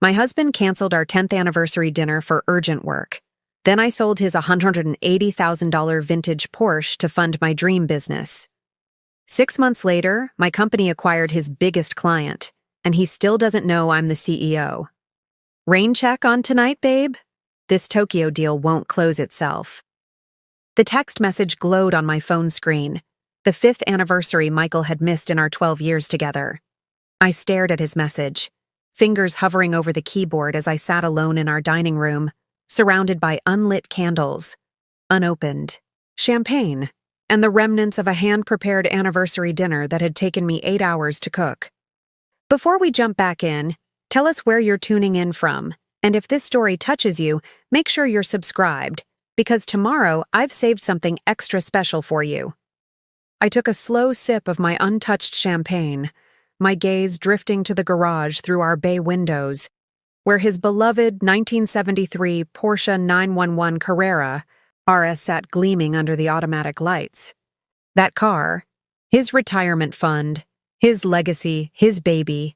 My husband canceled our 10th anniversary dinner for urgent work. Then I sold his $180,000 vintage Porsche to fund my dream business. 6 months later, my company acquired his biggest client, and he still doesn't know I'm the CEO. Rain check on tonight, babe? This Tokyo deal won't close itself. The text message glowed on my phone screen, the 5th anniversary Michael had missed in our 12 years together. I stared at his message, fingers hovering over the keyboard as I sat alone in our dining room, surrounded by unlit candles, unopened, champagne, and the remnants of a hand-prepared anniversary dinner that had taken me 8 hours to cook. Before we jump back in, tell us where you're tuning in from, and if this story touches you, make sure you're subscribed, because tomorrow I've saved something extra special for you. I took a slow sip of my untouched champagne, my gaze drifting to the garage through our bay windows, where his beloved 1973 Porsche 911 Carrera RS sat gleaming under the automatic lights. That car, his retirement fund, his legacy, his baby,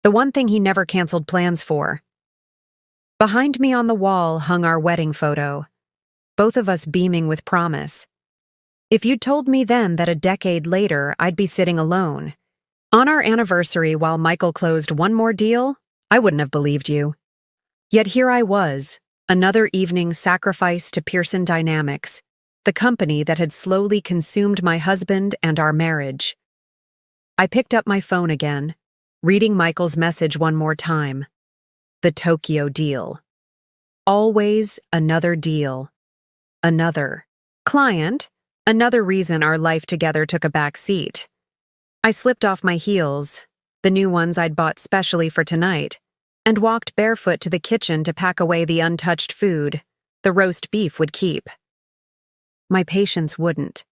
the one thing he never canceled plans for. Behind me on the wall hung our wedding photo, both of us beaming with promise. If you'd told me then that a decade later I'd be sitting alone, on our anniversary while Michael closed one more deal, I wouldn't have believed you. Yet here I was, another evening sacrificed to Pearson Dynamics, the company that had slowly consumed my husband and our marriage. I picked up my phone again, reading Michael's message one more time. The Tokyo deal. Always another deal. Another client, another reason our life together took a back seat. I slipped off my heels, the new ones I'd bought specially for tonight, and walked barefoot to the kitchen to pack away the untouched food the roast beef would keep. My patience wouldn't.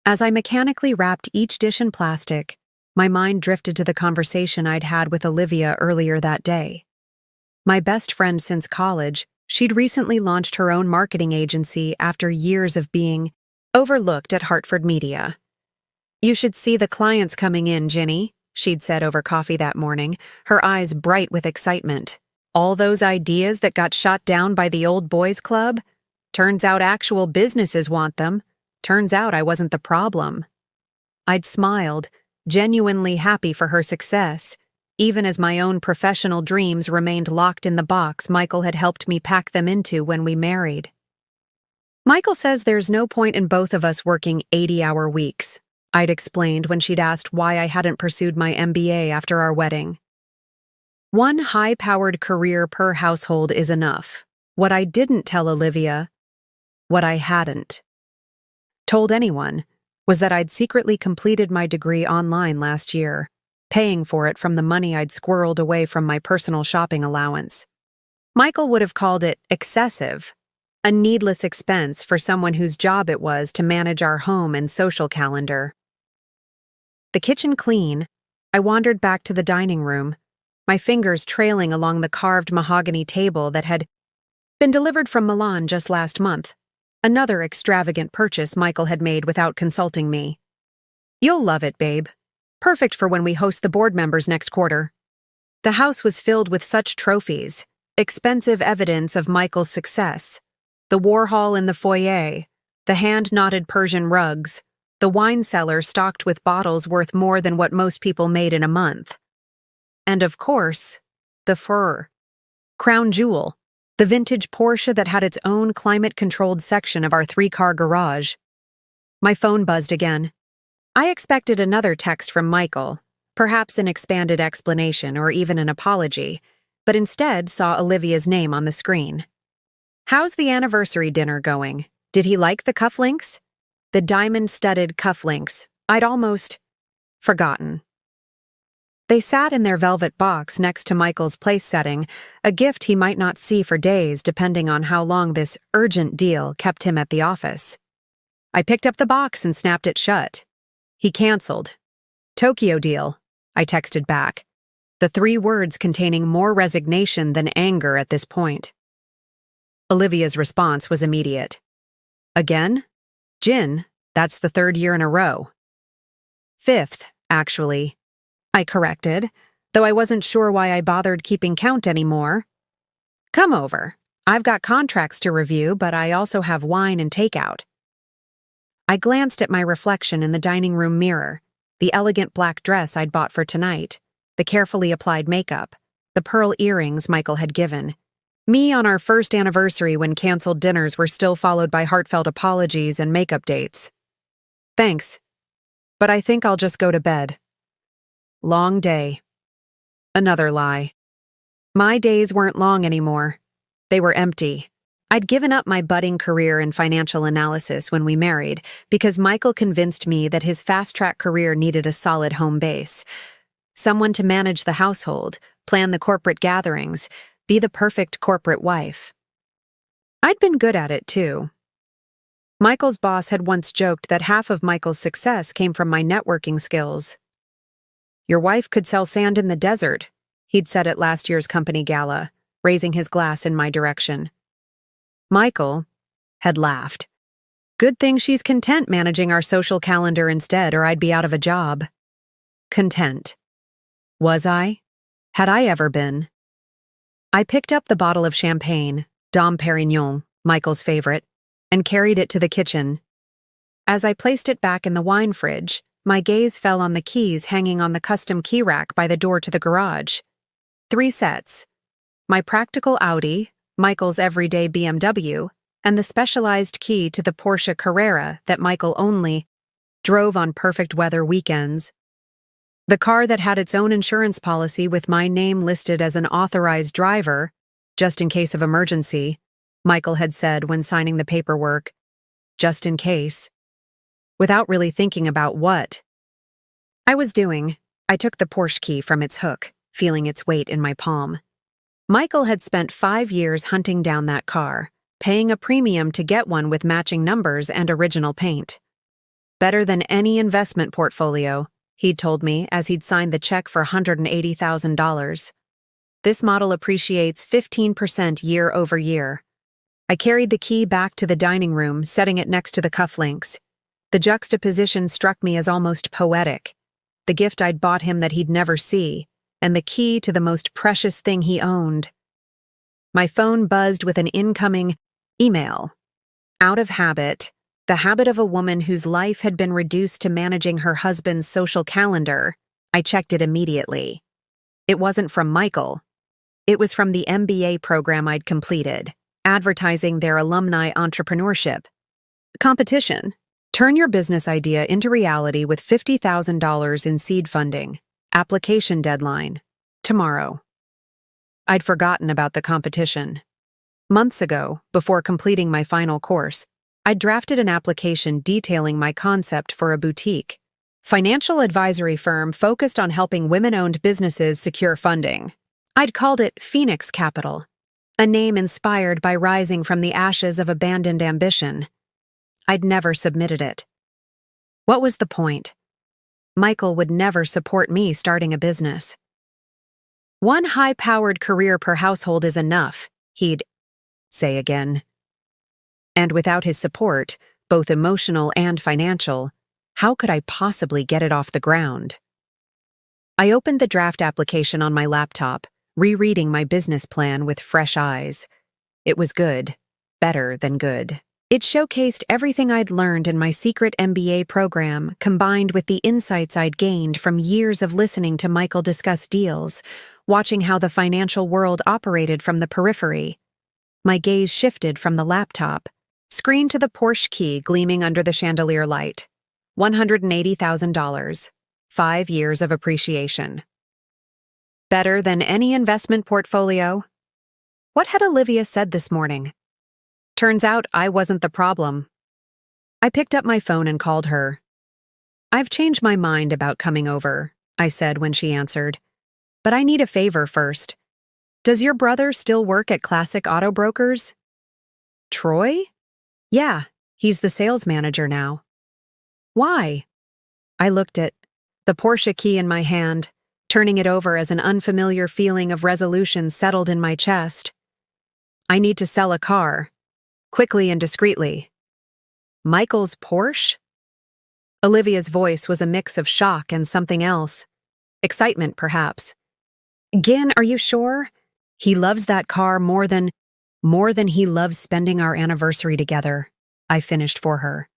As I mechanically wrapped each dish in plastic, my mind drifted to the conversation I'd had with Olivia earlier that day. My best friend since college, she'd recently launched her own marketing agency after years of being overlooked at Hartford Media. "You should see the clients coming in, Ginny," she'd said over coffee that morning, her eyes bright with excitement. "All those ideas that got shot down by the old boys club? Turns out actual businesses want them. Turns out I wasn't the problem." I'd smiled, genuinely happy for her success, even as my own professional dreams remained locked in the box Michael had helped me pack them into when we married. "Michael says there's no point in both of us working 80-hour weeks," I'd explained when she'd asked why I hadn't pursued my MBA after our wedding. "One high-powered career per household is enough." What I didn't tell Olivia, what I hadn't told anyone, was that I'd secretly completed my degree online last year, paying for it from the money I'd squirreled away from my personal shopping allowance. Michael would have called it excessive, a needless expense for someone whose job it was to manage our home and social calendar. The kitchen clean, I wandered back to the dining room, my fingers trailing along the carved mahogany table that had been delivered from Milan just last month, another extravagant purchase Michael had made without consulting me. "You'll love it, babe. Perfect for when we host the board members next quarter." The house was filled with such trophies, expensive evidence of Michael's success. The Warhol in the foyer, the hand-knotted Persian rugs, the wine cellar stocked with bottles worth more than what most people made in a month. And of course, the fur. Crown jewel, the vintage Porsche that had its own climate-controlled section of our 3-car garage. My phone buzzed again. I expected another text from Michael, perhaps an expanded explanation or even an apology, but instead saw Olivia's name on the screen. "How's the anniversary dinner going? Did he like the cufflinks?" The diamond-studded cufflinks I'd almost forgotten. They sat in their velvet box next to Michael's place setting, a gift he might not see for days depending on how long this urgent deal kept him at the office. I picked up the box and snapped it shut. He canceled. "Tokyo deal," I texted back, the 3 words containing more resignation than anger at this point. Olivia's response was immediate. "Again? Gin, that's the 3rd year in a row." "5th, actually," I corrected, though I wasn't sure why I bothered keeping count anymore. Come over. I've got contracts to review, but I also have wine and takeout. I glanced at my reflection in the dining room mirror, the elegant black dress I'd bought for tonight, the carefully applied makeup, the pearl earrings Michael had given. Me on our first anniversary when canceled dinners were still followed by heartfelt apologies and makeup dates. Thanks, but I think I'll just go to bed. Long day. Another lie. My days weren't long anymore. They were empty. I'd given up my budding career in financial analysis when we married because Michael convinced me that his fast-track career needed a solid home base. Someone to manage the household, plan the corporate gatherings, be the perfect corporate wife. I'd been good at it, too. Michael's boss had once joked that half of Michael's success came from my networking skills. Your wife could sell sand in the desert, he'd said at last year's company gala, raising his glass in my direction. Michael had laughed. Good thing she's content managing our social calendar instead, or I'd be out of a job. Content. Was I? Had I ever been? I picked up the bottle of champagne, Dom Perignon, Michael's favorite, and carried it to the kitchen. As I placed it back in the wine fridge, my gaze fell on the keys hanging on the custom key rack by the door to the garage. 3 sets. My practical Audi, Michael's everyday BMW, and the specialized key to the Porsche Carrera that Michael only drove on perfect weather weekends. The car that had its own insurance policy with my name listed as an authorized driver, just in case of emergency, Michael had said when signing the paperwork. Just in case. Without really thinking about what I was doing, I took the Porsche key from its hook, feeling its weight in my palm. Michael had spent 5 years hunting down that car, paying a premium to get one with matching numbers and original paint. Better than any investment portfolio, he'd told me as he'd signed the check for $180,000. This model appreciates 15% year over year. I carried the key back to the dining room, setting it next to the cufflinks. The juxtaposition struck me as almost poetic. The gift I'd bought him that he'd never see, and the key to the most precious thing he owned. My phone buzzed with an incoming email. Out of habit, the habit of a woman whose life had been reduced to managing her husband's social calendar, I checked it immediately. It wasn't from Michael. It was from the MBA program I'd completed, advertising their alumni entrepreneurship competition. Turn your business idea into reality with $50,000 in seed funding. Application deadline. Tomorrow. I'd forgotten about the competition. Months ago, before completing my final course, I'd drafted an application detailing my concept for a boutique financial advisory firm focused on helping women-owned businesses secure funding. I'd called it Phoenix Capital, a name inspired by rising from the ashes of abandoned ambition. I'd never submitted it. What was the point? Michael would never support me starting a business. One high-powered career per household is enough, he'd say again. And without his support, both emotional and financial, how could I possibly get it off the ground? I opened the draft application on my laptop, rereading my business plan with fresh eyes. It was good, better than good. It showcased everything I'd learned in my secret MBA program, combined with the insights I'd gained from years of listening to Michael discuss deals, watching how the financial world operated from the periphery. My gaze shifted from the laptop, screen to the Porsche key gleaming under the chandelier light. $180,000. 5 years of appreciation. Better than any investment portfolio? What had Olivia said this morning? Turns out I wasn't the problem. I picked up my phone and called her. I've changed my mind about coming over, I said when she answered. But I need a favor first. Does your brother still work at Classic Auto Brokers? Troy? Yeah, he's the sales manager now. Why? I looked at the Porsche key in my hand, turning it over as an unfamiliar feeling of resolution settled in my chest. I need to sell a car. Quickly and discreetly. Michael's Porsche? Olivia's voice was a mix of shock and something else. Excitement, perhaps. Gin, are you sure? He loves that car more than he loves spending our anniversary together, I finished for her.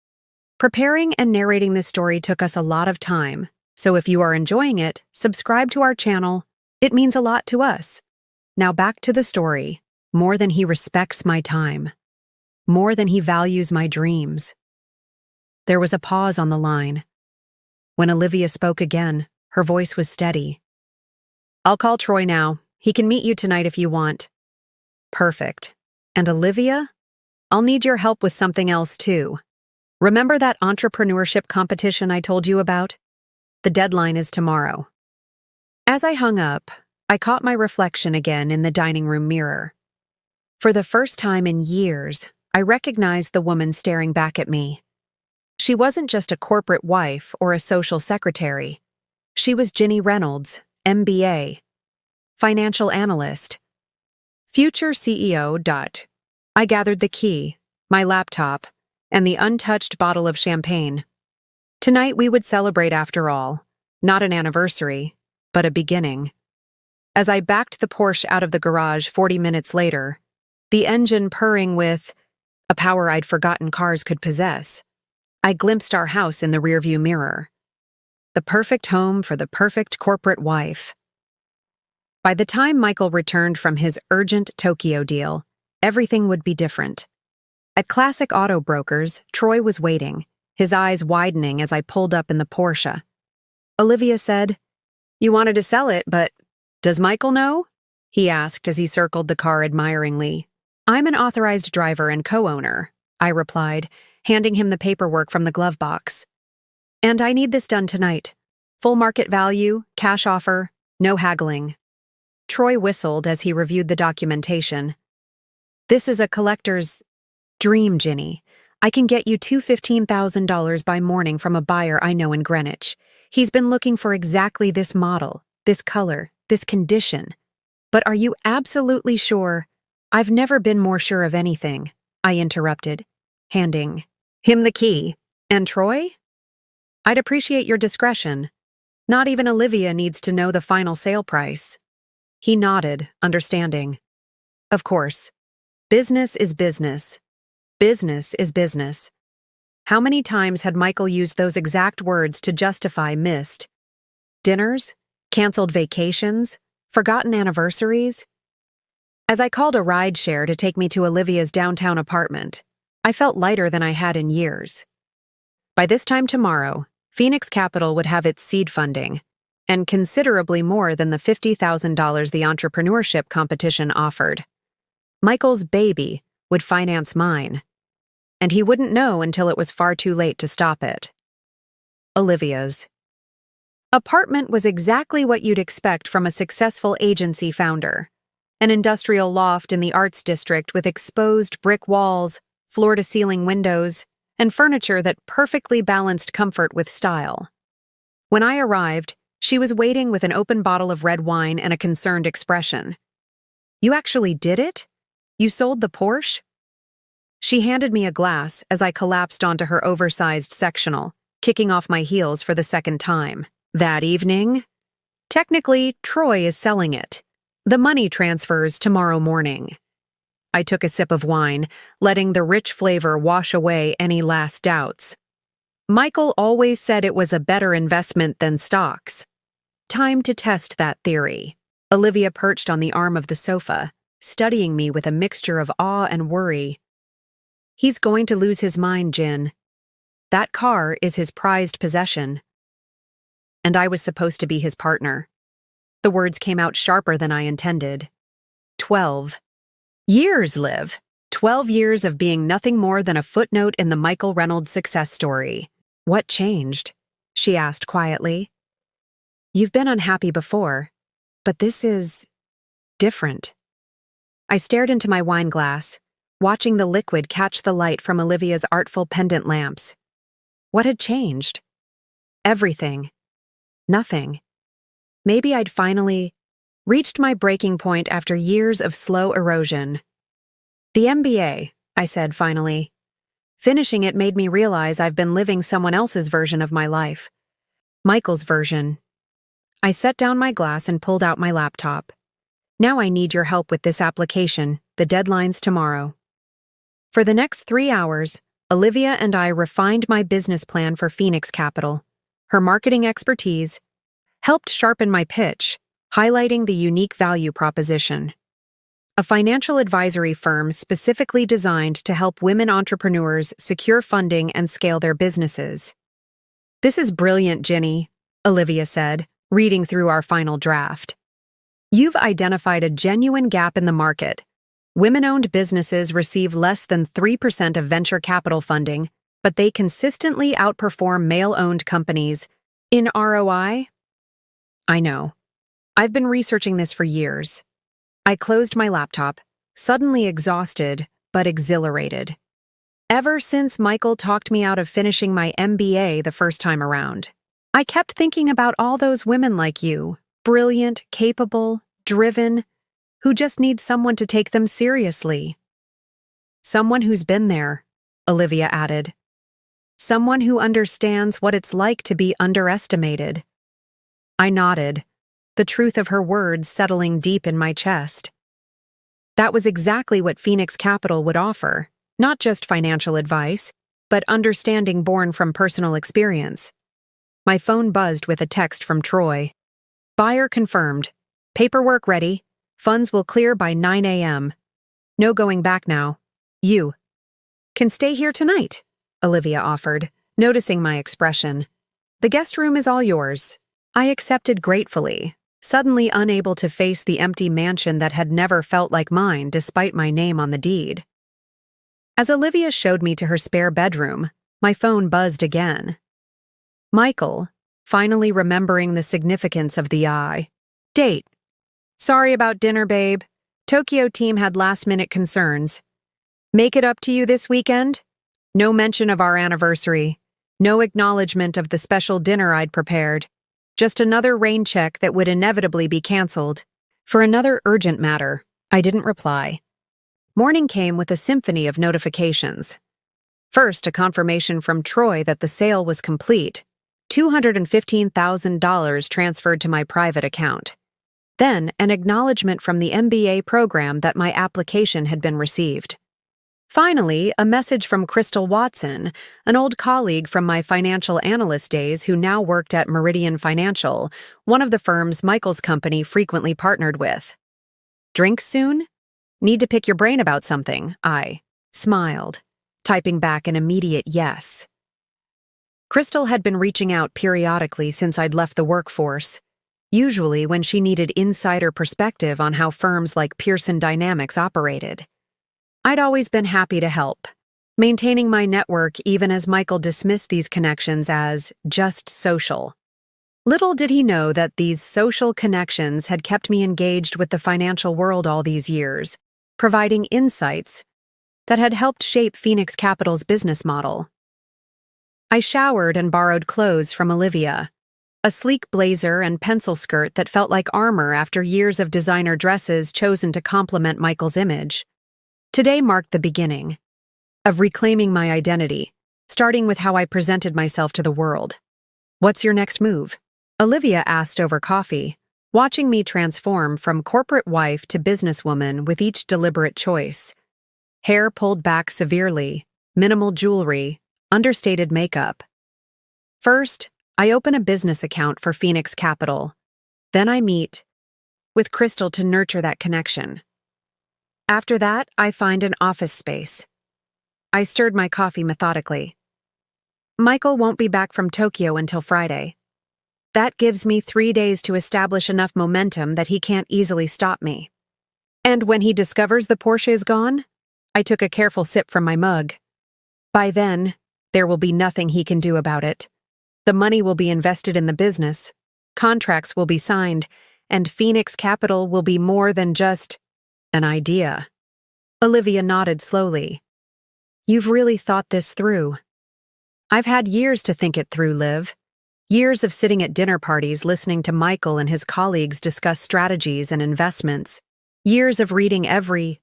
Preparing and narrating this story took us a lot of time, so if you are enjoying it, subscribe to our channel. It means a lot to us. Now back to the story. More than he respects my time. More than he values my dreams. There was a pause on the line. When Olivia spoke again, her voice was steady. I'll call Troy now. He can meet you tonight if you want. Perfect. And Olivia? I'll need your help with something else too. Remember that entrepreneurship competition I told you about? The deadline is tomorrow. As I hung up, I caught my reflection again in the dining room mirror. For the first time in years, I recognized the woman staring back at me. She wasn't just a corporate wife or a social secretary. She was Ginny Reynolds, MBA, financial analyst, future CEO. I gathered the key, my laptop, and the untouched bottle of champagne. Tonight we would celebrate after all, not an anniversary, but a beginning. As I backed the Porsche out of the garage 40 minutes later, the engine purring with a power I'd forgotten cars could possess, I glimpsed our house in the rearview mirror. The perfect home for the perfect corporate wife. By the time Michael returned from his urgent Tokyo deal, everything would be different. At Classic Auto Brokers, Troy was waiting, his eyes widening as I pulled up in the Porsche. Olivia said, "You wanted to sell it, but does Michael know?" he asked as he circled the car admiringly. "I'm an authorized driver and co-owner," I replied, handing him the paperwork from the glove box. "And I need this done tonight. Full market value, cash offer, no haggling." Troy whistled as he reviewed the documentation. "This is a collector's dream, Ginny. I can get you $215,000 by morning from a buyer I know in Greenwich. He's been looking for exactly this model, this color, this condition. But are you absolutely sure?" "I've never been more sure of anything," I interrupted, handing him the key. "And Troy? I'd appreciate your discretion. Not even Olivia needs to know the final sale price." He nodded, understanding. Of course. Business is business. Business is business. How many times had Michael used those exact words to justify missed dinners, canceled vacations, forgotten anniversaries? As I called a ride-share to take me to Olivia's downtown apartment, I felt lighter than I had in years. By this time tomorrow, Phoenix Capital would have its seed funding, and considerably more than the $50,000 the entrepreneurship competition offered. Michael's baby would finance mine, and he wouldn't know until it was far too late to stop it. Olivia's apartment was exactly what you'd expect from a successful agency founder. An industrial loft in the arts district with exposed brick walls, floor-to-ceiling windows, and furniture that perfectly balanced comfort with style. When I arrived, she was waiting with an open bottle of red wine and a concerned expression. "You actually did it? You sold the Porsche?" She handed me a glass as I collapsed onto her oversized sectional, kicking off my heels for the second time. "That evening?" "Technically, Troy is selling it. The money transfers tomorrow morning." I took a sip of wine, letting the rich flavor wash away any last doubts. Michael always said it was a better investment than stocks. Time to test that theory. Olivia perched on the arm of the sofa, studying me with a mixture of awe and worry. "He's going to lose his mind, Gin. That car is his prized possession. And I was supposed to be his partner." The words came out sharper than I intended. 12 years, Liv. 12 years of being nothing more than a footnote in the Michael Reynolds success story. "What changed?" she asked quietly. "You've been unhappy before, but this is different." I stared into my wine glass, watching the liquid catch the light from Olivia's artful pendant lamps. What had changed? Everything. Nothing. Maybe I'd finally reached my breaking point after years of slow erosion. "The MBA," I said finally. Finishing it made me realize I've been living someone else's version of my life. Michael's version. I set down my glass and pulled out my laptop. Now I need your help with this application. The deadline's tomorrow. For the next 3 hours, Olivia and I refined my business plan for Phoenix Capital. Her marketing expertise helped sharpen my pitch, highlighting the unique value proposition. A financial advisory firm specifically designed to help women entrepreneurs secure funding and scale their businesses. "This is brilliant, Ginny," Olivia said, reading through our final draft. "You've identified a genuine gap in the market. Women-owned businesses receive less than 3% of venture capital funding, but they consistently outperform male-owned companies in ROI." I know. I've been researching this for years. I closed my laptop, suddenly exhausted but exhilarated. Ever since Michael talked me out of finishing my MBA the first time around, I kept thinking about all those women like you, brilliant, capable, driven, who just need someone to take them seriously. "Someone who's been there," Olivia added. "Someone who understands what it's like to be underestimated." I nodded, the truth of her words settling deep in my chest. That was exactly what Phoenix Capital would offer, not just financial advice, but understanding born from personal experience. My phone buzzed with a text from Troy. "Buyer confirmed. Paperwork ready. Funds will clear by 9 a.m. No going back now. You can stay here tonight," Olivia offered, noticing my expression. "The guest room is all yours." I accepted gratefully, suddenly unable to face the empty mansion that had never felt like mine despite my name on the deed. As Olivia showed me to her spare bedroom, my phone buzzed again. Michael, finally remembering the significance of the eye. "Date. Sorry about dinner, babe. Tokyo team had last-minute concerns. Make it up to you this weekend? No mention of our anniversary. No acknowledgement of the special dinner I'd prepared. Just another rain check that would inevitably be canceled." For another urgent matter, I didn't reply. Morning came with a symphony of notifications. First, a confirmation from Troy that the sale was complete. $215,000 transferred to my private account. Then, an acknowledgement from the MBA program that my application had been received. Finally, a message from Crystal Watson, an old colleague from my financial analyst days who now worked at Meridian Financial, one of the firms Michael's company frequently partnered with. "Drink soon? Need to pick your brain about something," I smiled, typing back an immediate yes. Crystal had been reaching out periodically since I'd left the workforce, usually when she needed insider perspective on how firms like Pearson Dynamics operated. I'd always been happy to help, maintaining my network even as Michael dismissed these connections as just social. Little did he know that these social connections had kept me engaged with the financial world all these years, providing insights that had helped shape Phoenix Capital's business model. I showered and borrowed clothes from Olivia. A sleek blazer and pencil skirt that felt like armor after years of designer dresses chosen to complement Michael's image. Today marked the beginning of reclaiming my identity, starting with how I presented myself to the world. "What's your next move?" Olivia asked over coffee, watching me transform from corporate wife to businesswoman with each deliberate choice. Hair pulled back severely, minimal jewelry, understated makeup. First, I open a business account for Phoenix Capital. Then I meet with Crystal to nurture that connection. After that, I find an office space. I stirred my coffee methodically. Michael won't be back from Tokyo until Friday. That gives me 3 days to establish enough momentum that he can't easily stop me. And when he discovers the Porsche is gone, I took a careful sip from my mug. By then, there will be nothing he can do about it. The money will be invested in the business, contracts will be signed, and Phoenix Capital will be more than just an idea. Olivia nodded slowly. "You've really thought this through." "I've had years to think it through, Liv. Years of sitting at dinner parties listening to Michael and his colleagues discuss strategies and investments. Years of reading every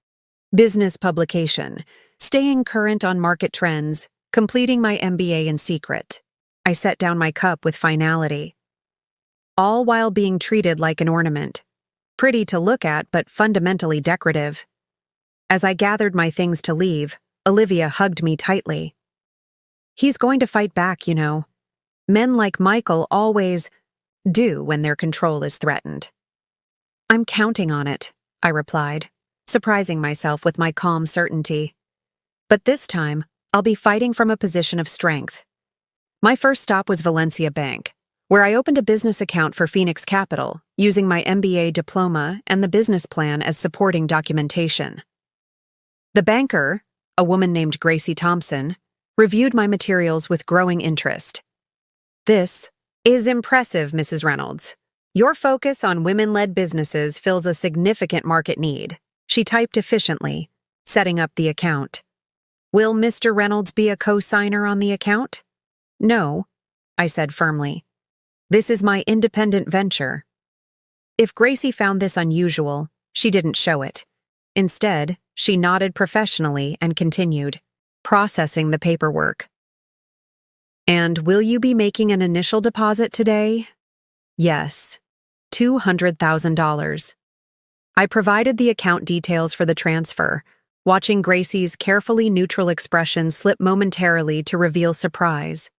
business publication, staying current on market trends, completing my MBA in secret." I set down my cup with finality. all while being treated like an ornament. Pretty to look at, but fundamentally decorative. As I gathered my things to leave, Olivia hugged me tightly. He's going to fight back, you know. Men like Michael always do when their control is threatened. I'm counting on it, I replied, surprising myself with my calm certainty. But this time, I'll be fighting from a position of strength. My first stop was Valencia Bank, where I opened a business account for Phoenix Capital, using my MBA diploma and the business plan as supporting documentation. The banker, a woman named Gracie Thompson, reviewed my materials with growing interest. This is impressive, Mrs. Reynolds. Your focus on women-led businesses fills a significant market need, she typed efficiently, setting up the account. Will Mr. Reynolds be a co-signer on the account? No, I said firmly. This is my independent venture. If Gracie found this unusual, she didn't show it. Instead, she nodded professionally and continued, processing the paperwork. And will you be making an initial deposit today? Yes, $200,000. I provided the account details for the transfer, watching Gracie's carefully neutral expression slip momentarily to reveal surprise.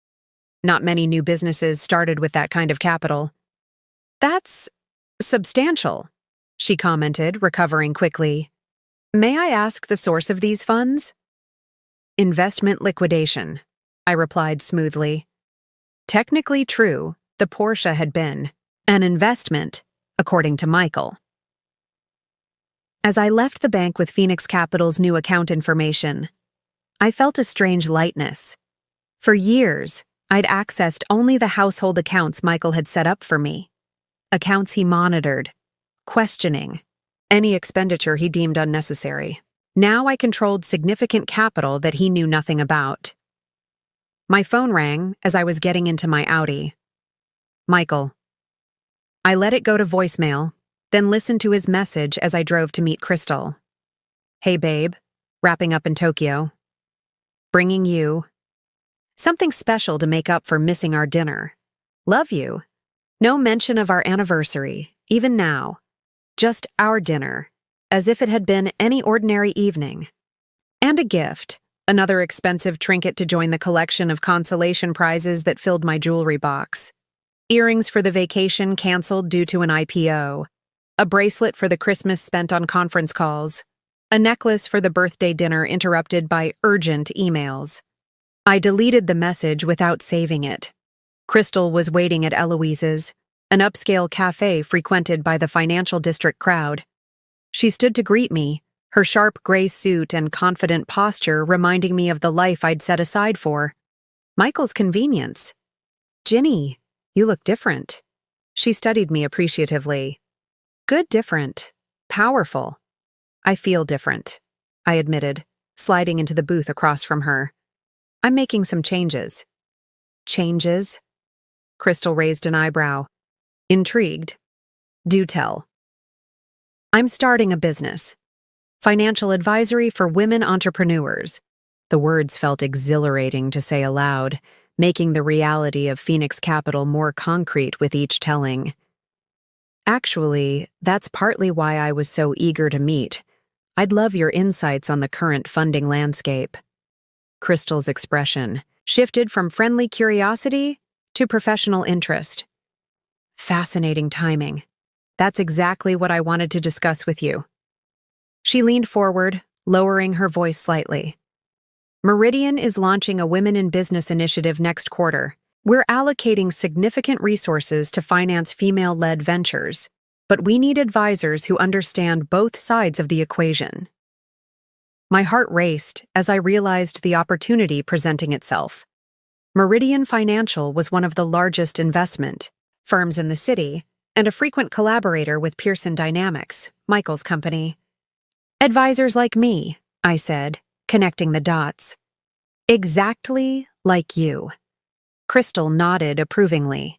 Not many new businesses started with that kind of capital. That's substantial, she commented, recovering quickly. May I ask the source of these funds? Investment liquidation, I replied smoothly. Technically true, the Porsche had been an investment, according to Michael. As I left the bank with Phoenix Capital's new account information, I felt a strange lightness. For years, I'd accessed only the household accounts Michael had set up for me. Accounts he monitored, questioning any expenditure he deemed unnecessary. Now I controlled significant capital that he knew nothing about. My phone rang as I was getting into my Audi. Michael. I let it go to voicemail, then listened to his message as I drove to meet Crystal. Hey babe, wrapping up in Tokyo. Bringing you something special to make up for missing our dinner. Love you. No mention of our anniversary, even now. Just our dinner, as if it had been any ordinary evening. And a gift, another expensive trinket to join the collection of consolation prizes that filled my jewelry box. Earrings for the vacation canceled due to an IPO. A bracelet for the Christmas spent on conference calls. A necklace for the birthday dinner interrupted by urgent emails. I deleted the message without saving it. Crystal was waiting at Eloise's, an upscale cafe frequented by the financial district crowd. She stood to greet me, her sharp gray suit and confident posture reminding me of the life I'd set aside for. Michael's convenience. Ginny, you look different. She studied me appreciatively. Good different. Powerful. I feel different, I admitted, sliding into the booth across from her. I'm making some changes. Changes? Crystal raised an eyebrow. Intrigued. Do tell. I'm starting a business. Financial advisory for women entrepreneurs. The words felt exhilarating to say aloud, making the reality of Phoenix Capital more concrete with each telling. Actually, that's partly why I was so eager to meet. I'd love your insights on the current funding landscape. Crystal's expression shifted from friendly curiosity to professional interest. Fascinating timing. That's exactly what I wanted to discuss with you. She leaned forward, lowering her voice slightly. Meridian is launching a Women in Business initiative next quarter. We're allocating significant resources to finance female-led ventures, but we need advisors who understand both sides of the equation. My heart raced as I realized the opportunity presenting itself. Meridian Financial was one of the largest investment firms in the city and a frequent collaborator with Pearson Dynamics, Michael's company. Advisors like me, I said, connecting the dots. Exactly like you. Crystal nodded approvingly.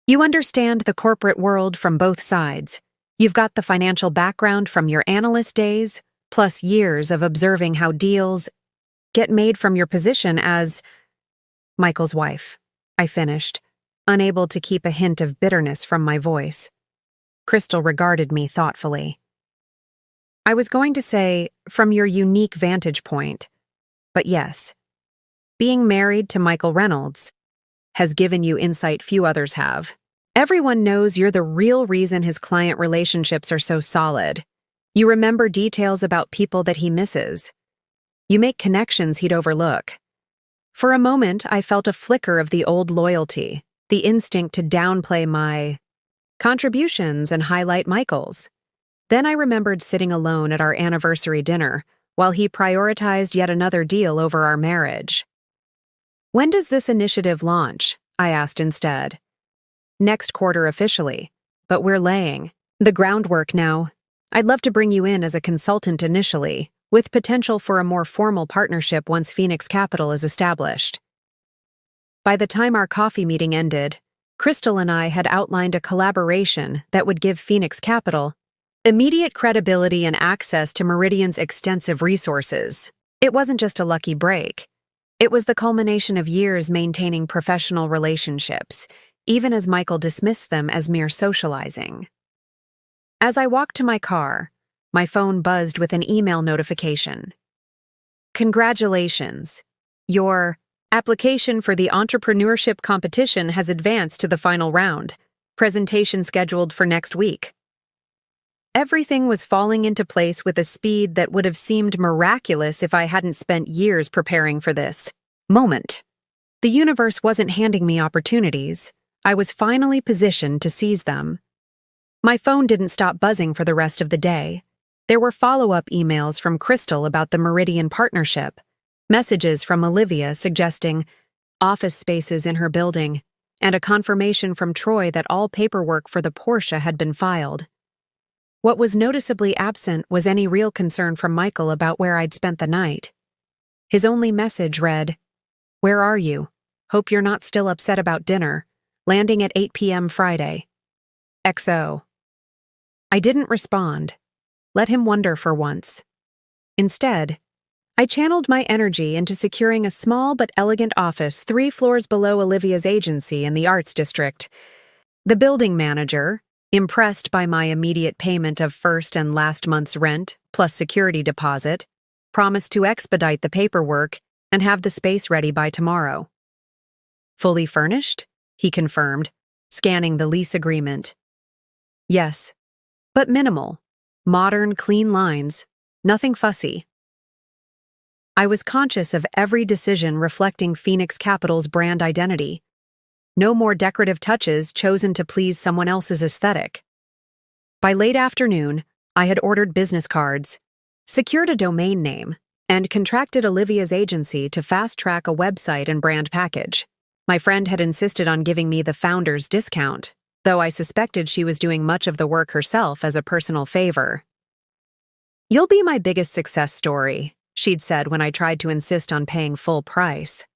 You understand the corporate world from both sides. You've got the financial background from your analyst days, plus years of observing how deals get made from your position as Michael's wife, I finished, unable to keep a hint of bitterness from my voice. Crystal regarded me thoughtfully. I was going to say, from your unique vantage point, but yes, being married to Michael Reynolds has given you insight few others have. Everyone knows you're the real reason his client relationships are so solid. You remember details about people that he misses. You make connections he'd overlook. For a moment, I felt a flicker of the old loyalty, the instinct to downplay my contributions and highlight Michael's. Then I remembered sitting alone at our anniversary dinner while he prioritized yet another deal over our marriage. When does this initiative launch? I asked instead. Next quarter officially, but we're laying the groundwork now. I'd love to bring you in as a consultant initially, with potential for a more formal partnership once Phoenix Capital is established. By the time our coffee meeting ended, Crystal and I had outlined a collaboration that would give Phoenix Capital immediate credibility and access to Meridian's extensive resources. It wasn't just a lucky break. It was the culmination of years maintaining professional relationships, even as Michael dismissed them as mere socializing. As I walked to my car, my phone buzzed with an email notification. Congratulations! Your application for the entrepreneurship competition has advanced to the final round. Presentation scheduled for next week. Everything was falling into place with a speed that would have seemed miraculous if I hadn't spent years preparing for this moment. The universe wasn't handing me opportunities. I was finally positioned to seize them. My phone didn't stop buzzing for the rest of the day. There were follow-up emails from Crystal about the Meridian partnership, messages from Olivia suggesting office spaces in her building, and a confirmation from Troy that all paperwork for the Porsche had been filed. What was noticeably absent was any real concern from Michael about where I'd spent the night. His only message read, "Where are you? Hope you're not still upset about dinner. Landing at 8 p.m. Friday. XO." I didn't respond. Let him wonder for once. Instead, I channeled my energy into securing a small but elegant office 3 floors below Olivia's agency in the Arts District. The building manager, impressed by my immediate payment of first and last month's rent, plus security deposit, promised to expedite the paperwork and have the space ready by tomorrow. Fully furnished? He confirmed, scanning the lease agreement. Yes, but minimal. Modern, clean lines. Nothing fussy. I was conscious of every decision reflecting Phoenix Capital's brand identity. No more decorative touches chosen to please someone else's aesthetic. By late afternoon, I had ordered business cards, secured a domain name, and contracted Olivia's agency to fast-track a website and brand package. My friend had insisted on giving me the founder's discount, though I suspected she was doing much of the work herself as a personal favor. "You'll be my biggest success story," she'd said when I tried to insist on paying full price.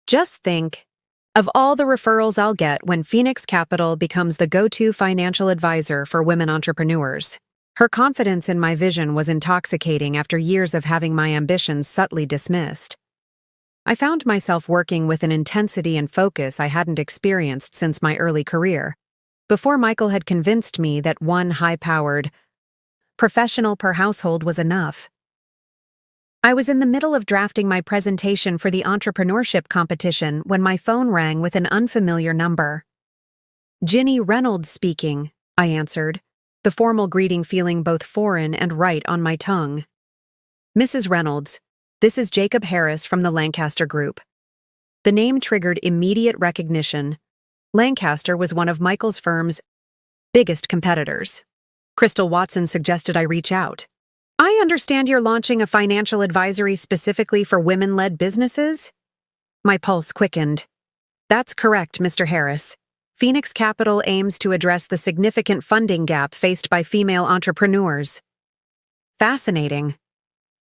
"Just think of all the referrals I'll get when Phoenix Capital becomes the go-to financial advisor for women entrepreneurs." Her confidence in my vision was intoxicating after years of having my ambitions subtly dismissed. I found myself working with an intensity and focus I hadn't experienced since my early career, before Michael had convinced me that one high-powered professional per household was enough. I was in the middle of drafting my presentation for the entrepreneurship competition when my phone rang with an unfamiliar number. "Ginny Reynolds speaking," I answered, the formal greeting feeling both foreign and right on my tongue. "Mrs. Reynolds, this is Jacob Harris from the Lancaster Group." The name triggered immediate recognition. Lancaster was one of Michael's firm's biggest competitors. Crystal Watson suggested I reach out. "I understand you're launching a financial advisory specifically for women-led businesses?" My pulse quickened. "That's correct, Mr. Harris. Phoenix Capital aims to address the significant funding gap faced by female entrepreneurs." Fascinating.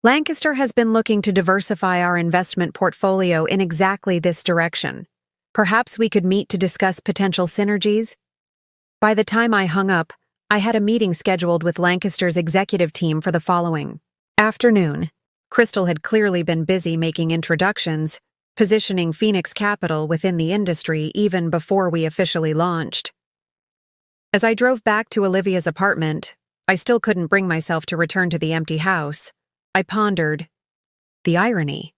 Lancaster has been looking to diversify our investment portfolio in exactly this direction. Perhaps we could meet to discuss potential synergies? By the time I hung up, I had a meeting scheduled with Lancaster's executive team for the following afternoon. Crystal had clearly been busy making introductions, positioning Phoenix Capital within the industry even before we officially launched. As I drove back to Olivia's apartment, I still couldn't bring myself to return to the empty house. I pondered the irony.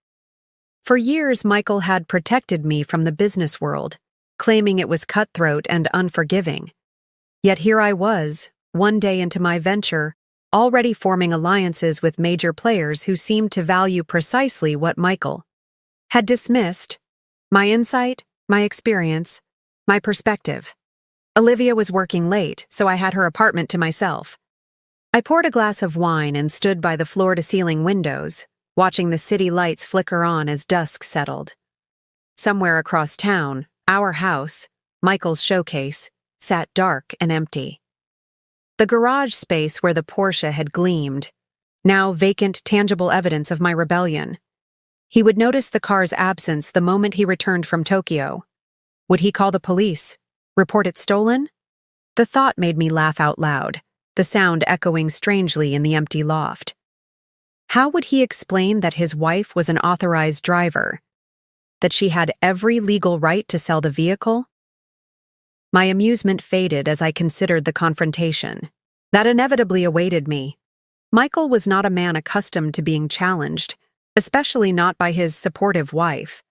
For years, Michael had protected me from the business world, claiming it was cutthroat and unforgiving. Yet here I was, one day into my venture, already forming alliances with major players who seemed to value precisely what Michael had dismissed: my insight, my experience, my perspective. Olivia was working late, so I had her apartment to myself. I poured a glass of wine and stood by the floor-to-ceiling windows, watching the city lights flicker on as dusk settled. Somewhere across town, our house, Michael's showcase, sat dark and empty. The garage space where the Porsche had gleamed, now vacant, tangible evidence of my rebellion. He would notice the car's absence the moment he returned from Tokyo. Would he call the police? Report it stolen? The thought made me laugh out loud, the sound echoing strangely in the empty loft. How would he explain that his wife was an authorized driver? That she had every legal right to sell the vehicle? My amusement faded as I considered the confrontation that inevitably awaited me. Michael was not a man accustomed to being challenged, especially not by his supportive wife.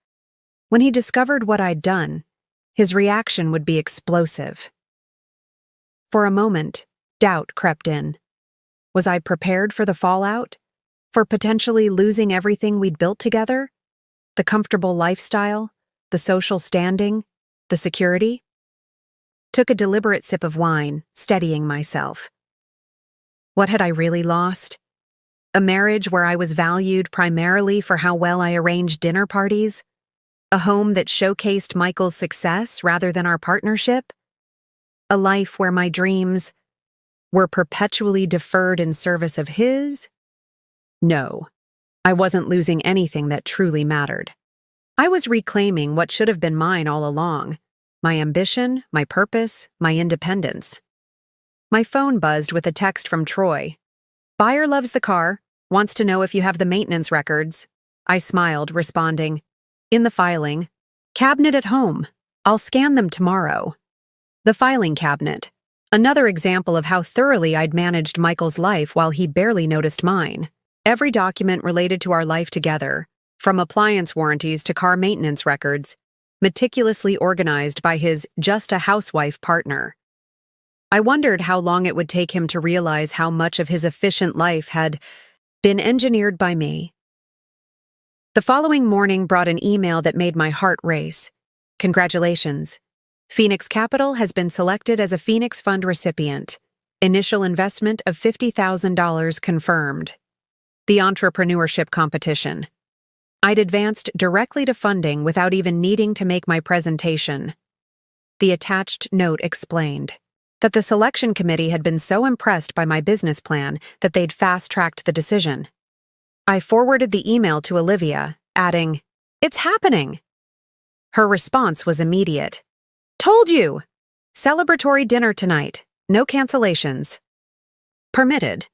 When he discovered what I'd done, his reaction would be explosive. For a moment, doubt crept in. Was I prepared for the fallout? For potentially losing everything we'd built together? The comfortable lifestyle, the social standing, the security? Took a deliberate sip of wine, steadying myself. What had I really lost? A marriage where I was valued primarily for how well I arranged dinner parties? A home that showcased Michael's success rather than our partnership? A life where my dreams were perpetually deferred in service of his? No, I wasn't losing anything that truly mattered. I was reclaiming what should have been mine all along: my ambition, my purpose, my independence. My phone buzzed with a text from Troy. "Buyer loves the car, wants to know if you have the maintenance records." I smiled, responding, "In the filing. Cabinet at home. I'll scan them tomorrow." The filing cabinet. Another example of how thoroughly I'd managed Michael's life while he barely noticed mine. Every document related to our life together, from appliance warranties to car maintenance records, meticulously organized by his just-a-housewife partner. I wondered how long it would take him to realize how much of his efficient life had been engineered by me. The following morning brought an email that made my heart race. "Congratulations. Phoenix Capital has been selected as a Phoenix Fund recipient. Initial investment of $50,000 confirmed." The entrepreneurship competition. I'd advanced directly to funding without even needing to make my presentation. The attached note explained that the selection committee had been so impressed by my business plan that they'd fast-tracked the decision. I forwarded the email to Olivia, adding, "It's happening." Her response was immediate. "Told you! Celebratory dinner tonight. No cancellations." Permitted.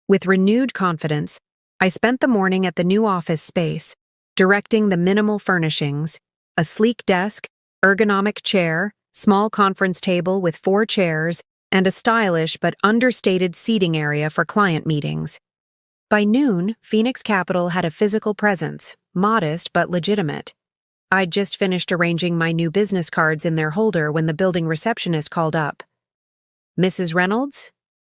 With renewed confidence, I spent the morning at the new office space, directing the minimal furnishings: a sleek desk, ergonomic chair, small conference table with 4 chairs, and a stylish but understated seating area for client meetings. By noon, Phoenix Capital had a physical presence, modest but legitimate. I'd just finished arranging my new business cards in their holder when the building receptionist called up. "Mrs. Reynolds,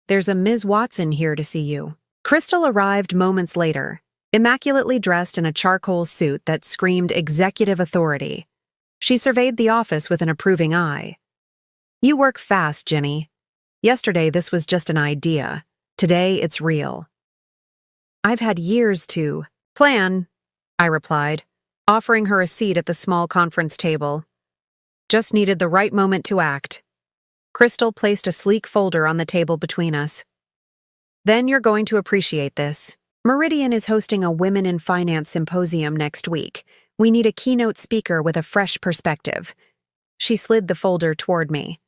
there's a Ms. Watson here to see you." Crystal arrived moments later, immaculately dressed in a charcoal suit that screamed executive authority. She surveyed the office with an approving eye. "You work fast, Jenny. Yesterday this was just an idea. Today it's real." "I've had years to plan," I replied, offering her a seat at the small conference table. "Just needed the right moment to act." Crystal placed a sleek folder on the table between us. "Then you're going to appreciate this. Meridian is hosting a Women in Finance symposium next week. We need a keynote speaker with a fresh perspective." She slid the folder toward me.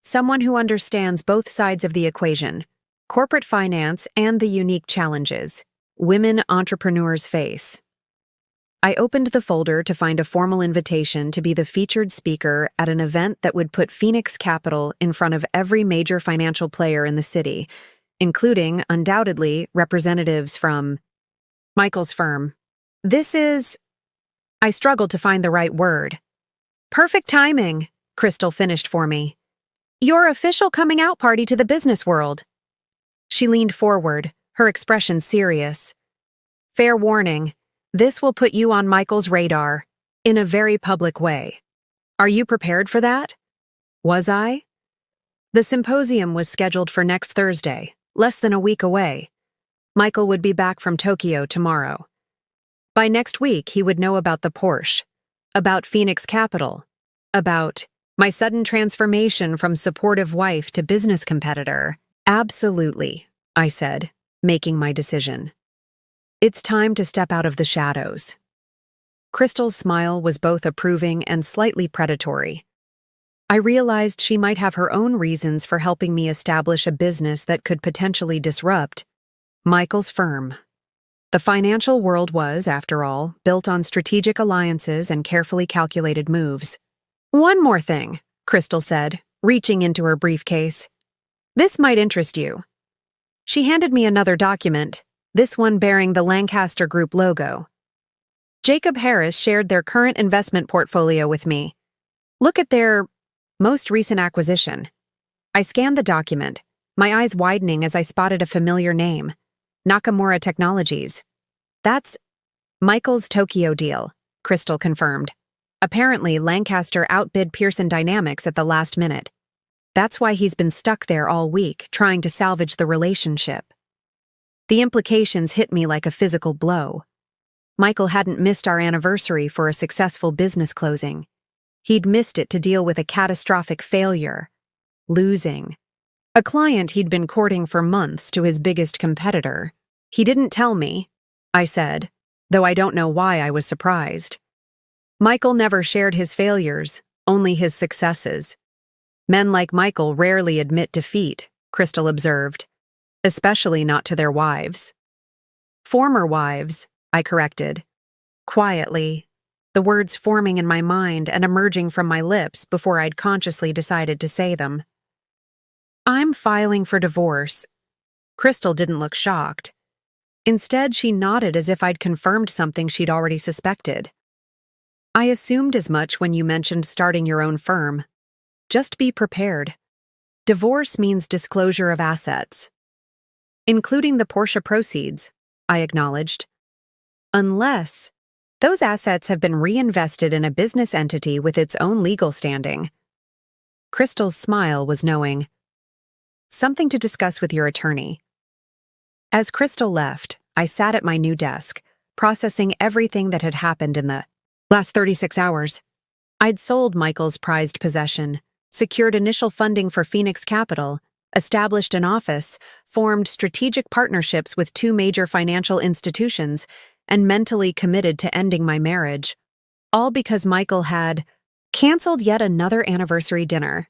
"Someone who understands both sides of the equation, corporate finance and the unique challenges women entrepreneurs face." I opened the folder to find a formal invitation to be the featured speaker at an event that would put Phoenix Capital in front of every major financial player in the city, including, undoubtedly, representatives from Michael's firm. I struggled to find the right word. Perfect timing, Crystal finished for me. Your official coming out party to the business world. She leaned forward, her expression serious. Fair warning, this will put you on Michael's radar, in a very public way. Are you prepared for that? Was I? The symposium was scheduled for next Thursday, less than a week away. Michael would be back from Tokyo tomorrow. By next week, he would know about the Porsche, about Phoenix Capital, about my sudden transformation from supportive wife to business competitor. Absolutely, I said, making my decision. It's time to step out of the shadows. Crystal's smile was both approving and slightly predatory. I realized she might have her own reasons for helping me establish a business that could potentially disrupt Michael's firm. The financial world was, after all, built on strategic alliances and carefully calculated moves. One more thing, Crystal said, reaching into her briefcase. This might interest you. She handed me another document, this one bearing the Lancaster Group logo. Jacob Harris shared their current investment portfolio with me. Look at their most recent acquisition. I scanned the document, my eyes widening as I spotted a familiar name, Nakamura Technologies. That's Michael's Tokyo deal, Crystal confirmed. Apparently, Lancaster outbid Pearson Dynamics at the last minute. That's why he's been stuck there all week, trying to salvage the relationship. The implications hit me like a physical blow. Michael hadn't missed our anniversary for a successful business closing. He'd missed it to deal with a catastrophic failure. Losing. A client he'd been courting for months to his biggest competitor. He didn't tell me, I said, though I don't know why I was surprised. Michael never shared his failures, only his successes. Men like Michael rarely admit defeat, Crystal observed, especially not to their wives. Former wives, I corrected. Quietly, the words forming in my mind and emerging from my lips before I'd consciously decided to say them. I'm filing for divorce. Crystal didn't look shocked. Instead, she nodded as if I'd confirmed something she'd already suspected. I assumed as much when you mentioned starting your own firm. Just be prepared. Divorce means disclosure of assets. Including the Porsche proceeds, I acknowledged. Unless those assets have been reinvested in a business entity with its own legal standing. Crystal's smile was knowing. Something to discuss with your attorney. As Crystal left, I sat at my new desk, processing everything that had happened in the last 36 hours. I'd sold Michael's prized possession, secured initial funding for Phoenix Capital, established an office, formed strategic partnerships with 2 major financial institutions, and mentally committed to ending my marriage. All because Michael had canceled yet another anniversary dinner.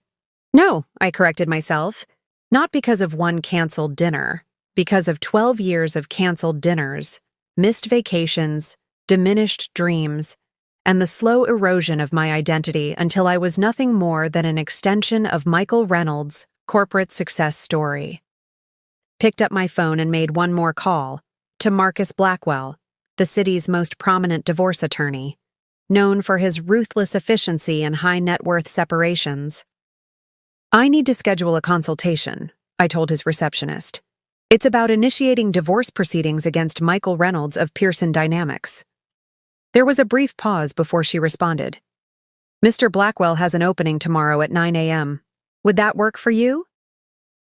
No, I corrected myself. Not because of one canceled dinner, because of 12 years of canceled dinners, missed vacations, diminished dreams, and the slow erosion of my identity until I was nothing more than an extension of Michael Reynolds' corporate success story. Picked up my phone and made one more call to Marcus Blackwell, the city's most prominent divorce attorney, known for his ruthless efficiency in high net worth separations. I need to schedule a consultation, I told his receptionist. It's about initiating divorce proceedings against Michael Reynolds of Pearson Dynamics. There was a brief pause before she responded. Mr. Blackwell has an opening tomorrow at 9 a.m. Would that work for you?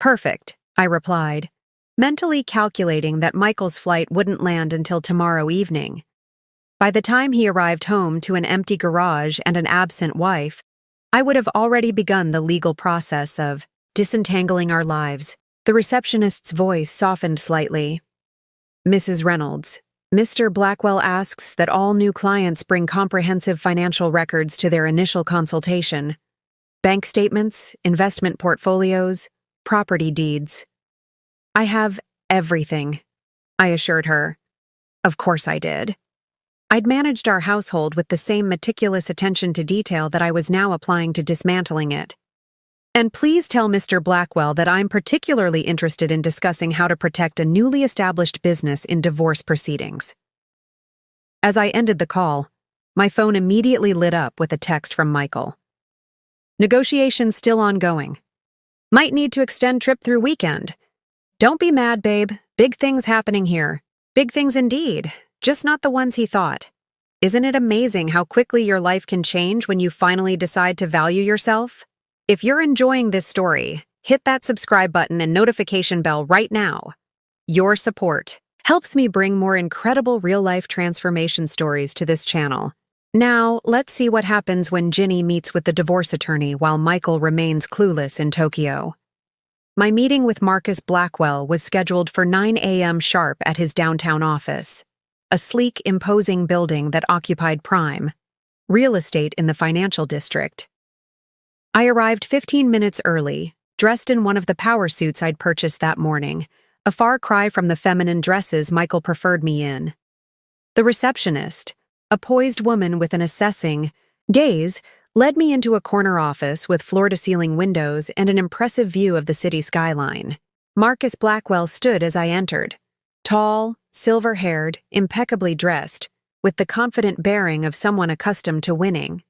Perfect, I replied, mentally calculating that Michael's flight wouldn't land until tomorrow evening. By the time he arrived home to an empty garage and an absent wife, I would have already begun the legal process of disentangling our lives. The receptionist's voice softened slightly. Mrs. Reynolds, Mr. Blackwell asks that all new clients bring comprehensive financial records to their initial consultation. Bank statements, investment portfolios, property deeds. I have everything, I assured her. Of course I did. I'd managed our household with the same meticulous attention to detail that I was now applying to dismantling it. And please tell Mr. Blackwell that I'm particularly interested in discussing how to protect a newly established business in divorce proceedings. As I ended the call, my phone immediately lit up with a text from Michael. Negotiations still ongoing. Might need to extend trip through weekend. Don't be mad, babe. Big things happening here. Big things indeed. Just not the ones he thought. Isn't it amazing how quickly your life can change when you finally decide to value yourself? If you're enjoying this story, hit that subscribe button and notification bell right now. Your support helps me bring more incredible real-life transformation stories to this channel. Now, let's see what happens when Ginny meets with the divorce attorney while Michael remains clueless in Tokyo. My meeting with Marcus Blackwell was scheduled for 9 a.m. sharp at his downtown office, a sleek, imposing building that occupied prime real estate in the financial district. I arrived 15 minutes early, dressed in one of the power suits I'd purchased that morning, a far cry from the feminine dresses Michael preferred me in. The receptionist, a poised woman with an assessing gaze, led me into a corner office with floor-to-ceiling windows and an impressive view of the city skyline. Marcus Blackwell stood as I entered, tall, silver-haired, impeccably dressed, with the confident bearing of someone accustomed to winning.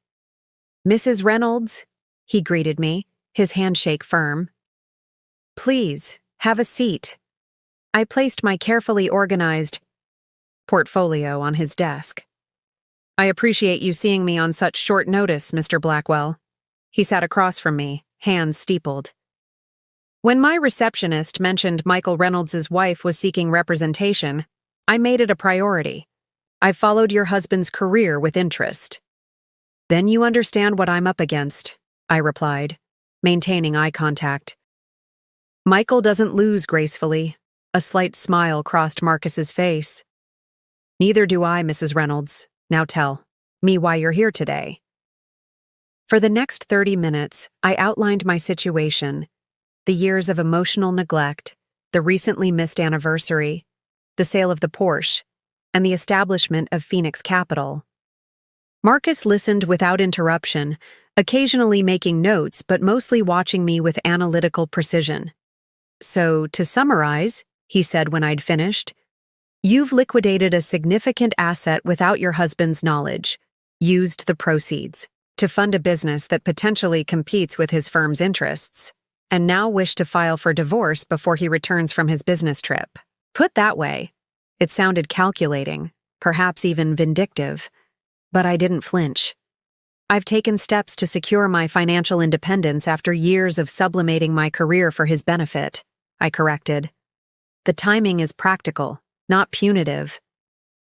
"Mrs. Reynolds," he greeted me, his handshake firm. "Please, have a seat." I placed my carefully organized portfolio on his desk. "I appreciate you seeing me on such short notice, Mr. Blackwell." He sat across from me, hands steepled. When my receptionist mentioned Michael Reynolds' wife was seeking representation, I made it a priority. "I've followed your husband's career with interest." "Then you understand what I'm up against," I replied, maintaining eye contact. "Michael doesn't lose gracefully." A slight smile crossed Marcus's face. "Neither do I, Mrs. Reynolds. Now tell me why you're here today." For the next 30 minutes, I outlined my situation, the years of emotional neglect, the recently missed anniversary, the sale of the Porsche, and the establishment of Phoenix Capital. Marcus listened without interruption, occasionally making notes but mostly watching me with analytical precision. "So, to summarize," he said when I'd finished, "you've liquidated a significant asset without your husband's knowledge, used the proceeds to fund a business that potentially competes with his firm's interests, and now wish to file for divorce before he returns from his business trip. Put that way, it sounded calculating, perhaps even vindictive, but I didn't flinch. I've taken steps to secure my financial independence after years of sublimating my career for his benefit," I corrected. "The timing is practical, not punitive."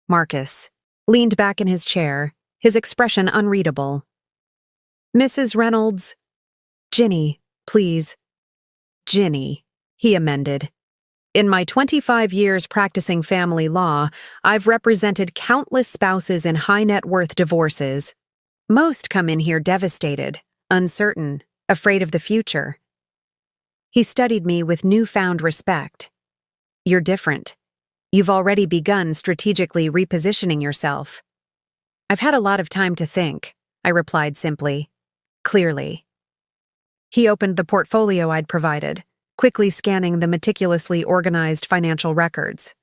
Marcus leaned back in his chair, his expression unreadable. "Mrs. Reynolds." "Ginny, please." "Ginny," he amended. "In my 25 years practicing family law, I've represented countless spouses in high-net-worth divorces. Most come in here devastated, uncertain, afraid of the future." He studied me with newfound respect. "You're different. You've already begun strategically repositioning yourself." "I've had a lot of time to think," I replied simply, clearly. He opened the portfolio I'd provided, quickly scanning the meticulously organized financial records.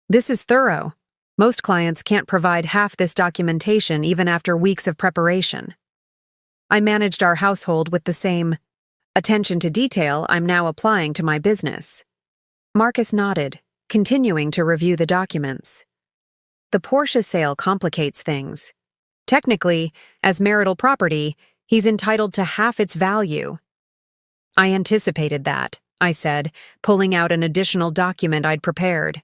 "This is thorough. Most clients can't provide half this documentation even after weeks of preparation." I managed our household with the same attention to detail I'm now applying to my business. Marcus nodded, continuing to review the documents. "The Porsche sale complicates things. Technically, as marital property, he's entitled to half its value." "I anticipated that," I said, pulling out an additional document I'd prepared.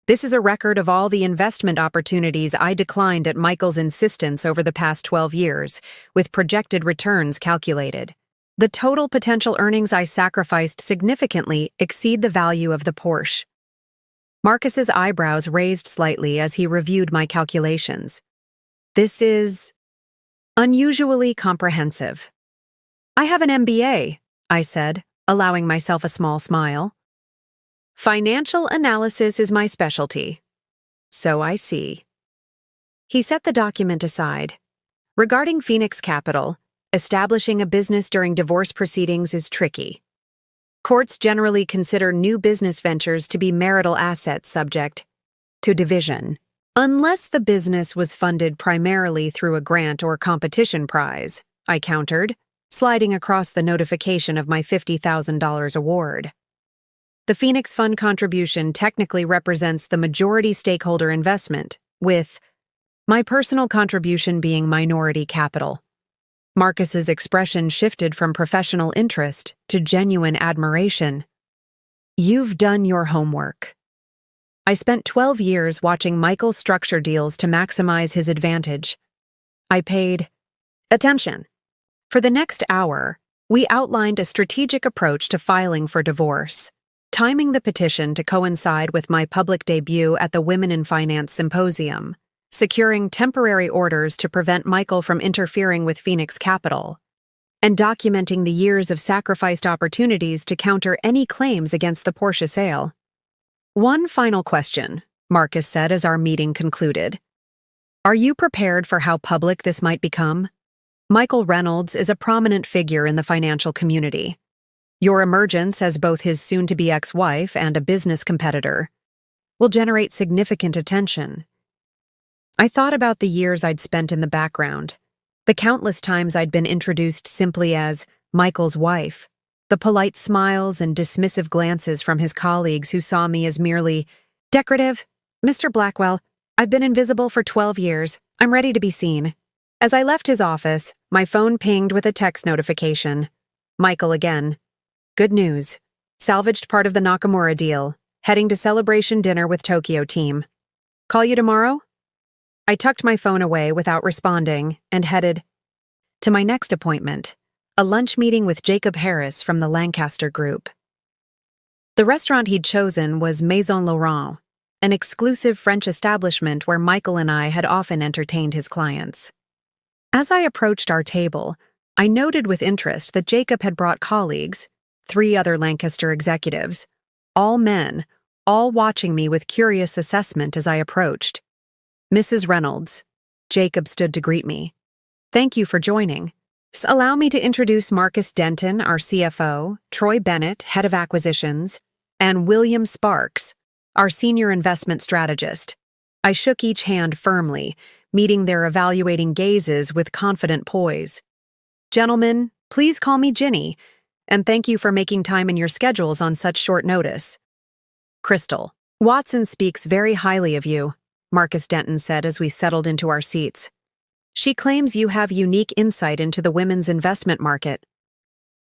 "This is a record of all the investment opportunities I declined at Michael's insistence over the past 12 years, with projected returns calculated. The total potential earnings I sacrificed significantly exceed the value of the Porsche." Marcus's eyebrows raised slightly as he reviewed my calculations. "This is unusually comprehensive." "I have an MBA, I said, allowing myself a small smile. "Financial analysis is my specialty." "So I see." He set the document aside. Regarding Phoenix Capital, establishing a business during divorce proceedings is tricky. Courts generally consider new business ventures to be marital assets subject to division, unless the business was funded primarily through a grant or competition prize, I countered, sliding across the notification of my $50,000 award. The Phoenix Fund contribution technically represents the majority stakeholder investment, with my personal contribution being minority capital. Marcus's expression shifted from professional interest to genuine admiration. You've done your homework. I spent 12 years watching Michael structure deals to maximize his advantage. I paid attention. For the next hour, we outlined a strategic approach to filing for divorce, timing the petition to coincide with my public debut at the Women in Finance Symposium, securing temporary orders to prevent Michael from interfering with Phoenix Capital, and documenting the years of sacrificed opportunities to counter any claims against the Porsche sale. One final question, Marcus said as our meeting concluded. Are you prepared for how public this might become? Michael Reynolds is a prominent figure in the financial community. Your emergence as both his soon-to-be ex-wife and a business competitor will generate significant attention. I thought about the years I'd spent in the background, the countless times I'd been introduced simply as Michael's wife, the polite smiles and dismissive glances from his colleagues who saw me as merely decorative. Mr. Blackwell, I've been invisible for 12 years. I'm ready to be seen. As I left his office, my phone pinged with a text notification. Michael again. Good news. Salvaged part of the Nakamura deal. Heading to celebration dinner with Tokyo team. Call you tomorrow? I tucked my phone away without responding and headed to my next appointment, a lunch meeting with Jacob Harris from the Lancaster Group. The restaurant he'd chosen was Maison Laurent, an exclusive French establishment where Michael and I had often entertained his clients. As I approached our table, I noted with interest that Jacob had brought colleagues, 3 other Lancaster executives, all men, all watching me with curious assessment as I approached. Mrs. Reynolds. Jacob stood to greet me. Thank you for joining. Allow me to introduce Marcus Denton, our CFO, Troy Bennett, Head of Acquisitions, and William Sparks, our Senior Investment Strategist. I shook each hand firmly, meeting their evaluating gazes with confident poise. Gentlemen, please call me Ginny, and thank you for making time in your schedules on such short notice. Crystal. Watson speaks very highly of you, Marcus Denton said as we settled into our seats. She claims you have unique insight into the women's investment market.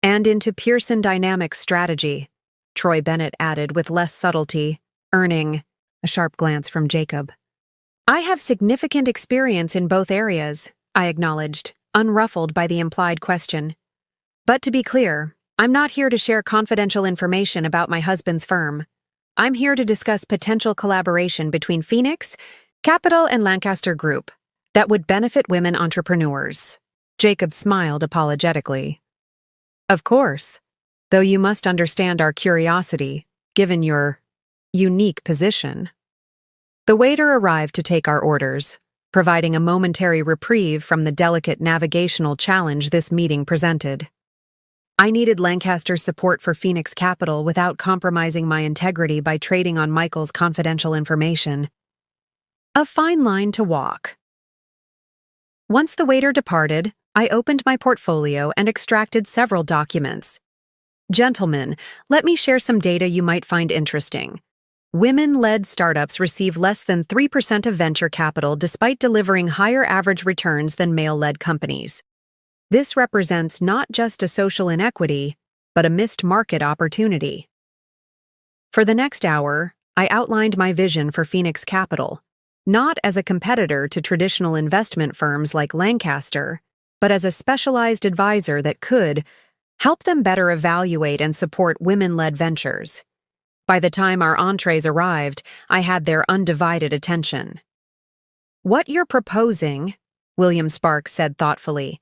And into Pearson Dynamics strategy, Troy Bennett added with less subtlety, earning a sharp glance from Jacob. I have significant experience in both areas, I acknowledged, unruffled by the implied question. But to be clear, I'm not here to share confidential information about my husband's firm. I'm here to discuss potential collaboration between Phoenix Capital and Lancaster Group that would benefit women entrepreneurs. Jacob smiled apologetically. Of course, though you must understand our curiosity, given your unique position. The waiter arrived to take our orders, providing a momentary reprieve from the delicate navigational challenge this meeting presented. I needed Lancaster's support for Phoenix Capital without compromising my integrity by trading on Michael's confidential information. A fine line to walk. Once the waiter departed, I opened my portfolio and extracted several documents. Gentlemen, let me share some data you might find interesting. Women-led startups receive less than 3% of venture capital despite delivering higher average returns than male-led companies. This represents not just a social inequity, but a missed market opportunity. For the next hour, I outlined my vision for Phoenix Capital, not as a competitor to traditional investment firms like Lancaster, but as a specialized advisor that could help them better evaluate and support women-led ventures. By the time our entrees arrived, I had their undivided attention. What you're proposing, William Sparks said thoughtfully,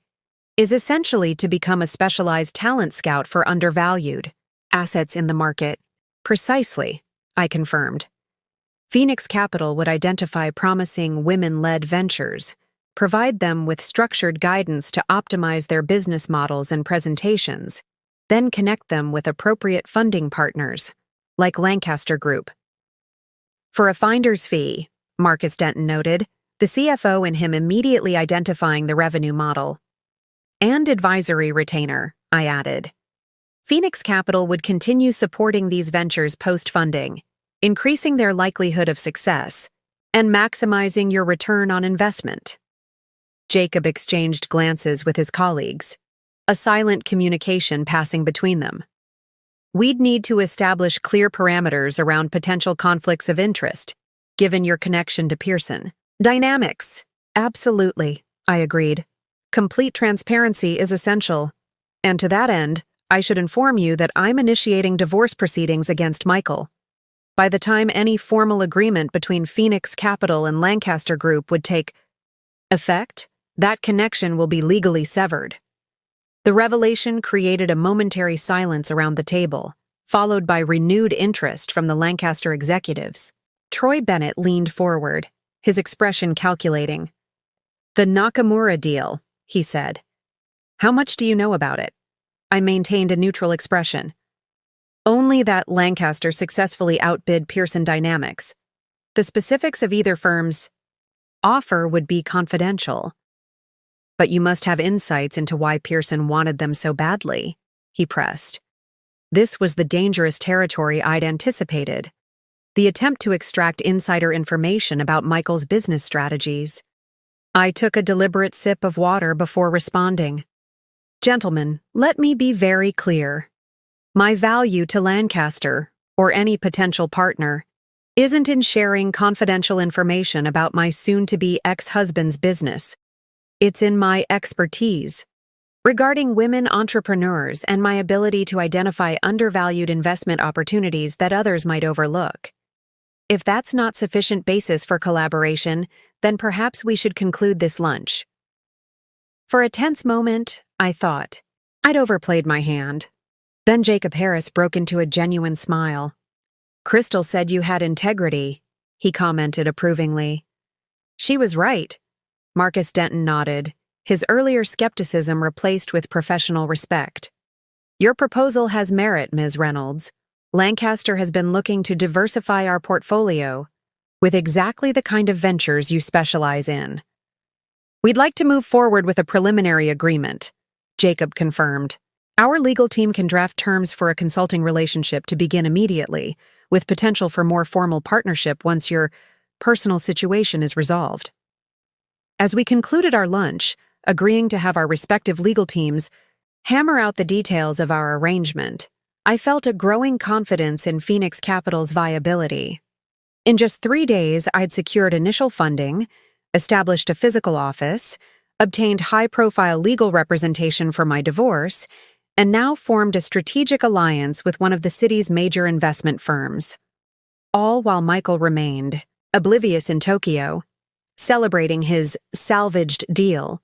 is essentially to become a specialized talent scout for undervalued assets in the market. Precisely, I confirmed. Phoenix Capital would identify promising women-led ventures, provide them with structured guidance to optimize their business models and presentations, then connect them with appropriate funding partners, like Lancaster Group. For a finder's fee, Marcus Denton noted, the CFO and him immediately identifying the revenue model. And advisory retainer, I added. Phoenix Capital would continue supporting these ventures post-funding, increasing their likelihood of success, and maximizing your return on investment. Jacob exchanged glances with his colleagues, a silent communication passing between them. We'd need to establish clear parameters around potential conflicts of interest, given your connection to Pearson. Dynamics. Absolutely, I agreed. Complete transparency is essential. And to that end, I should inform you that I'm initiating divorce proceedings against Michael. By the time any formal agreement between Phoenix Capital and Lancaster Group would take effect, that connection will be legally severed. The revelation created a momentary silence around the table, followed by renewed interest from the Lancaster executives. Troy Bennett leaned forward, his expression calculating. "The Nakamura deal," he said. "How much do you know about it?" I maintained a neutral expression. Only that Lancaster successfully outbid Pearson Dynamics. The specifics of either firm's offer would be confidential. But you must have insights into why Pearson wanted them so badly, he pressed. This was the dangerous territory I'd anticipated. The attempt to extract insider information about Michael's business strategies. I took a deliberate sip of water before responding. Gentlemen, let me be very clear. My value to Lancaster, or any potential partner, isn't in sharing confidential information about my soon-to-be ex-husband's business. It's in my expertise regarding women entrepreneurs and my ability to identify undervalued investment opportunities that others might overlook. If that's not sufficient basis for collaboration, then perhaps we should conclude this lunch. For a tense moment, I thought. I'd overplayed my hand. Then Jacob Harris broke into a genuine smile. "Crystal said you had integrity," he commented approvingly. "She was right." Marcus Denton nodded, his earlier skepticism replaced with professional respect. "Your proposal has merit, Ms. Reynolds. Lancaster has been looking to diversify our portfolio with exactly the kind of ventures you specialize in. We'd like to move forward with a preliminary agreement," Jacob confirmed. "Our legal team can draft terms for a consulting relationship to begin immediately, with potential for more formal partnership once your personal situation is resolved." As we concluded our lunch, agreeing to have our respective legal teams hammer out the details of our arrangement, I felt a growing confidence in Phoenix Capital's viability. In just 3 days, I'd secured initial funding, established a physical office, obtained high-profile legal representation for my divorce, and now formed a strategic alliance with one of the city's major investment firms. All while Michael remained, oblivious in Tokyo, celebrating his salvaged deal,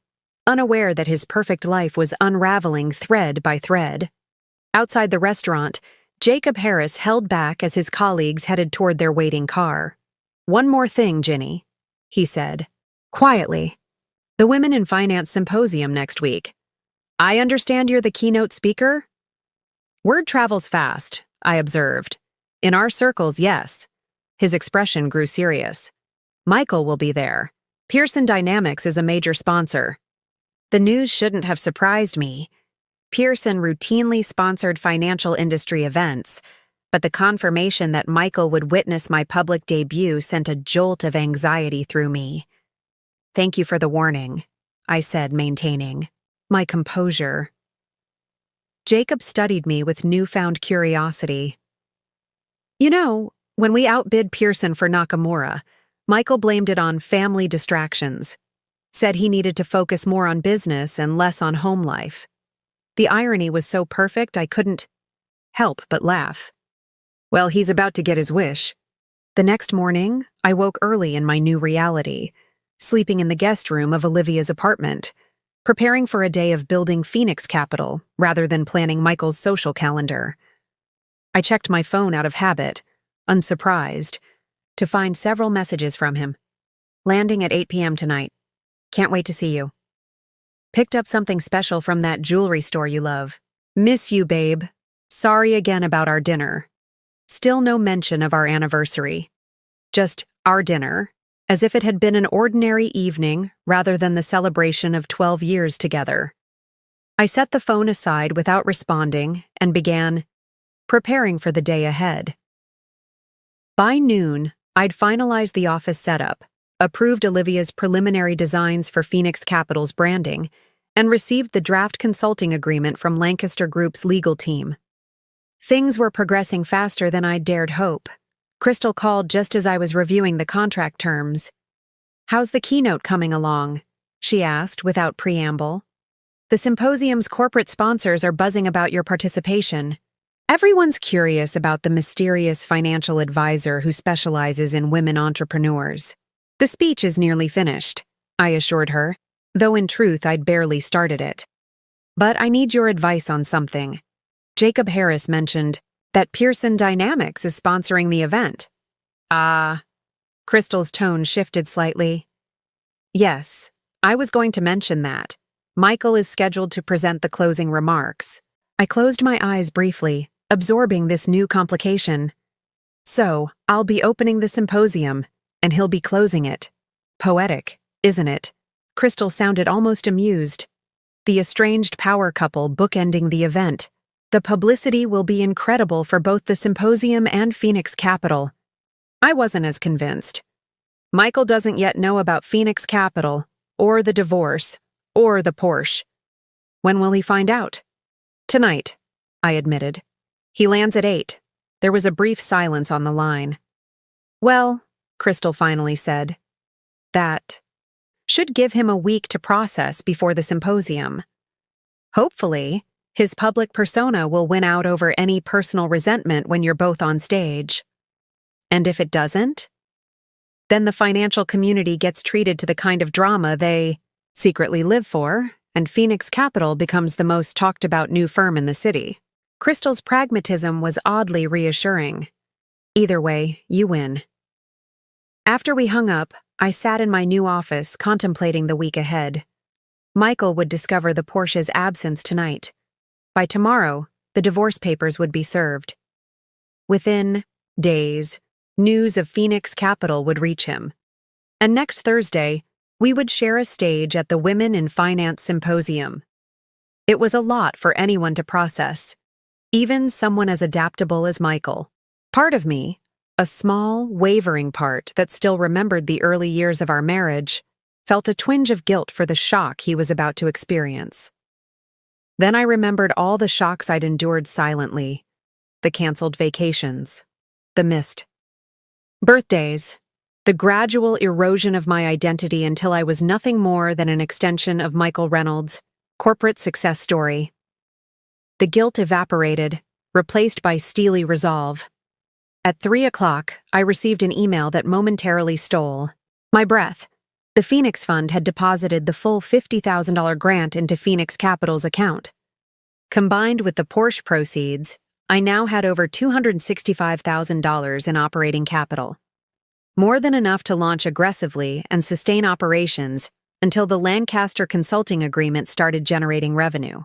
unaware that his perfect life was unraveling thread by thread. Outside the restaurant, Jacob Harris held back as his colleagues headed toward their waiting car. "One more thing, Ginny," he said, quietly. "The Women in Finance Symposium next week. I understand you're the keynote speaker?" "Word travels fast," I observed. "In our circles, yes." His expression grew serious. "Michael will be there. Pearson Dynamics is a major sponsor." The news shouldn't have surprised me. Pearson routinely sponsored financial industry events, but the confirmation that Michael would witness my public debut sent a jolt of anxiety through me. "Thank you for the warning," I said, maintaining my composure. Jacob studied me with newfound curiosity. "You know, when we outbid Pearson for Nakamura, Michael blamed it on family distractions, said he needed to focus more on business and less on home life. The irony was so perfect I couldn't help but laugh. Well, he's about to get his wish." The next morning, I woke early in my new reality, sleeping in the guest room of Olivia's apartment, preparing for a day of building Phoenix Capital rather than planning Michael's social calendar. I checked my phone out of habit, unsurprised. to find several messages from him. Landing at 8 p.m. tonight. Can't wait to see you. Picked up something special from that jewelry store you love. Miss you, babe. Sorry again about our dinner. Still no mention of our anniversary. Just our dinner, as if it had been an ordinary evening rather than the celebration of 12 years together. I set the phone aside without responding and began preparing for the day ahead. By noon, I'd finalized the office setup, approved Olivia's preliminary designs for Phoenix Capital's branding, and received the draft consulting agreement from Lancaster Group's legal team. Things were progressing faster than I'd dared hope. Crystal called just as I was reviewing the contract terms. "How's the keynote coming along?" she asked without preamble. "The symposium's corporate sponsors are buzzing about your participation. Everyone's curious about the mysterious financial advisor who specializes in women entrepreneurs. The speech is nearly finished," I assured her, though in truth I'd barely started it. "But I need your advice on something. Jacob Harris mentioned that Pearson Dynamics is sponsoring the event." Crystal's tone shifted slightly. "Yes, I was going to mention that. Michael is scheduled to present the closing remarks." I closed my eyes briefly, absorbing this new complication. "So, I'll be opening the symposium, and he'll be closing it. Poetic, isn't it?" Crystal sounded almost amused. "The estranged power couple bookending the event. The publicity will be incredible for both the symposium and Phoenix Capital." I wasn't as convinced. Michael doesn't yet know about Phoenix Capital, or the divorce, or the Porsche. When will he find out? "Tonight," I admitted. "He lands at 8. There was a brief silence on the line. "Well," Crystal finally said, "that should give him a week to process before the symposium. Hopefully, his public persona will win out over any personal resentment when you're both on stage. And if it doesn't, then the financial community gets treated to the kind of drama they secretly live for, and Phoenix Capital becomes the most talked about new firm in the city." Crystal's pragmatism was oddly reassuring. "Either way, you win." After we hung up, I sat in my new office contemplating the week ahead. Michael would discover the Porsche's absence tonight. By tomorrow, the divorce papers would be served. Within days, news of Phoenix Capital would reach him. And next Thursday, we would share a stage at the Women in Finance Symposium. It was a lot for anyone to process, even someone as adaptable as Michael. Part of me, a small, wavering part that still remembered the early years of our marriage, felt a twinge of guilt for the shock he was about to experience. Then I remembered all the shocks I'd endured silently: the canceled vacations, the missed birthdays, the gradual erosion of my identity until I was nothing more than an extension of Michael Reynolds' corporate success story. The guilt evaporated, replaced by steely resolve. At 3 o'clock, I received an email that momentarily stole my breath. The Phoenix Fund had deposited the full $50,000 grant into Phoenix Capital's account. Combined with the Porsche proceeds, I now had over $265,000 in operating capital. More than enough to launch aggressively and sustain operations until the Lancaster consulting agreement started generating revenue.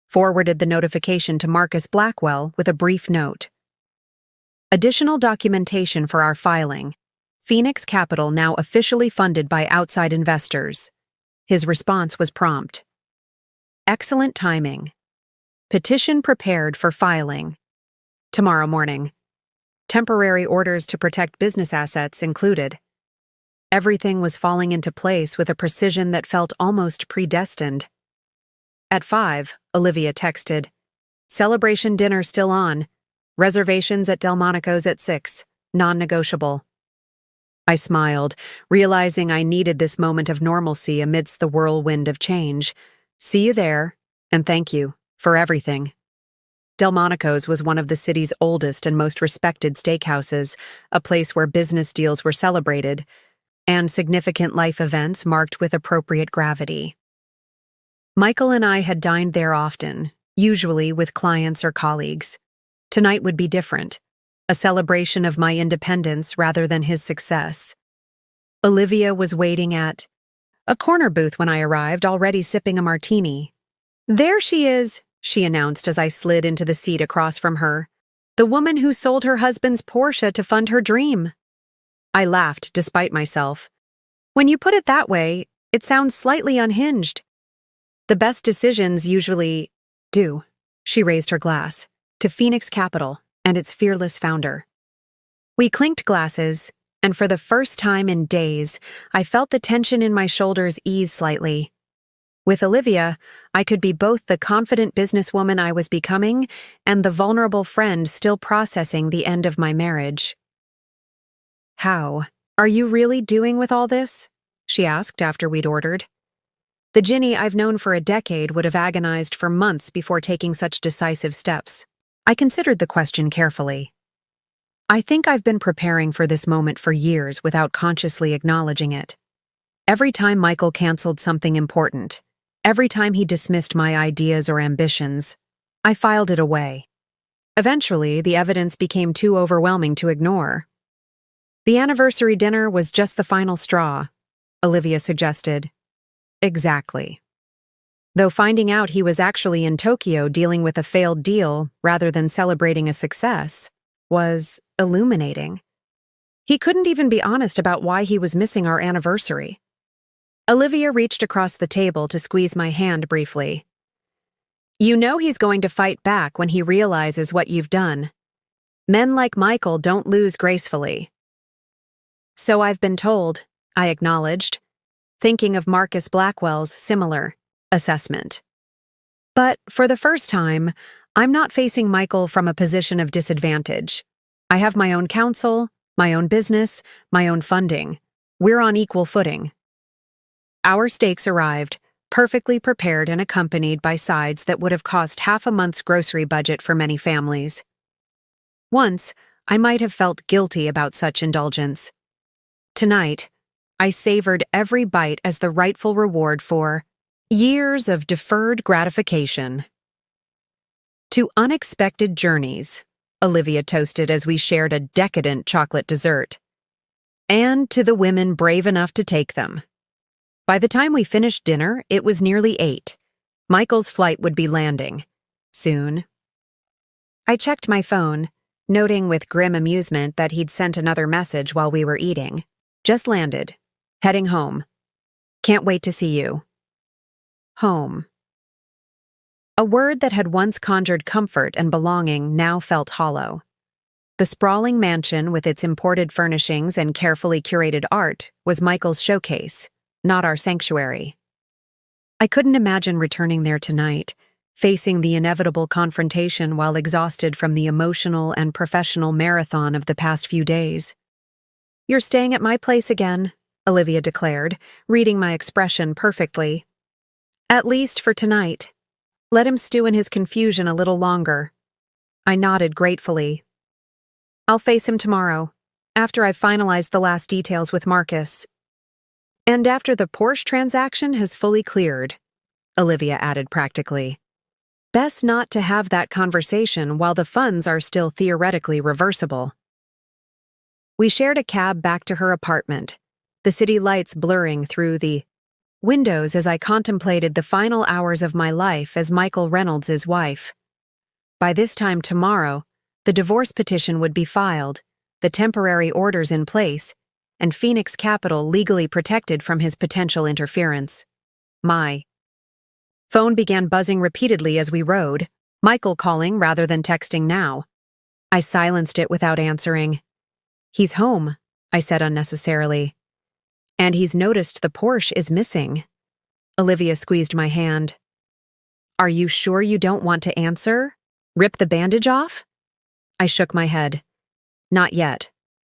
Forwarded the notification to Marcus Blackwell with a brief note. Additional documentation for our filing. Phoenix Capital now officially funded by outside investors. His response was prompt. Excellent timing. Petition prepared for filing. Tomorrow morning. Temporary orders to protect business assets included. Everything was falling into place with a precision that felt almost predestined. At 5, Olivia texted, "Celebration dinner still on. Reservations at Delmonico's at 6. Non-negotiable." I smiled, realizing I needed this moment of normalcy amidst the whirlwind of change. "See you there, and thank you for everything." Delmonico's was one of the city's oldest and most respected steakhouses, a place where business deals were celebrated, and significant life events marked with appropriate gravity. Michael and I had dined there often, usually with clients or colleagues. Tonight would be different. a celebration of my independence rather than his success. Olivia was waiting at a corner booth when I arrived, already sipping a martini. "There she is," she announced as I slid into the seat across from her. "The woman who sold her husband's Porsche to fund her dream." I laughed, despite myself. "When you put it that way, it sounds slightly unhinged." "The best decisions usually do." She raised her glass. "To Phoenix Capital and its fearless founder." We clinked glasses, and for the first time in days, I felt the tension in my shoulders ease slightly. With Olivia, I could be both the confident businesswoman I was becoming and the vulnerable friend still processing the end of my marriage. "How are you really doing with all this?" she asked after we'd ordered. The Ginny I've known for a decade would have agonized for months before taking such decisive steps. I considered the question carefully. I think I've been preparing for this moment for years without consciously acknowledging it. Every time Michael canceled something important, every time he dismissed my ideas or ambitions, I filed it away. Eventually, the evidence became too overwhelming to ignore. "The anniversary dinner was just the final straw," Olivia suggested. "Exactly." Though finding out he was actually in Tokyo dealing with a failed deal rather than celebrating a success was illuminating. He couldn't even be honest about why he was missing our anniversary. Olivia reached across the table to squeeze my hand briefly. "You know he's going to fight back when he realizes what you've done. Men like Michael don't lose gracefully." "So I've been told," I acknowledged, thinking of Marcus Blackwell's similar assessment. But for the first time, I'm not facing Michael from a position of disadvantage. I have my own counsel, my own business, my own funding. We're on equal footing. Our steaks arrived, perfectly prepared and accompanied by sides that would have cost half a month's grocery budget for many families. Once, I might have felt guilty about such indulgence. Tonight, I savored every bite as the rightful reward for years of deferred gratification. "To unexpected journeys," Olivia toasted as we shared a decadent chocolate dessert. "And to the women brave enough to take them." By the time we finished dinner, it was nearly 8. Michael's flight would be landing soon. I checked my phone, noting with grim amusement that he'd sent another message while we were eating. "Just landed. Heading home. Can't wait to see you." Home. A word that had once conjured comfort and belonging now felt hollow. The sprawling mansion with its imported furnishings and carefully curated art was Michael's showcase, not our sanctuary. I couldn't imagine returning there tonight, facing the inevitable confrontation while exhausted from the emotional and professional marathon of the past few days. "You're staying at my place again," Olivia declared, reading my expression perfectly. "At least for tonight. Let him stew in his confusion a little longer." I nodded gratefully. "I'll face him tomorrow, after I've finalized the last details with Marcus. And after the Porsche transaction has fully cleared," Olivia added practically. "Best not to have that conversation while the funds are still theoretically reversible." We shared a cab back to her apartment, the city lights blurring through the windows as I contemplated the final hours of my life as Michael Reynolds' wife. By this time tomorrow, the divorce petition would be filed, the temporary orders in place, and Phoenix Capital legally protected from his potential interference. My phone began buzzing repeatedly as we rode, Michael calling rather than texting now. I silenced it without answering. "He's home," I said unnecessarily. "And he's noticed the Porsche is missing." Olivia squeezed my hand. "Are you sure you don't want to answer? Rip the bandage off?" I shook my head. "Not yet.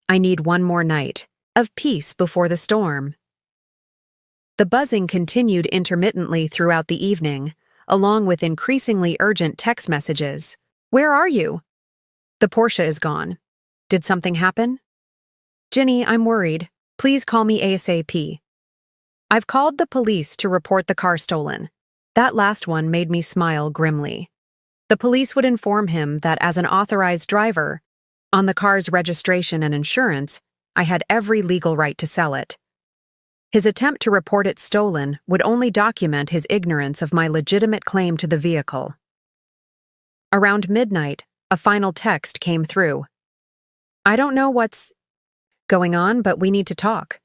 I need one more night of peace before the storm." The buzzing continued intermittently throughout the evening, along with increasingly urgent text messages. "Where are you?" "The Porsche is gone. Did something happen?" "Ginny, I'm worried. Please call me ASAP." "I've called the police to report the car stolen." That last one made me smile grimly. The police would inform him that as an authorized driver, On the car's registration and insurance, I had every legal right to sell it. His attempt to report it stolen would only document his ignorance of my legitimate claim to the vehicle. Around midnight, a final text came through. I don't know what's going on, but we need to talk.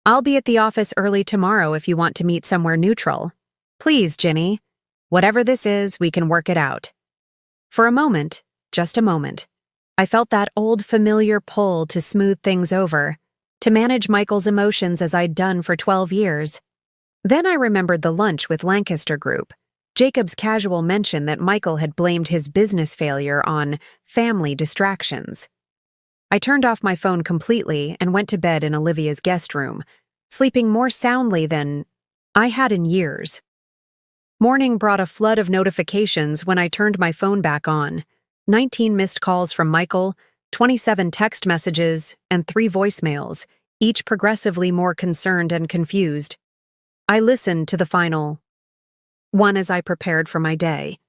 I'll be at the office early tomorrow if you want to meet somewhere neutral. Please, Ginny. Whatever this is, we can work it out. For a moment, just a moment, I felt that old familiar pull to smooth things over, to manage Michael's emotions as I'd done for 12 years. Then I remembered the lunch with Lancaster Group, Jacob's casual mention that Michael had blamed his business failure on family distractions. I turned off my phone completely and went to bed in Olivia's guest room, sleeping more soundly than I had in years. Morning brought a flood of notifications when I turned my phone back on. 19 missed calls from Michael, 27 text messages, and 3 voicemails, each progressively more concerned and confused. I listened to the final one as I prepared for my day.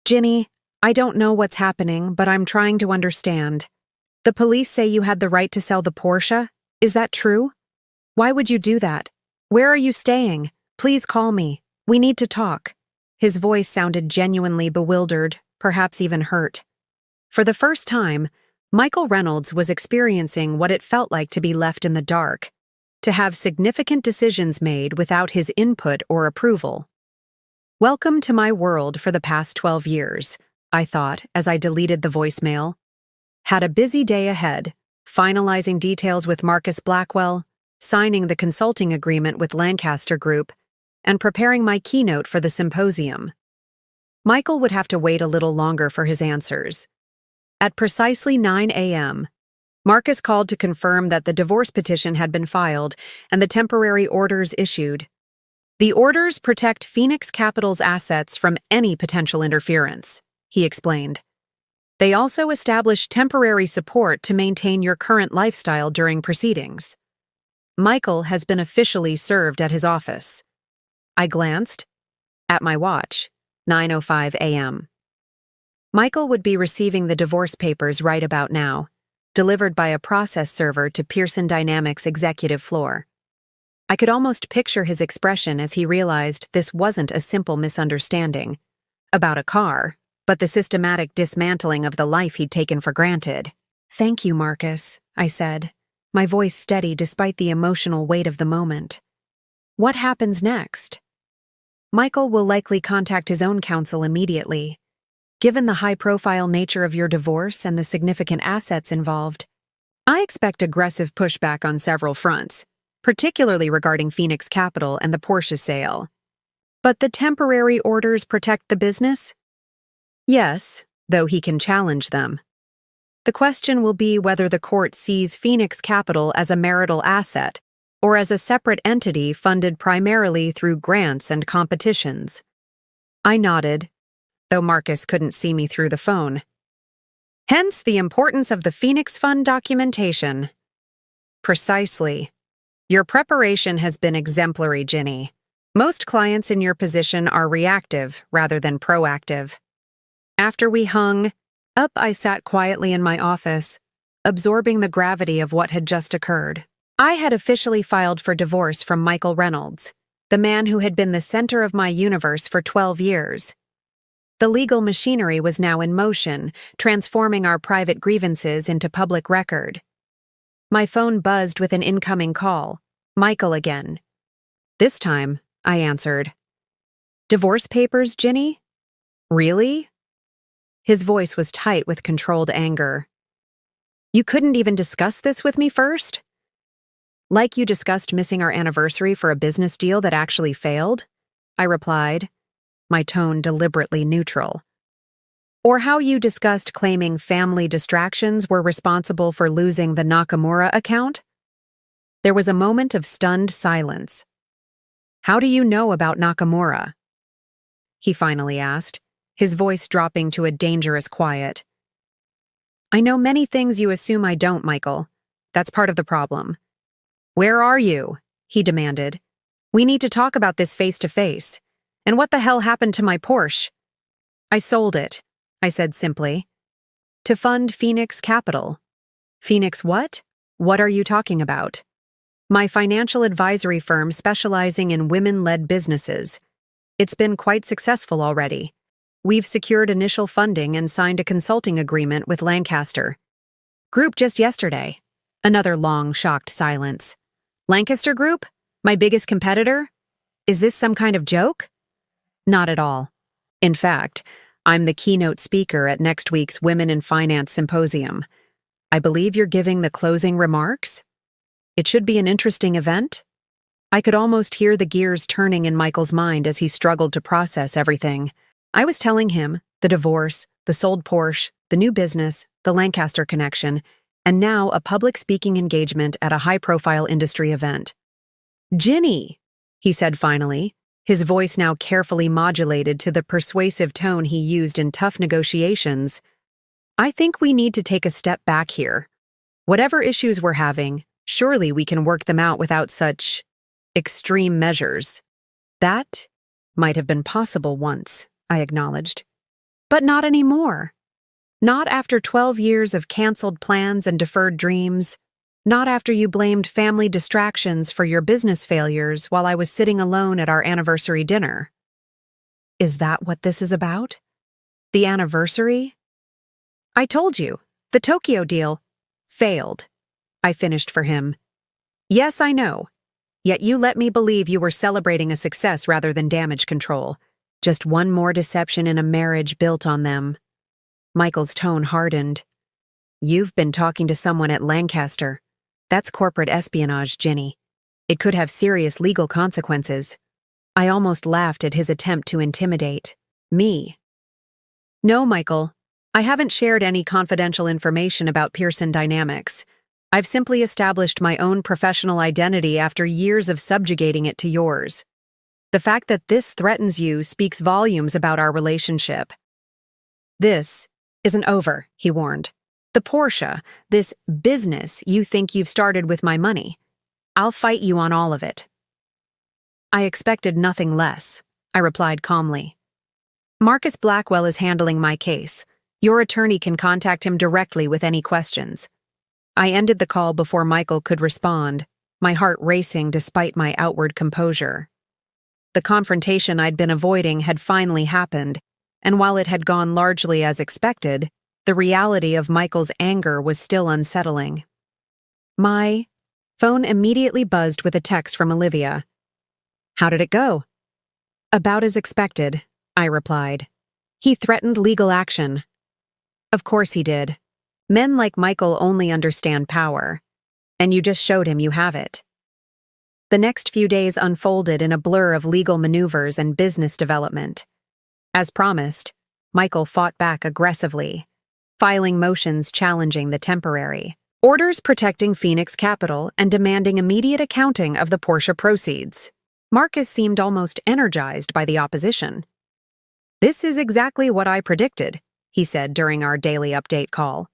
Ginny, I don't know what's happening, but I'm trying to understand. The police say you had the right to sell the Porsche? Is that true? Why would you do that? Where are you staying? Please call me. We need to talk. His voice sounded genuinely bewildered, perhaps even hurt. For the first time, Michael Reynolds was experiencing what it felt like to be left in the dark, to have significant decisions made without his input or approval. Welcome to my world for the past 12 years, I thought as I deleted the voicemail. Had a busy day ahead, finalizing details with Marcus Blackwell, signing the consulting agreement with Lancaster Group, and preparing my keynote for the symposium. Michael would have to wait a little longer for his answers. At precisely 9 a.m., Marcus called to confirm that the divorce petition had been filed and the temporary orders issued. The orders protect Phoenix Capital's assets from any potential interference, he explained. They also establish temporary support to maintain your current lifestyle during proceedings. Michael has been officially served at his office. I glanced at my watch, 9:05 a.m. Michael would be receiving the divorce papers right about now, delivered by a process server to Pearson Dynamics' executive floor. I could almost picture his expression as he realized this wasn't a simple misunderstanding about a car, but the systematic dismantling of the life he'd taken for granted. Thank you, Marcus, I said, my voice steady despite the emotional weight of the moment. What happens next? Michael will likely contact his own counsel immediately. Given the high-profile nature of your divorce and the significant assets involved, I expect aggressive pushback on several fronts, particularly regarding Phoenix Capital and the Porsche sale. But the temporary orders protect the business? Yes, though he can challenge them. The question will be whether the court sees Phoenix Capital as a marital asset or as a separate entity funded primarily through grants and competitions. I nodded, though Marcus couldn't see me through the phone. Hence the importance of the Phoenix Fund documentation. Precisely. Your preparation has been exemplary, Ginny. Most clients in your position are reactive rather than proactive. After we hung up, I sat quietly in my office, absorbing the gravity of what had just occurred. I had officially filed for divorce from Michael Reynolds, the man who had been the center of my universe for 12 years. The legal machinery was now in motion, transforming our private grievances into public record. My phone buzzed with an incoming call. Michael again. This time, I answered. Divorce papers, Ginny? Really? His voice was tight with controlled anger. You couldn't even discuss this with me first? Like you discussed missing our anniversary for a business deal that actually failed? I replied, my tone deliberately neutral. Or how you discussed claiming family distractions were responsible for losing the Nakamura account? There was a moment of stunned silence. How do you know about Nakamura? He finally asked, his voice dropping to a dangerous quiet. I know many things you assume I don't, Michael. That's part of the problem. Where are you? He demanded. We need to talk about this face to face. And what the hell happened to my Porsche? I sold it, I said simply. To fund Phoenix Capital. Phoenix what? What are you talking about? My financial advisory firm specializing in women-led businesses. It's been quite successful already. We've secured initial funding and signed a consulting agreement with Lancaster Group just yesterday. Another long, shocked silence. Lancaster Group? My biggest competitor? Is this some kind of joke? Not at all. In fact, I'm the keynote speaker at next week's Women in Finance Symposium. I believe you're giving the closing remarks? It should be an interesting event. I could almost hear the gears turning in Michael's mind as he struggled to process everything. I was telling him the divorce, the sold Porsche, the new business, the Lancaster connection, and now a public speaking engagement at a high-profile industry event. Ginny, he said finally, his voice now carefully modulated to the persuasive tone he used in tough negotiations. I think we need to take a step back here. Whatever issues we're having, surely we can work them out without such extreme measures. That might have been possible once, I acknowledged. But not anymore. Not after 12 years of canceled plans and deferred dreams. Not after you blamed family distractions for your business failures while I was sitting alone at our anniversary dinner. Is that what this is about? The anniversary? I told you, the Tokyo deal failed. I finished for him. Yes, I know. Yet you let me believe you were celebrating a success rather than damage control. Just one more deception in a marriage built on them. Michael's tone hardened. You've been talking to someone at Lancaster. That's corporate espionage, Ginny. It could have serious legal consequences. I almost laughed at his attempt to intimidate me. No, Michael. I haven't shared any confidential information about Pearson Dynamics. I've simply established my own professional identity after years of subjugating it to yours. The fact that this threatens you speaks volumes about our relationship. This isn't over, he warned. The Porsche, this business you think you've started with my money. I'll fight you on all of it. I expected nothing less, I replied calmly. Marcus Blackwell is handling my case. Your attorney can contact him directly with any questions. I ended the call before Michael could respond, my heart racing despite my outward composure. The confrontation I'd been avoiding had finally happened, and while it had gone largely as expected, the reality of Michael's anger was still unsettling. My phone immediately buzzed with a text from Olivia. How did it go? About as expected, I replied. He threatened legal action. Of course he did. Men like Michael only understand power, and you just showed him you have it. The next few days unfolded in a blur of legal maneuvers and business development. As promised, Michael fought back aggressively, filing motions challenging the temporary orders protecting Phoenix Capital and demanding immediate accounting of the Porsche proceeds. Marcus seemed almost energized by the opposition. This is exactly what I predicted, he said during our daily update call.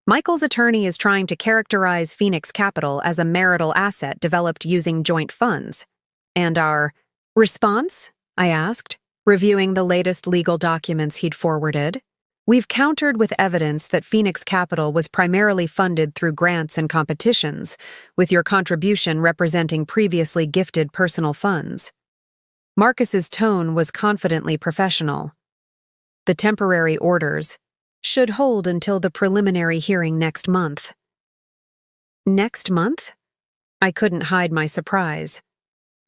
Michael's attorney is trying to characterize Phoenix Capital as a marital asset developed using joint funds. And our response? I asked, reviewing the latest legal documents he'd forwarded. We've countered with evidence that Phoenix Capital was primarily funded through grants and competitions, with your contribution representing previously gifted personal funds. Marcus's tone was confidently professional. The temporary orders should hold until the preliminary hearing next month. Next month? I couldn't hide my surprise.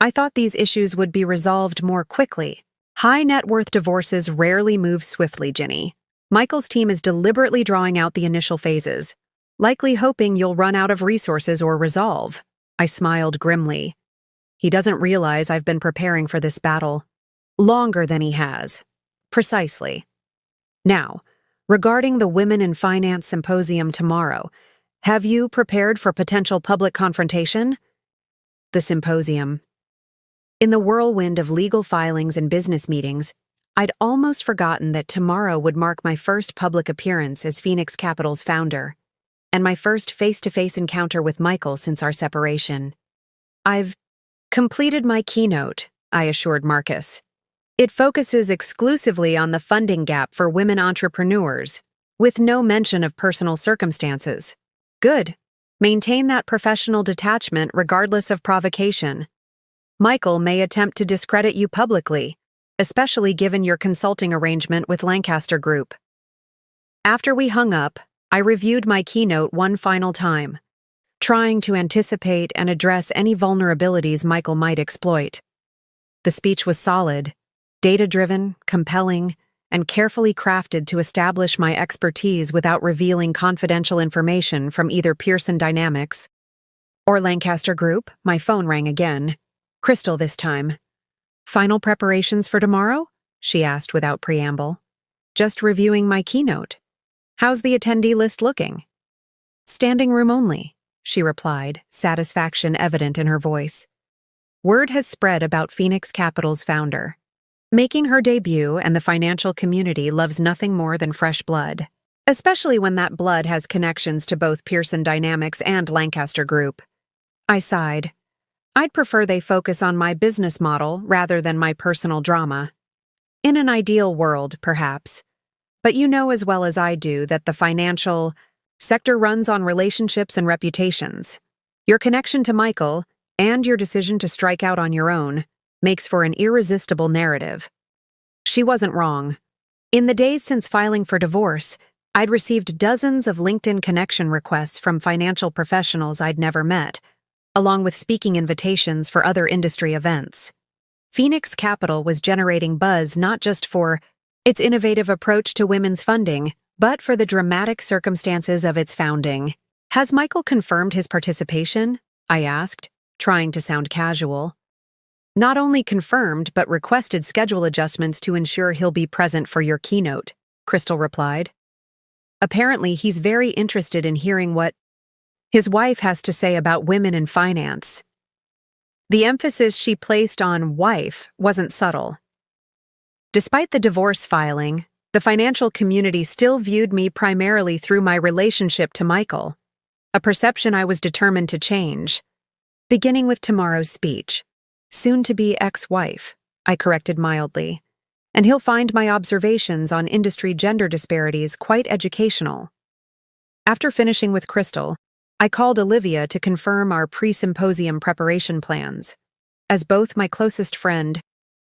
I thought these issues would be resolved more quickly. High net worth divorces rarely move swiftly, Ginny. Michael's team is deliberately drawing out the initial phases, likely hoping you'll run out of resources or resolve. I smiled grimly. He doesn't realize I've been preparing for this battle longer than he has. Precisely. Now, regarding the Women in Finance Symposium tomorrow, have you prepared for potential public confrontation? The symposium. In the whirlwind of legal filings and business meetings, I'd almost forgotten that tomorrow would mark my first public appearance as Phoenix Capital's founder, and my first face-to-face encounter with Michael since our separation. I've completed my keynote, I assured Marcus. It focuses exclusively on the funding gap for women entrepreneurs, with no mention of personal circumstances. Good. Maintain that professional detachment regardless of provocation. Michael may attempt to discredit you publicly, especially given your consulting arrangement with Lancaster Group. After we hung up, I reviewed my keynote one final time, trying to anticipate and address any vulnerabilities Michael might exploit. The speech was solid, data-driven, compelling, and carefully crafted to establish my expertise without revealing confidential information from either Pearson Dynamics or Lancaster Group. My phone rang again. Crystal this time. Final preparations for tomorrow? She asked without preamble. Just reviewing my keynote. How's the attendee list looking? Standing room only, she replied, satisfaction evident in her voice. Word has spread about Phoenix Capital's founder. Making her debut, and the financial community loves nothing more than fresh blood, especially when that blood has connections to both Pearson Dynamics and Lancaster Group. I sighed. I'd prefer they focus on my business model rather than my personal drama. In an ideal world, perhaps. But you know as well as I do that the financial sector runs on relationships and reputations. Your connection to Michael, and your decision to strike out on your own, makes for an irresistible narrative. She wasn't wrong. In the days since filing for divorce, I'd received dozens of LinkedIn connection requests from financial professionals I'd never met, along with speaking invitations for other industry events. Phoenix Capital was generating buzz not just for its innovative approach to women's funding, but for the dramatic circumstances of its founding. Has Michael confirmed his participation? I asked, trying to sound casual. Not only confirmed, but requested schedule adjustments to ensure he'll be present for your keynote, Crystal replied. Apparently, he's very interested in hearing what his wife has to say about women in finance. The emphasis she placed on wife wasn't subtle. Despite the divorce filing, the financial community still viewed me primarily through my relationship to Michael, a perception I was determined to change. Beginning with tomorrow's speech. Soon-to-be ex-wife, I corrected mildly, and he'll find my observations on industry gender disparities quite educational. After finishing with Crystal, I called Olivia to confirm our pre-symposium preparation plans. As both my closest friend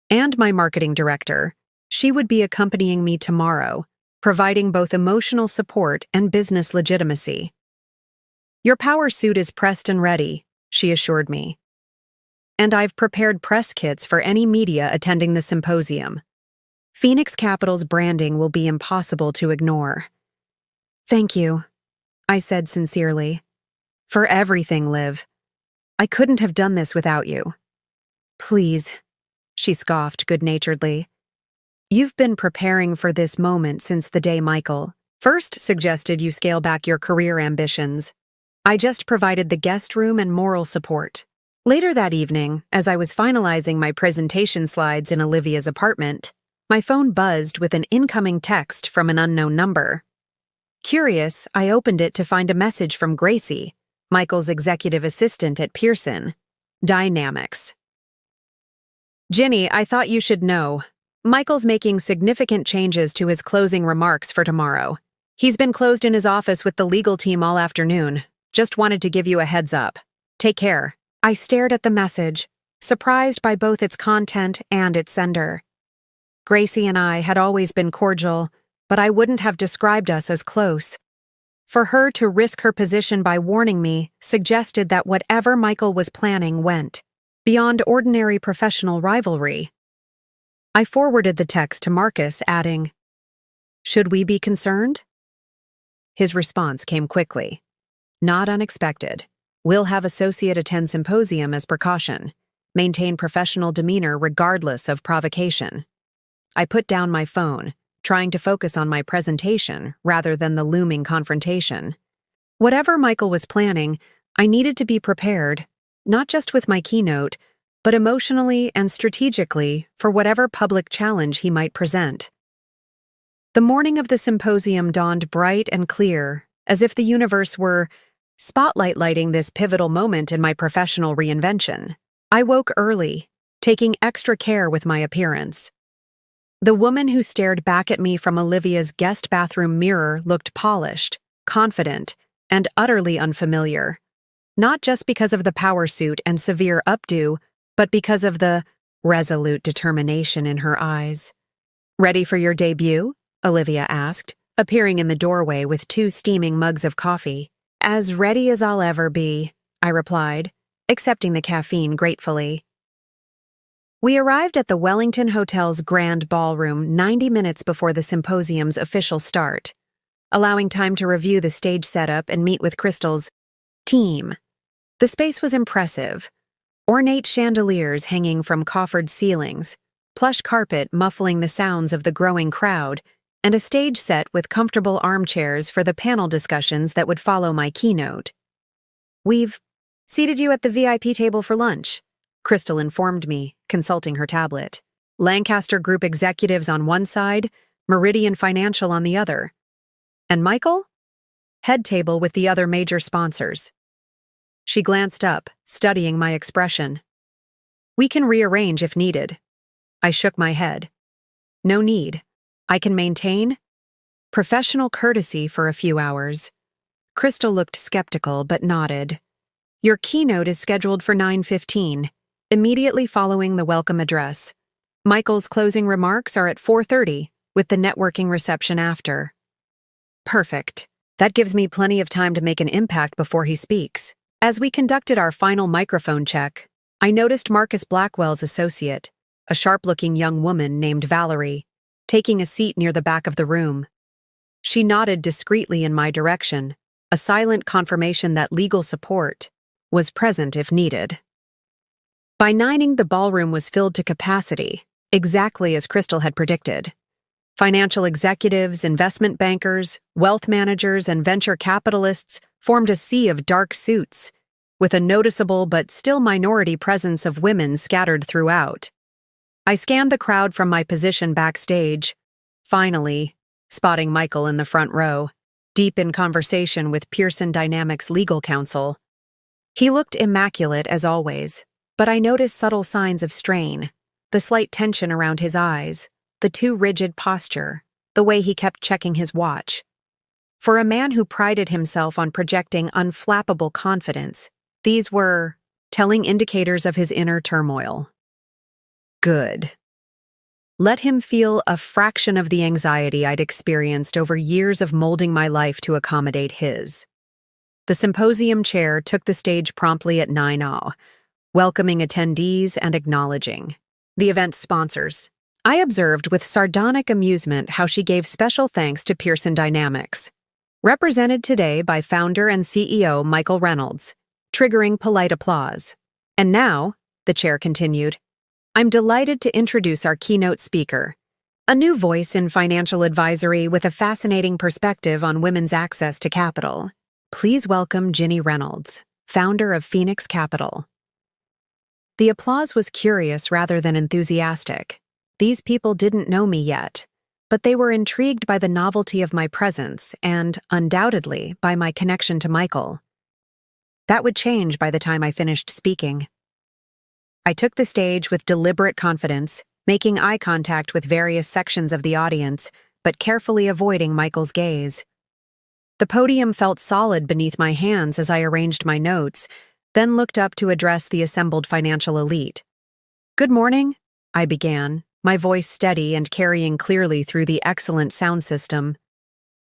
and my marketing director, she would be accompanying me tomorrow, providing both emotional support and business legitimacy. Your power suit is pressed and ready, she assured me. And I've prepared press kits for any media attending the symposium. Phoenix Capital's branding will be impossible to ignore. Thank you, I said sincerely. For everything, Liv. I couldn't have done this without you. Please, she scoffed good-naturedly. You've been preparing for this moment since the day Michael first suggested you scale back your career ambitions. I just provided the guest room and moral support. Later that evening, as I was finalizing my presentation slides in Olivia's apartment, my phone buzzed with an incoming text from an unknown number. Curious, I opened it to find a message from Gracie, Michael's executive assistant at Pearson Dynamics. Ginny, I thought you should know. Michael's making significant changes to his closing remarks for tomorrow. He's been closed in his office with the legal team all afternoon. Just wanted to give you a heads up. Take care. I stared at the message, surprised by both its content and its sender. Gracie and I had always been cordial, but I wouldn't have described us as close. For her to risk her position by warning me suggested that whatever Michael was planning went beyond ordinary professional rivalry. I forwarded the text to Marcus, adding, "Should we be concerned?" His response came quickly. Not unexpected. We'll have associate attend symposium as precaution. Maintain professional demeanor regardless of provocation. I put down my phone, trying to focus on my presentation rather than the looming confrontation. Whatever Michael was planning, I needed to be prepared, not just with my keynote, but emotionally and strategically for whatever public challenge he might present. The morning of the symposium dawned bright and clear, as if the universe were spotlight lighting this pivotal moment in my professional reinvention. I woke early, taking extra care with my appearance. The woman who stared back at me from Olivia's guest bathroom mirror looked polished, confident, and utterly unfamiliar. Not just because of the power suit and severe updo, but because of the resolute determination in her eyes. "Ready for your debut?" Olivia asked, appearing in the doorway with 2 steaming mugs of coffee. "As ready as I'll ever be," I replied, accepting the caffeine gratefully. We arrived at the Wellington Hotel's grand ballroom 90 minutes before the symposium's official start, allowing time to review the stage setup and meet with Crystal's team. The space was impressive. Ornate chandeliers hanging from coffered ceilings, plush carpet muffling the sounds of the growing crowd, and a stage set with comfortable armchairs for the panel discussions that would follow my keynote. "We've seated you at the VIP table for lunch," Crystal informed me, consulting her tablet. "Lancaster Group executives on one side, Meridian Financial on the other. And Michael? Head table with the other major sponsors." She glanced up, studying my expression. "We can rearrange if needed." I shook my head. "No need. I can maintain professional courtesy for a few hours." Crystal looked skeptical but nodded. "Your keynote is scheduled for 9:15, immediately following the welcome address. Michael's closing remarks are at 4:30, with the networking reception after." "Perfect. That gives me plenty of time to make an impact before he speaks." As we conducted our final microphone check, I noticed Marcus Blackwell's associate, a sharp-looking young woman named Valerie, taking a seat near the back of the room. She nodded discreetly in my direction, a silent confirmation that legal support was present if needed. By 9, the ballroom was filled to capacity, exactly as Crystal had predicted. Financial executives, investment bankers, wealth managers, and venture capitalists formed a sea of dark suits, with a noticeable but still minority presence of women scattered throughout. I scanned the crowd from my position backstage, finally spotting Michael in the front row, deep in conversation with Pearson Dynamics legal counsel. He looked immaculate as always, but I noticed subtle signs of strain, the slight tension around his eyes, the too rigid posture, the way he kept checking his watch. For a man who prided himself on projecting unflappable confidence, these were telling indicators of his inner turmoil. Good. Let him feel a fraction of the anxiety I'd experienced over years of molding my life to accommodate his. The symposium chair took the stage promptly at 9:00, welcoming attendees and acknowledging the event's sponsors. I observed with sardonic amusement how she gave special thanks to Pearson Dynamics, represented today by founder and CEO Michael Reynolds, triggering polite applause. "And now," the chair continued, "I'm delighted to introduce our keynote speaker, a new voice in financial advisory with a fascinating perspective on women's access to capital. Please welcome Ginny Reynolds, founder of Phoenix Capital." The applause was curious rather than enthusiastic. These people didn't know me yet, but they were intrigued by the novelty of my presence and, undoubtedly, by my connection to Michael. That would change by the time I finished speaking. I took the stage with deliberate confidence, making eye contact with various sections of the audience, but carefully avoiding Michael's gaze. The podium felt solid beneath my hands as I arranged my notes, then looked up to address the assembled financial elite. "Good morning," I began, my voice steady and carrying clearly through the excellent sound system.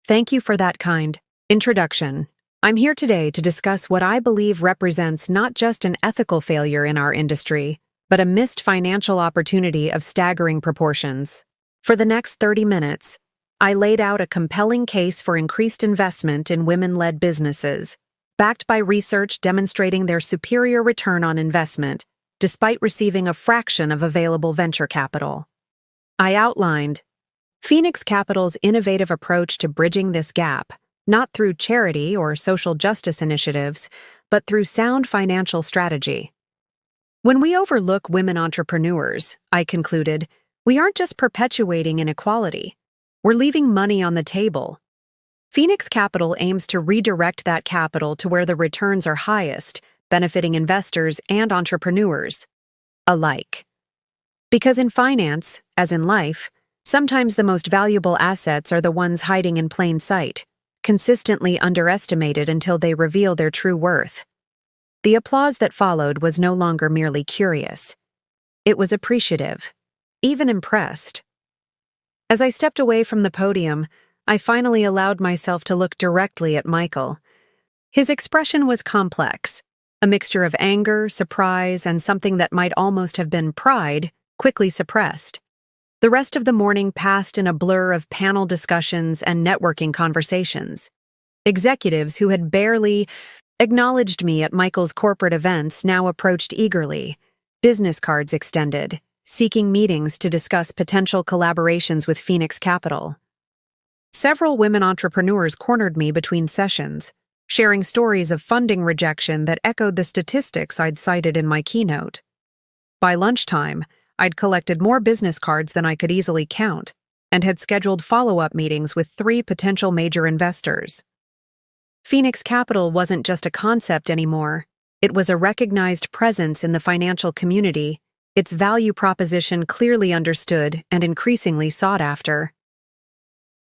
"Thank you for that kind introduction. I'm here today to discuss what I believe represents not just an ethical failure in our industry, but a missed financial opportunity of staggering proportions. For the next 30 minutes, I laid out a compelling case for increased investment in women-led businesses, backed by research demonstrating their superior return on investment, despite receiving a fraction of available venture capital. I outlined Phoenix Capital's innovative approach to bridging this gap, not through charity or social justice initiatives, but through sound financial strategy. When we overlook women entrepreneurs, I concluded, we aren't just perpetuating inequality, we're leaving money on the table. Phoenix Capital aims to redirect that capital to where the returns are highest, benefiting investors and entrepreneurs alike. Because in finance, as in life, sometimes the most valuable assets are the ones hiding in plain sight, consistently underestimated until they reveal their true worth. The applause that followed was no longer merely curious. It was appreciative, even impressed. As I stepped away from the podium, I finally allowed myself to look directly at Michael. His expression was complex, a mixture of anger, surprise, and something that might almost have been pride, quickly suppressed. The rest of the morning passed in a blur of panel discussions and networking conversations. Executives who had barely acknowledged me at Michael's corporate events now approached eagerly, business cards extended, seeking meetings to discuss potential collaborations with Phoenix Capital. Several women entrepreneurs cornered me between sessions, sharing stories of funding rejection that echoed the statistics I'd cited in my keynote. By lunchtime, I'd collected more business cards than I could easily count and had scheduled follow-up meetings with 3 potential major investors. Phoenix Capital wasn't just a concept anymore. It was a recognized presence in the financial community, its value proposition clearly understood and increasingly sought after.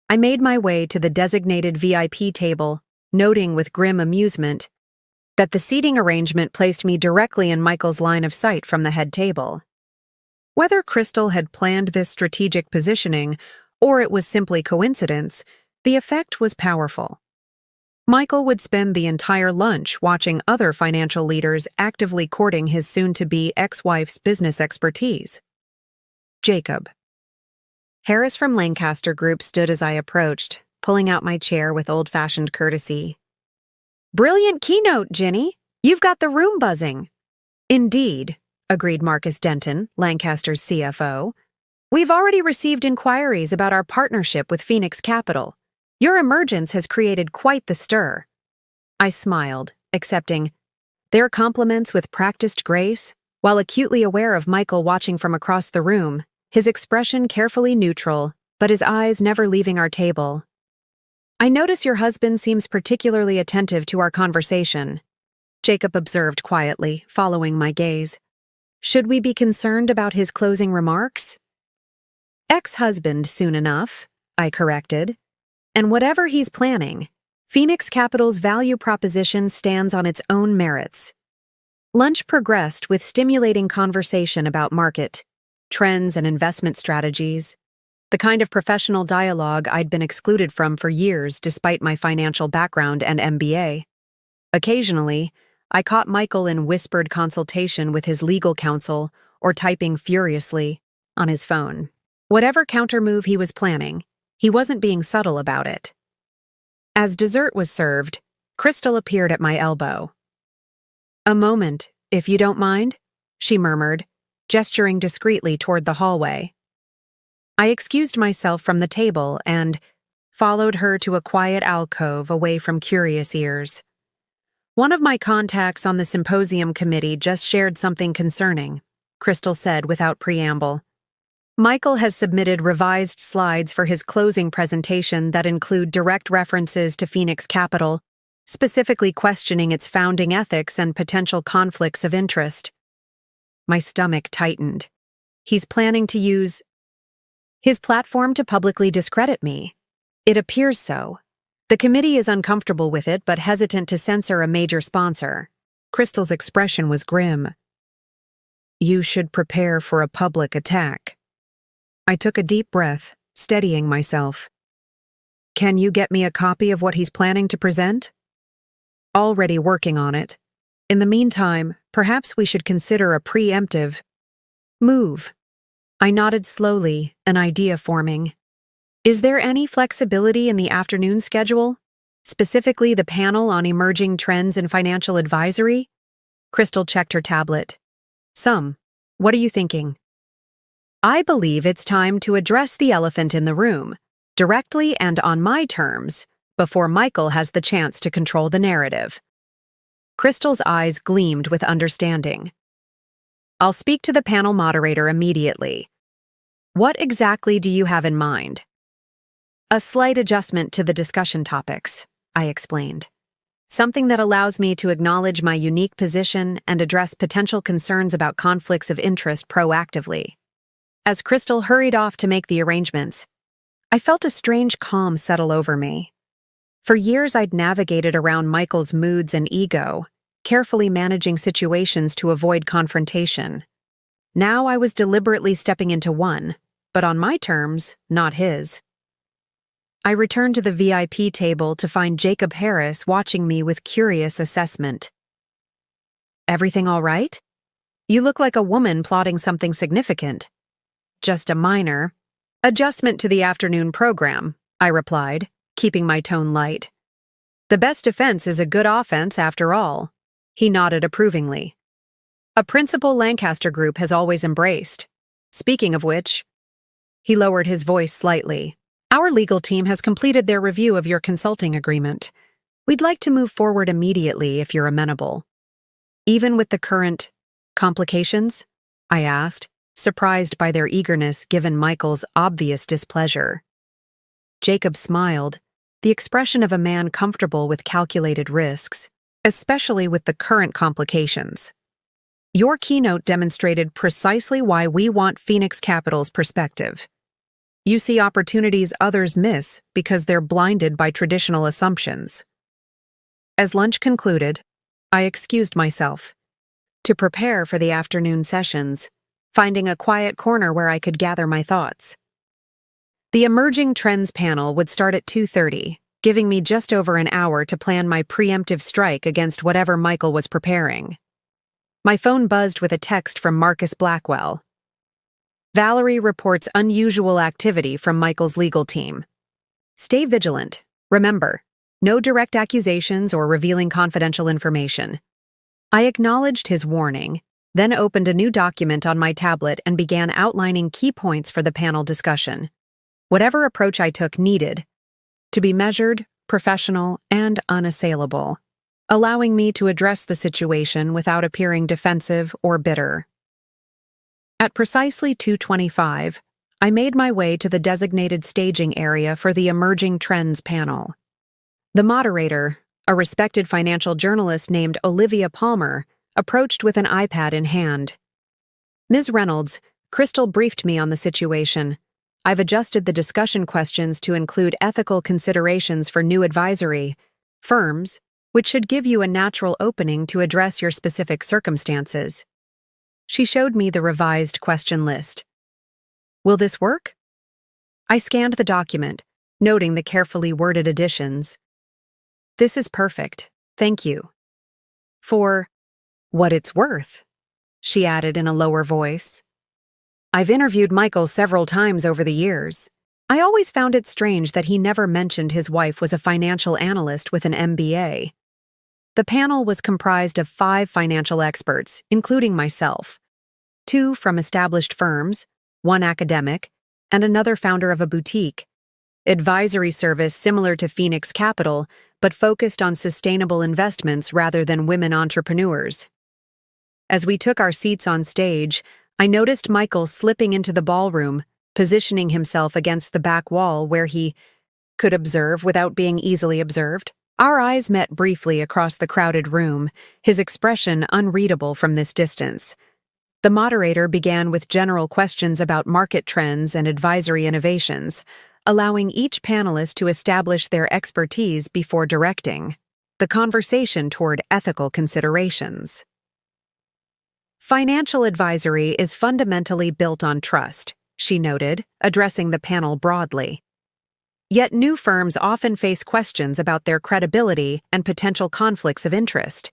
I made my way to the designated VIP table, noting with grim amusement that the seating arrangement placed me directly in Michael's line of sight from the head table. Whether Crystal had planned this strategic positioning or it was simply coincidence, the effect was powerful. Michael would spend the entire lunch watching other financial leaders actively courting his soon-to-be ex-wife's business expertise. Jacob. Harris from Lancaster Group stood as I approached, pulling out my chair with old-fashioned courtesy. "Brilliant keynote, Ginny. You've got the room buzzing." "Indeed," agreed Marcus Denton, Lancaster's CFO. "We've already received inquiries about our partnership with Phoenix Capital. Your emergence has created quite the stir." I smiled, accepting their compliments with practiced grace, while acutely aware of Michael watching from across the room, his expression carefully neutral, but his eyes never leaving our table. "I notice your husband seems particularly attentive to our conversation," Jacob observed quietly, following my gaze. "Should we be concerned about his closing remarks?" "Ex-husband soon enough," I corrected. "And whatever he's planning, Phoenix Capital's value proposition stands on its own merits." Lunch progressed with stimulating conversation about market trends and investment strategies, the kind of professional dialogue I'd been excluded from for years despite my financial background and MBA. Occasionally, I caught Michael in whispered consultation with his legal counsel or typing furiously on his phone. Whatever countermove he was planning, he wasn't being subtle about it. As dessert was served, Crystal appeared at my elbow. "A moment, if you don't mind," she murmured, gesturing discreetly toward the hallway. I excused myself from the table and followed her to a quiet alcove away from curious ears. "One of my contacts on the symposium committee just shared something concerning," Crystal said without preamble. "Michael has submitted revised slides for his closing presentation that include direct references to Phoenix Capital, specifically questioning its founding ethics and potential conflicts of interest." My stomach tightened. He's planning to use his platform to publicly discredit me. It appears so. The committee is uncomfortable with it but hesitant to censor a major sponsor. Crystal's expression was grim. "You should prepare for a public attack." I took a deep breath, steadying myself. "Can you get me a copy of what he's planning to present?" "Already working on it. In the meantime, perhaps we should consider a preemptive move." I nodded slowly, an idea forming. "Is there any flexibility in the afternoon schedule? Specifically the panel on emerging trends in financial advisory?" Crystal checked her tablet. "Some. What are you thinking?" "I believe it's time to address the elephant in the room, directly and on my terms, before Michael has the chance to control the narrative." Crystal's eyes gleamed with understanding. "I'll speak to the panel moderator immediately. What exactly do you have in mind?" "A slight adjustment to the discussion topics," I explained. "Something that allows me to acknowledge my unique position and address potential concerns about conflicts of interest proactively." As Crystal hurried off to make the arrangements, I felt a strange calm settle over me. For years, I'd navigated around Michael's moods and ego, carefully managing situations to avoid confrontation. Now I was deliberately stepping into one, but on my terms, not his. I returned to the VIP table to find Jacob Harris watching me with curious assessment. "Everything all right? You look like a woman plotting something significant." "Just a minor adjustment to the afternoon program," I replied, keeping my tone light. "The best defense is a good offense, after all." He nodded approvingly. "A principle Lancaster Group has always embraced. Speaking of which," he lowered his voice slightly, "our legal team has completed their review of your consulting agreement. We'd like to move forward immediately if you're amenable." "Even with the current complications?" I asked, surprised by their eagerness given Michael's obvious displeasure. Jacob smiled, the expression of a man comfortable with calculated risks, especially with the current complications. "Your keynote demonstrated precisely why we want Phoenix Capital's perspective. You see opportunities others miss because they're blinded by traditional assumptions." As lunch concluded, I excused myself to prepare for the afternoon sessions, finding a quiet corner where I could gather my thoughts. The Emerging Trends panel would start at 2:30, giving me just over an hour to plan my preemptive strike against whatever Michael was preparing. My phone buzzed with a text from Marcus Blackwell. "Valerie reports unusual activity from Michael's legal team. Stay vigilant. Remember, no direct accusations or revealing confidential information." I acknowledged his warning, then opened a new document on my tablet and began outlining key points for the panel discussion. Whatever approach I took needed to be measured, professional, and unassailable, allowing me to address the situation without appearing defensive or bitter. At precisely 2:25, I made my way to the designated staging area for the Emerging Trends panel. The moderator, a respected financial journalist named Olivia Palmer, approached with an iPad in hand. "Ms. Reynolds, Crystal briefed me on the situation. I've adjusted the discussion questions to include ethical considerations for new advisory firms, which should give you a natural opening to address your specific circumstances." She showed me the revised question list. "Will this work?" I scanned the document, noting the carefully worded additions. "This is perfect, thank you." "For what it's worth," she added in a lower voice. "I've interviewed Michael several times over the years. I always found it strange that he never mentioned his wife was a financial analyst with an MBA. The panel was comprised of 5 financial experts, including myself, 2 from established firms, 1 academic, and another founder of a boutique advisory service similar to Phoenix Capital, but focused on sustainable investments rather than women entrepreneurs. As we took our seats on stage, I noticed Michael slipping into the ballroom, positioning himself against the back wall where he could observe without being easily observed. Our eyes met briefly across the crowded room, his expression unreadable from this distance. The moderator began with general questions about market trends and advisory innovations, allowing each panelist to establish their expertise before directing the conversation toward ethical considerations. "Financial advisory is fundamentally built on trust," she noted, addressing the panel broadly. "Yet new firms often face questions about their credibility and potential conflicts of interest.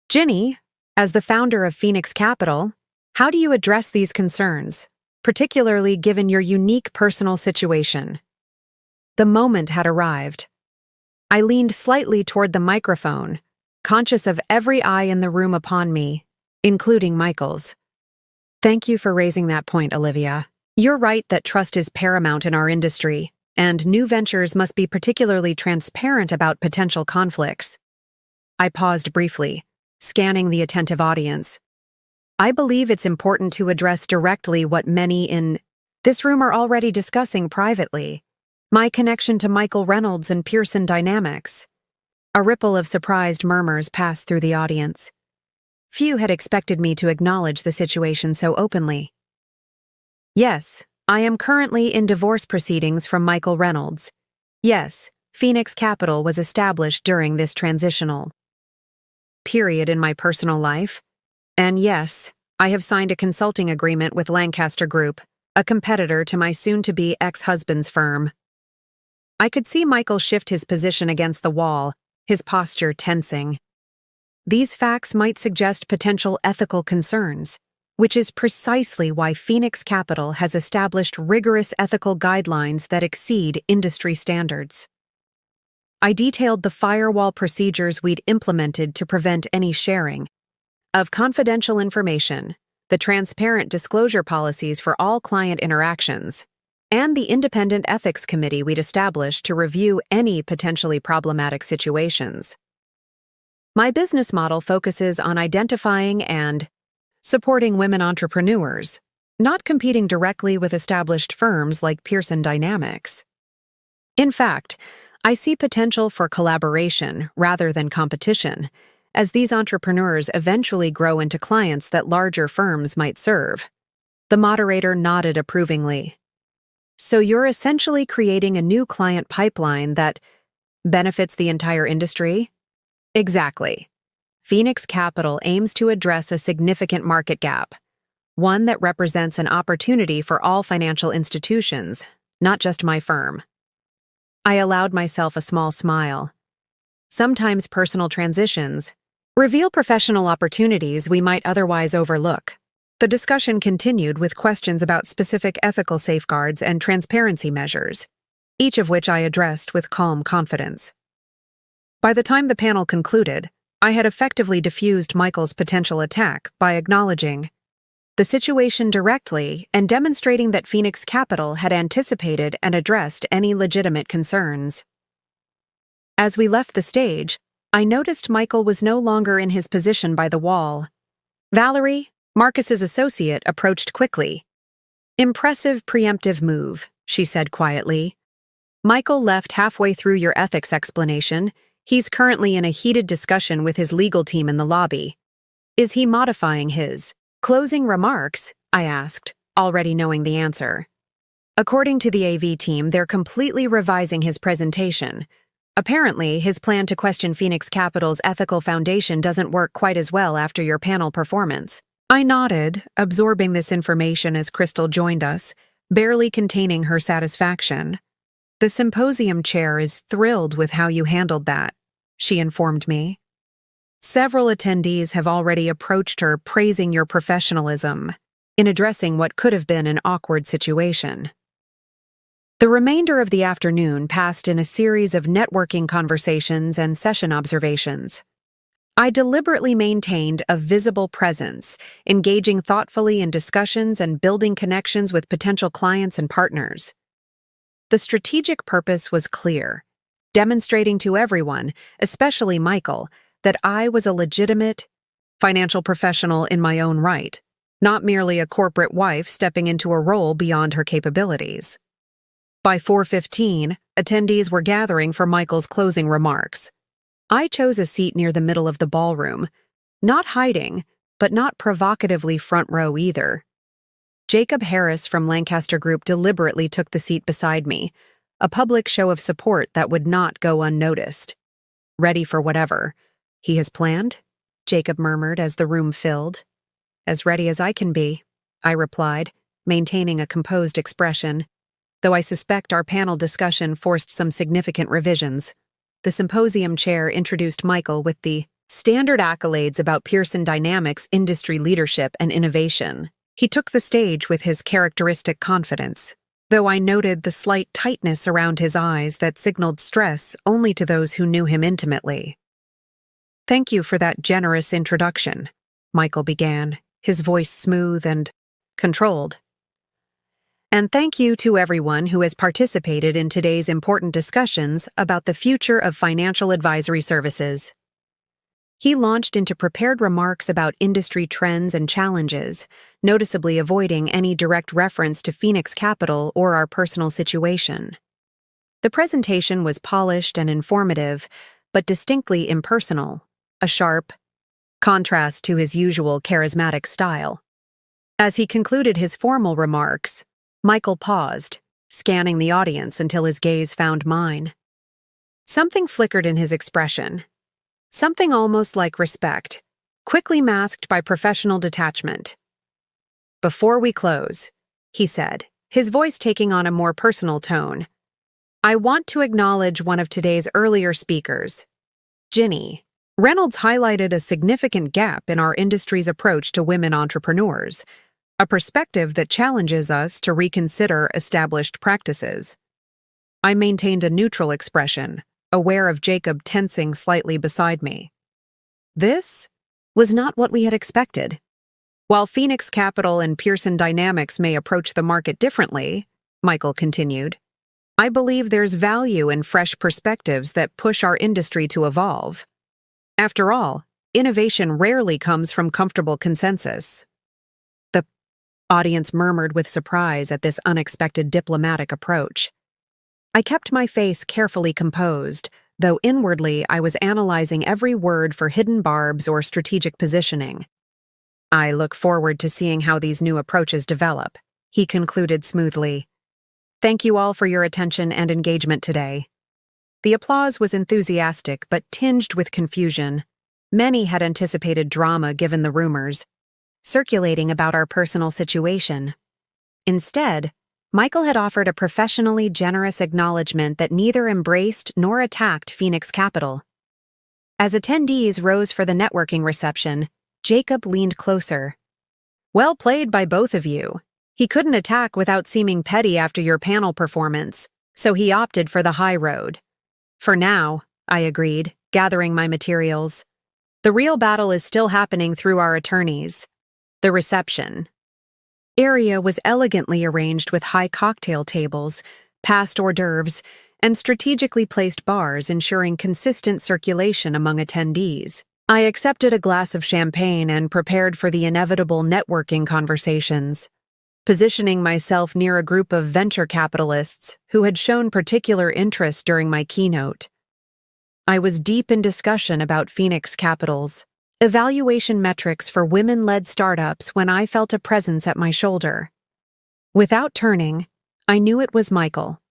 Ginny, as the founder of Phoenix Capital, how do you address these concerns, particularly given your unique personal situation?" The moment had arrived. I leaned slightly toward the microphone, conscious of every eye in the room upon me, including Michael's. "Thank you for raising that point, Olivia. You're right that trust is paramount in our industry, and new ventures must be particularly transparent about potential conflicts." I paused briefly, scanning the attentive audience. I believe it's important to address directly what many in this room are already discussing privately: my connection to Michael Reynolds and Pearson Dynamics. A ripple of surprised murmurs passed through the audience. Few had expected me to acknowledge the situation so openly. "Yes, I am currently in divorce proceedings from Michael Reynolds. Yes, Phoenix Capital was established during this transitional period in my personal life. And yes, I have signed a consulting agreement with Lancaster Group, a competitor to my soon-to-be ex-husband's firm. I could see Michael shift his position against the wall, his posture tensing. These facts might suggest potential ethical concerns, which is precisely why Phoenix Capital has established rigorous ethical guidelines that exceed industry standards. I detailed the firewall procedures we'd implemented to prevent any sharing of confidential information, the transparent disclosure policies for all client interactions, and the independent ethics committee we'd established to review any potentially problematic situations. My business model focuses on identifying and supporting women entrepreneurs, not competing directly with established firms like Pearson Dynamics. In fact, I see potential for collaboration rather than competition, as these entrepreneurs eventually grow into clients that larger firms might serve. The moderator nodded approvingly. So you're essentially creating a new client pipeline that benefits the entire industry? Exactly. Phoenix Capital aims to address a significant market gap, one that represents an opportunity for all financial institutions, not just my firm. I allowed myself a small smile. Sometimes personal transitions reveal professional opportunities we might otherwise overlook. The discussion continued with questions about specific ethical safeguards and transparency measures, each of which I addressed with calm confidence. By the time the panel concluded, I had effectively diffused Michael's potential attack by acknowledging the situation directly and demonstrating that Phoenix Capital had anticipated and addressed any legitimate concerns. As we left the stage, I noticed Michael was no longer in his position by the wall. Valerie, Marcus's associate, approached quickly. "Impressive preemptive move," she said quietly. "Michael left halfway through your ethics explanation. He's currently in a heated discussion with his legal team in the lobby. Is he modifying his closing remarks?" I asked, already knowing the answer. According to the AV team, they're completely revising his presentation. Apparently, his plan to question Phoenix Capital's ethical foundation doesn't work quite as well after your panel performance. I nodded, absorbing this information as Crystal joined us, barely containing her satisfaction. "The symposium chair is thrilled with how you handled that," she informed me. "Several attendees have already approached her praising your professionalism in addressing what could have been an awkward situation." The remainder of the afternoon passed in a series of networking conversations and session observations. I deliberately maintained a visible presence, engaging thoughtfully in discussions and building connections with potential clients and partners. The strategic purpose was clear, demonstrating to everyone, especially Michael, that I was a legitimate financial professional in my own right, not merely a corporate wife stepping into a role beyond her capabilities. By 4:15, attendees were gathering for Michael's closing remarks. I chose a seat near the middle of the ballroom, not hiding, but not provocatively front row either. Jacob Harris from Lancaster Group deliberately took the seat beside me, a public show of support that would not go unnoticed. "Ready for whatever he has planned?" Jacob murmured as the room filled. "As ready as I can be," I replied, maintaining a composed expression. Though I suspect our panel discussion forced some significant revisions. The symposium chair introduced Michael with the standard accolades about Pearson Dynamics' industry leadership and innovation. He took the stage with his characteristic confidence, though I noted the slight tightness around his eyes that signaled stress only to those who knew him intimately. "Thank you for that generous introduction," Michael began, his voice smooth and controlled. "And thank you to everyone who has participated in today's important discussions about the future of financial advisory services." He launched into prepared remarks about industry trends and challenges, noticeably avoiding any direct reference to Phoenix Capital or our personal situation. The presentation was polished and informative, but distinctly impersonal, a sharp contrast to his usual charismatic style. As he concluded his formal remarks, Michael paused, scanning the audience until his gaze found mine. Something flickered in his expression. Something almost like respect, quickly masked by professional detachment. "Before we close," he said, his voice taking on a more personal tone, "I want to acknowledge one of today's earlier speakers, Ginny." Reynolds highlighted a significant gap in our industry's approach to women entrepreneurs, a perspective that challenges us to reconsider established practices. I maintained a neutral expression, aware of Jacob tensing slightly beside me. This was not what we had expected. While Phoenix Capital and Pearson Dynamics may approach the market differently, Michael continued, I believe there's value in fresh perspectives that push our industry to evolve. After all, innovation rarely comes from comfortable consensus. The audience murmured with surprise at this unexpected diplomatic approach. I kept my face carefully composed, though inwardly I was analyzing every word for hidden barbs or strategic positioning. I look forward to seeing how these new approaches develop, he concluded smoothly. Thank you all for your attention and engagement today. The applause was enthusiastic but tinged with confusion. Many had anticipated drama given the rumors circulating about our personal situation. Instead, Michael had offered a professionally generous acknowledgement that neither embraced nor attacked Phoenix Capital. As attendees rose for the networking reception, Jacob leaned closer. Well played by both of you. He couldn't attack without seeming petty after your panel performance, so he opted for the high road. For now, I agreed, gathering my materials. The real battle is still happening through our attorneys. The reception area was elegantly arranged with high cocktail tables, past hors d'oeuvres, and strategically placed bars ensuring consistent circulation among attendees. I accepted a glass of champagne and prepared for the inevitable networking conversations, positioning myself near a group of venture capitalists who had shown particular interest during my keynote. I was deep in discussion about Phoenix Capital's evaluation metrics for women-led startups when I felt a presence at my shoulder. Without turning, I knew it was Michael.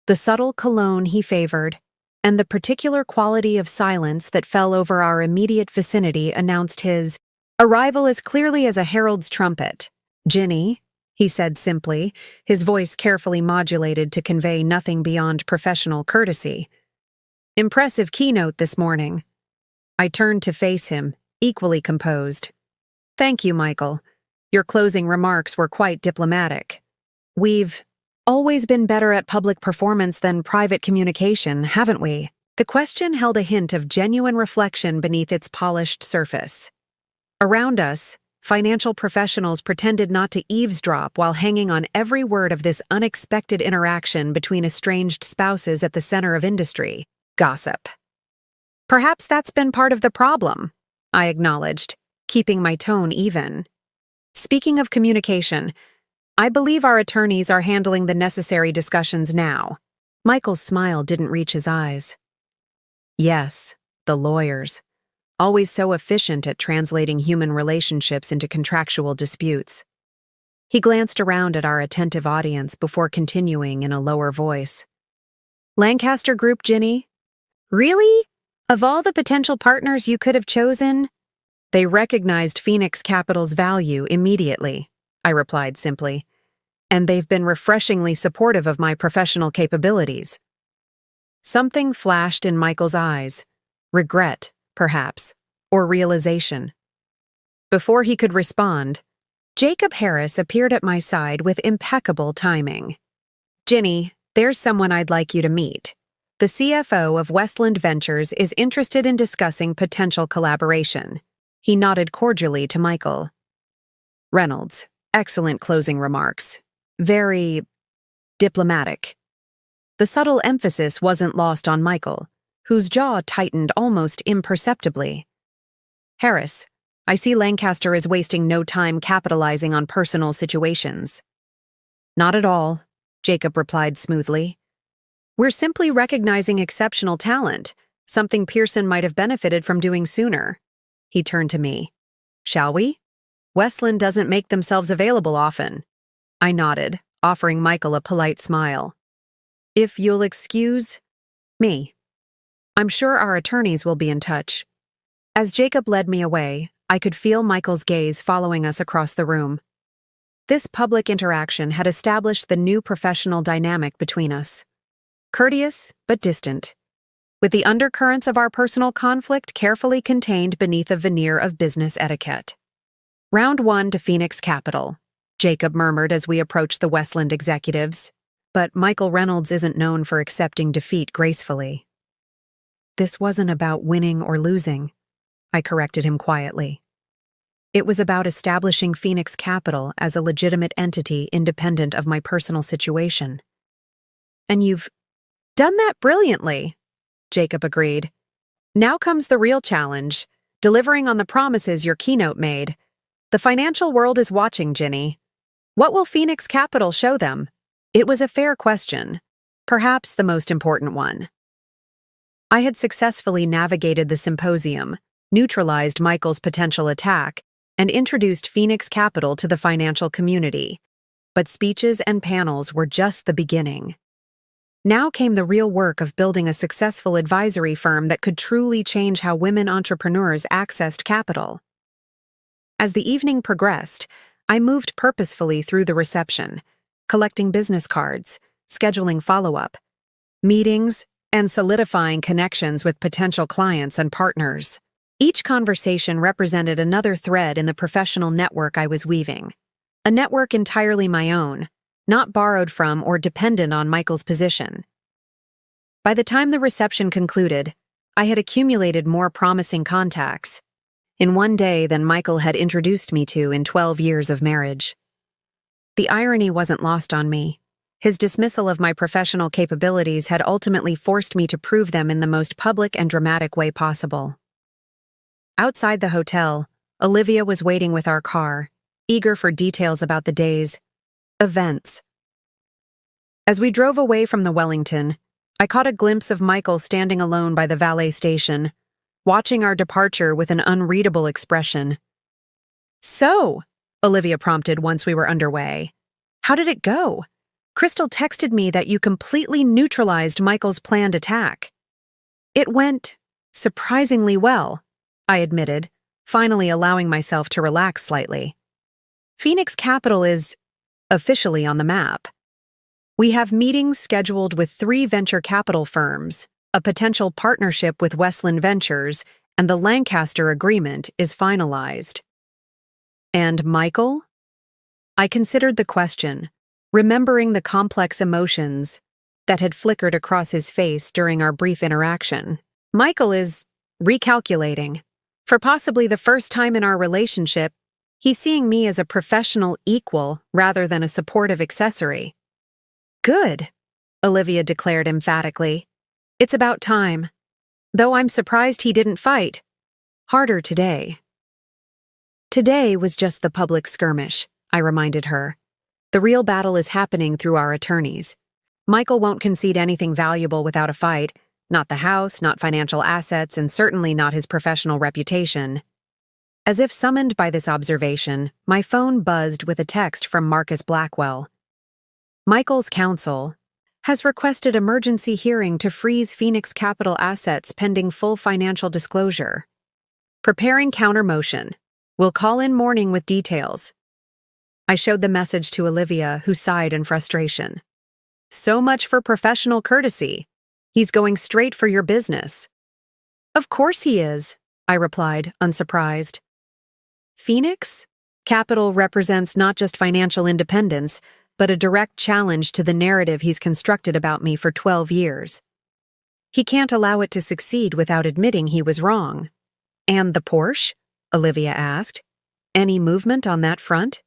The subtle cologne he favored, and the particular quality of silence that fell over our immediate vicinity announced his arrival as clearly as a herald's trumpet. Ginny, he said simply, his voice carefully modulated to convey nothing beyond professional courtesy. Impressive keynote this morning. I turned to face him, equally composed. Thank you, Michael. Your closing remarks were quite diplomatic. We've always been better at public performance than private communication, haven't we? The question held a hint of genuine reflection beneath its polished surface. Around us, financial professionals pretended not to eavesdrop while hanging on every word of this unexpected interaction between estranged spouses at the center of industry, gossip. Perhaps that's been part of the problem, I acknowledged, keeping my tone even. Speaking of communication, I believe our attorneys are handling the necessary discussions now. Michael's smile didn't reach his eyes. Yes, the lawyers. Always so efficient at translating human relationships into contractual disputes. He glanced around at our attentive audience before continuing in a lower voice. Lancaster Group, Ginny? Really? Of all the potential partners you could have chosen? They recognized Phoenix Capital's value immediately, I replied simply, and they've been refreshingly supportive of my professional capabilities. Something flashed in Michael's eyes, regret, perhaps, or realization. Before he could respond, Jacob Harris appeared at my side with impeccable timing. Ginny, there's someone I'd like you to meet. The CFO of Westland Ventures is interested in discussing potential collaboration. He nodded cordially to Michael. Reynolds, excellent closing remarks. Very diplomatic. The subtle emphasis wasn't lost on Michael, whose jaw tightened almost imperceptibly. Harris, I see Lancaster is wasting no time capitalizing on personal situations. Not at all, Jacob replied smoothly. We're simply recognizing exceptional talent, something Pearson might have benefited from doing sooner. He turned to me. Shall we? Westland doesn't make themselves available often. I nodded, offering Michael a polite smile. If you'll excuse me. I'm sure our attorneys will be in touch. As Jacob led me away, I could feel Michael's gaze following us across the room. This public interaction had established the new professional dynamic between us. Courteous, but distant, with the undercurrents of our personal conflict carefully contained beneath a veneer of business etiquette. Round 1 to Phoenix Capital, Jacob murmured as we approached the Westland executives, but Michael Reynolds isn't known for accepting defeat gracefully. This wasn't about winning or losing, I corrected him quietly. It was about establishing Phoenix Capital as a legitimate entity independent of my personal situation. And you've done that brilliantly, Jacob agreed. Now comes the real challenge, delivering on the promises your keynote made. The financial world is watching, Ginny. What will Phoenix Capital show them? It was a fair question, perhaps the most important one. I had successfully navigated the symposium, neutralized Michael's potential attack, and introduced Phoenix Capital to the financial community. But speeches and panels were just the beginning. Now came the real work of building a successful advisory firm that could truly change how women entrepreneurs accessed capital. As the evening progressed, I moved purposefully through the reception, collecting business cards, scheduling follow-up meetings, and solidifying connections with potential clients and partners. Each conversation represented another thread in the professional network I was weaving. A network entirely my own, not borrowed from or dependent on Michael's position. By the time the reception concluded, I had accumulated more promising contacts in one day than Michael had introduced me to in 12 years of marriage. The irony wasn't lost on me. His dismissal of my professional capabilities had ultimately forced me to prove them in the most public and dramatic way possible. Outside the hotel, Olivia was waiting with our car, eager for details about the day's events. As we drove away from the Wellington, I caught a glimpse of Michael standing alone by the valet station, watching our departure with an unreadable expression. "So," Olivia prompted once we were underway, "how did it go? Crystal texted me that you completely neutralized Michael's planned attack." "It went surprisingly well," I admitted, finally allowing myself to relax slightly. "Phoenix Capital is officially on the map. We have meetings scheduled with 3 venture capital firms, a potential partnership with Westland Ventures, and the Lancaster Agreement is finalized." "And Michael?" I considered the question, remembering the complex emotions that had flickered across his face during our brief interaction. "Michael is recalculating. For possibly the first time in our relationship, he's seeing me as a professional equal rather than a supportive accessory." "Good," Olivia declared emphatically. "It's about time. Though I'm surprised he didn't fight harder today." "Today was just the public skirmish," I reminded her. "The real battle is happening through our attorneys. Michael won't concede anything valuable without a fight, not the house, not financial assets, and certainly not his professional reputation." As if summoned by this observation, my phone buzzed with a text from Marcus Blackwell. "Michael's counsel has requested emergency hearing to freeze Phoenix Capital assets pending full financial disclosure. Preparing counter-motion. Will call in morning with details." I showed the message to Olivia, who sighed in frustration. "So much for professional courtesy. He's going straight for your business." "Of course he is," I replied, unsurprised. Phoenix Capital represents not just financial independence, but a direct challenge to the narrative he's constructed about me for 12 years. He can't allow it to succeed without admitting he was wrong. "And the Porsche?" Olivia asked. "Any movement on that front?"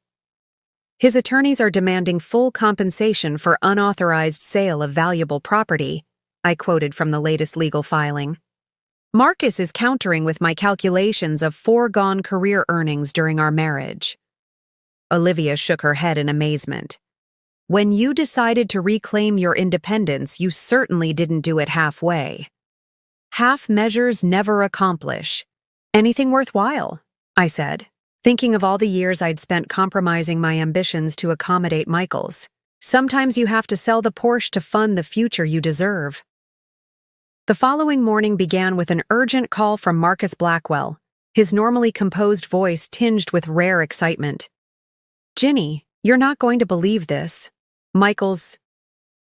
"His attorneys are demanding full compensation for unauthorized sale of valuable property," I quoted from the latest legal filing. "Marcus is countering with my calculations of foregone career earnings during our marriage." Olivia shook her head in amazement. "When you decided to reclaim your independence, you certainly didn't do it halfway. Half measures never accomplish anything worthwhile," I said, thinking of all the years I'd spent compromising my ambitions to accommodate Michael's. "Sometimes you have to sell the Porsche to fund the future you deserve." The following morning began with an urgent call from Marcus Blackwell, his normally composed voice tinged with rare excitement. "Ginny, you're not going to believe this. Michael's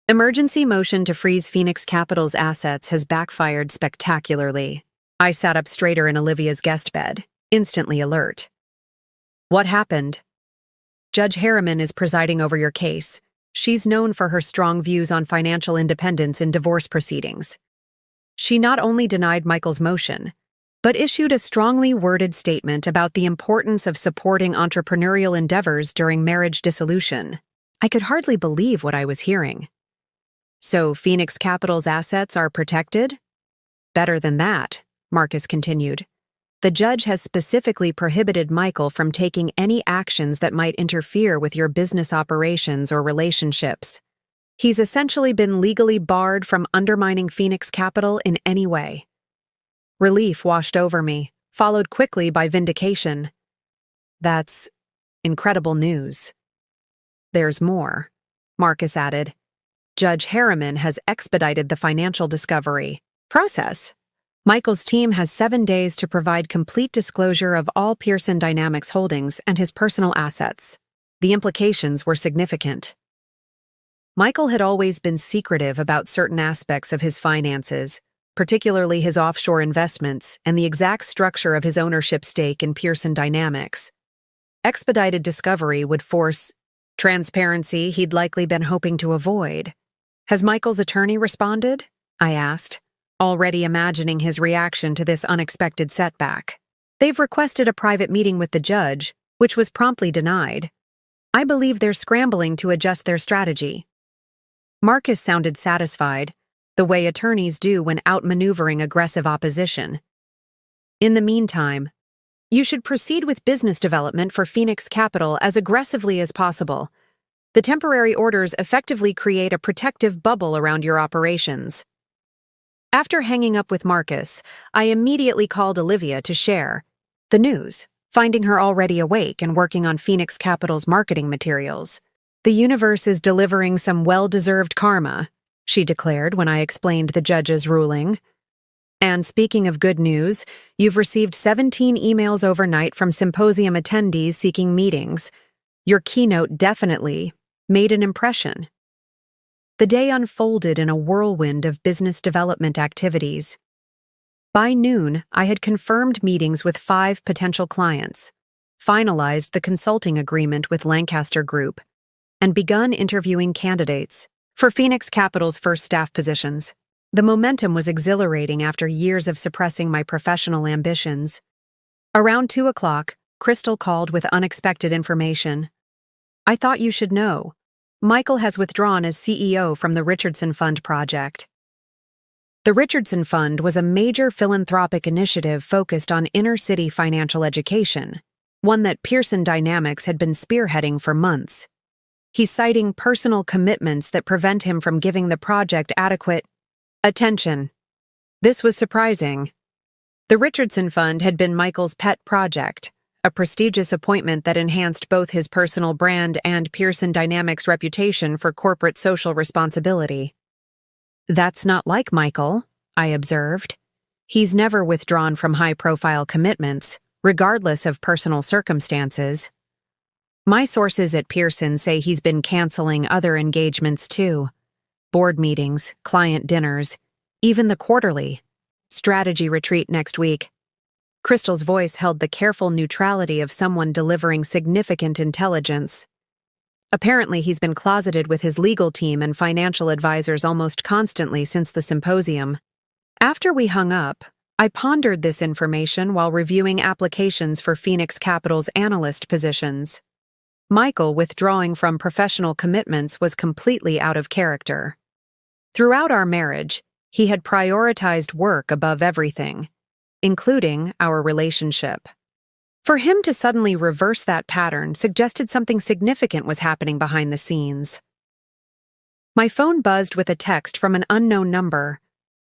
emergency motion to freeze Phoenix Capital's assets has backfired spectacularly." I sat up straighter in Olivia's guest bed, instantly alert. "What happened?" "Judge Harriman is presiding over your case. She's known for her strong views on financial independence in divorce proceedings. She not only denied Michael's motion, but issued a strongly worded statement about the importance of supporting entrepreneurial endeavors during marriage dissolution." I could hardly believe what I was hearing. "So Phoenix Capital's assets are protected?" "Better than that," Marcus continued. "The judge has specifically prohibited Michael from taking any actions that might interfere with your business operations or relationships. He's essentially been legally barred from undermining Phoenix Capital in any way." Relief washed over me, followed quickly by vindication. "That's incredible news." "There's more," Marcus added. "Judge Harriman has expedited the financial discovery process. Michael's team has 7 days to provide complete disclosure of all Pearson Dynamics holdings and his personal assets." The implications were significant. Michael had always been secretive about certain aspects of his finances, particularly his offshore investments and the exact structure of his ownership stake in Pearson Dynamics. Expedited discovery would force transparency he'd likely been hoping to avoid. "Has Michael's attorney responded?" I asked, already imagining his reaction to this unexpected setback. "They've requested a private meeting with the judge, which was promptly denied. I believe they're scrambling to adjust their strategy." Marcus sounded satisfied, the way attorneys do when outmaneuvering aggressive opposition. "In the meantime, you should proceed with business development for Phoenix Capital as aggressively as possible. The temporary orders effectively create a protective bubble around your operations." After hanging up with Marcus, I immediately called Olivia to share the news, finding her already awake and working on Phoenix Capital's marketing materials. "The universe is delivering some well-deserved karma," she declared when I explained the judge's ruling. "And speaking of good news, you've received 17 emails overnight from symposium attendees seeking meetings. Your keynote definitely made an impression." The day unfolded in a whirlwind of business development activities. By noon, I had confirmed meetings with 5 potential clients, finalized the consulting agreement with Lancaster Group, and begun interviewing candidates for Phoenix Capital's first staff positions. The momentum was exhilarating after years of suppressing my professional ambitions. Around 2 o'clock, Crystal called with unexpected information. "I thought you should know. Michael has withdrawn as CEO from the Richardson Fund project." The Richardson Fund was a major philanthropic initiative focused on inner-city financial education, one that Pearson Dynamics had been spearheading for months. He's citing personal commitments that prevent him from giving the project adequate attention. This was surprising. The Richardson Fund had been Michael's pet project, a prestigious appointment that enhanced both his personal brand and Pearson Dynamics' reputation for corporate social responsibility. "That's not like Michael," I observed. "He's never withdrawn from high-profile commitments, regardless of personal circumstances." "My sources at Pearson say he's been canceling other engagements too. Board meetings, client dinners, even the quarterly strategy retreat next week." Crystal's voice held the careful neutrality of someone delivering significant intelligence. "Apparently he's been closeted with his legal team and financial advisors almost constantly since the symposium." After we hung up, I pondered this information while reviewing applications for Phoenix Capital's analyst positions. Michael withdrawing from professional commitments was completely out of character. Throughout our marriage, he had prioritized work above everything, including our relationship. For him to suddenly reverse that pattern suggested something significant was happening behind the scenes. My phone buzzed with a text from an unknown number.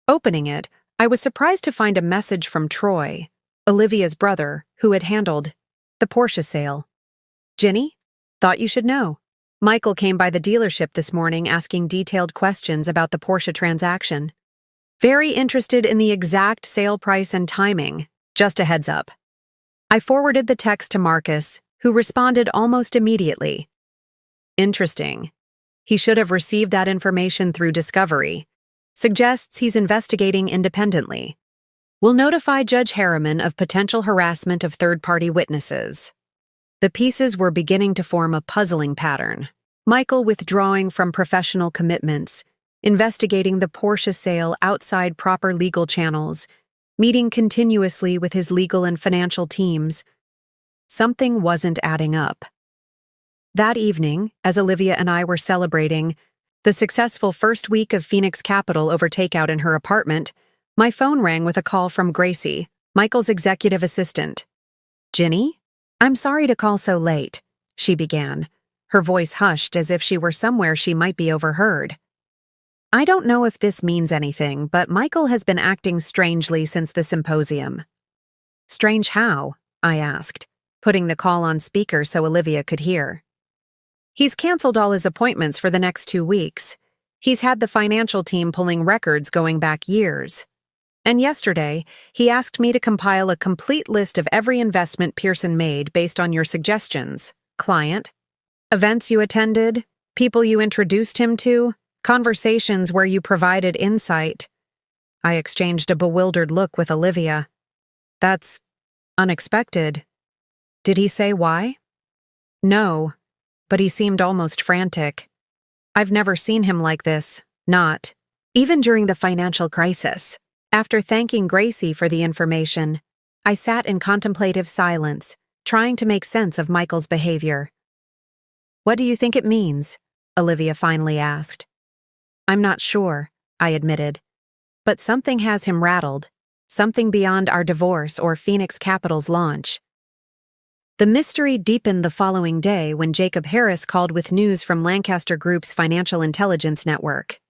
Opening it, I was surprised to find a message from Troy, Olivia's brother, who had handled the Porsche sale. "Ginny? Thought you should know. Michael came by the dealership this morning asking detailed questions about the Porsche transaction. Very interested in the exact sale price and timing. Just a heads up. I forwarded the text to Marcus, who responded almost immediately. Interesting. He should have received that information through Discovery. Suggests he's investigating independently. Will notify Judge Harriman of potential harassment of third-party witnesses. The pieces were beginning to form a puzzling pattern. Michael withdrawing from professional commitments, investigating the Porsche sale outside proper legal channels, meeting continuously with his legal and financial teams. Something wasn't adding up. That evening, as Olivia and I were celebrating the successful first week of Phoenix Capital over takeout in her apartment, my phone rang with a call from Gracie, Michael's executive assistant. "Ginny? I'm sorry to call so late," she began, her voice hushed as if she were somewhere she might be overheard. "I don't know if this means anything, but Michael has been acting strangely since the symposium." "Strange how?" I asked, putting the call on speaker so Olivia could hear. "He's canceled all his appointments for the next 2 weeks. He's had the financial team pulling records going back years. And yesterday, he asked me to compile a complete list of every investment Pearson made based on your suggestions, client, events you attended, people you introduced him to, conversations where you provided insight." I exchanged a bewildered look with Olivia. "That's unexpected. Did he say why?" "No, but he seemed almost frantic. I've never seen him like this, not even during the financial crisis." After thanking Gracie for the information, I sat in contemplative silence, trying to make sense of Michael's behavior. "What do you think it means?" Olivia finally asked. "I'm not sure," I admitted. "But something has him rattled, something beyond our divorce or Phoenix Capital's launch." The mystery deepened the following day when Jacob Harris called with news from Lancaster Group's financial intelligence network.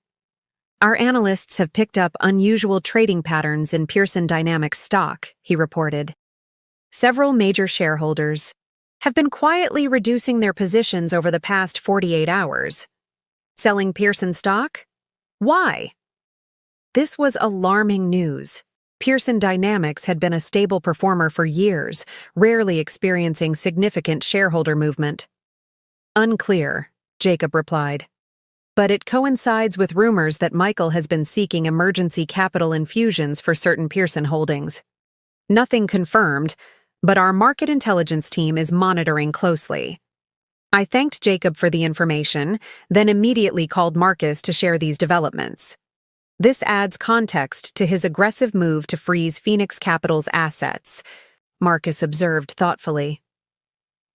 "Our analysts have picked up unusual trading patterns in Pearson Dynamics stock," he reported. "Several major shareholders have been quietly reducing their positions over the past 48 hours. Selling Pearson stock? Why?" This was alarming news. Pearson Dynamics had been a stable performer for years, rarely experiencing significant shareholder movement. "Unclear," Jacob replied. "But it coincides with rumors that Michael has been seeking emergency capital infusions for certain Pearson holdings. Nothing confirmed, but our market intelligence team is monitoring closely." I thanked Jacob for the information, then immediately called Marcus to share these developments. This adds context to his aggressive move to freeze Phoenix Capital's assets, Marcus observed thoughtfully.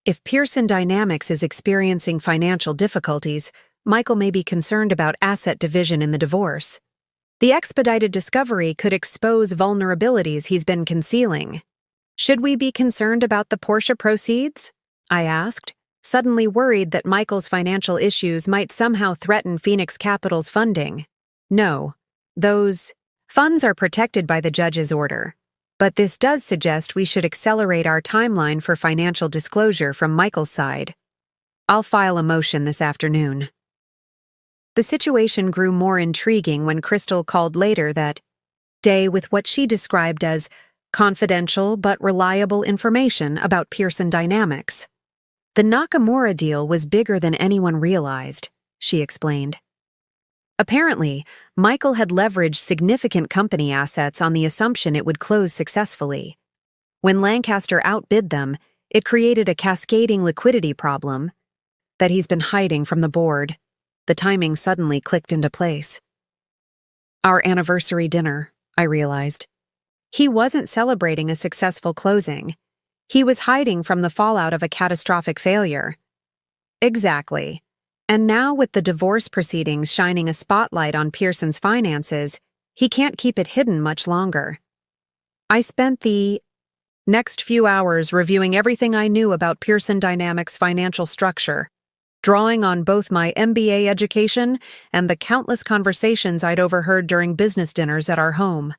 "If Pearson Dynamics is experiencing financial difficulties, Michael may be concerned about asset division in the divorce. The expedited discovery could expose vulnerabilities he's been concealing. Should we be concerned about the Porsche proceeds?" I asked, suddenly worried that Michael's financial issues might somehow threaten Phoenix Capital's funding. "No, those funds are protected by the judge's order, but this does suggest we should accelerate our timeline for financial disclosure from Michael's side. I'll file a motion this afternoon." The situation grew more intriguing when Crystal called later that day with what she described as confidential but reliable information about Pearson Dynamics. "The Nakamura deal was bigger than anyone realized," she explained. Apparently, Michael had leveraged significant company assets on the assumption it would close successfully. When Lancaster outbid them, it created a cascading liquidity problem that he's been hiding from the board. The timing suddenly clicked into place. Our anniversary dinner, I realized. He wasn't celebrating a successful closing. He was hiding from the fallout of a catastrophic failure. Exactly. And now with the divorce proceedings shining a spotlight on Pearson's finances, he can't keep it hidden much longer. I spent the next few hours reviewing everything I knew about Pearson Dynamics' financial structure, drawing on both my MBA education and the countless conversations I'd overheard during business dinners at our home.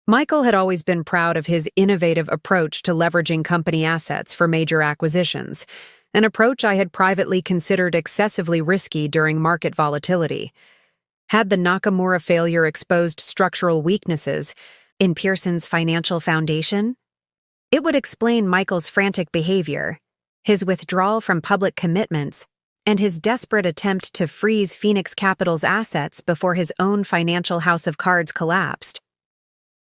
Michael had always been proud of his innovative approach to leveraging company assets for major acquisitions, an approach I had privately considered excessively risky during market volatility. Had the Nakamura failure exposed structural weaknesses in Pearson's financial foundation? It would explain Michael's frantic behavior, his withdrawal from public commitments, and his desperate attempt to freeze Phoenix Capital's assets before his own financial house of cards collapsed.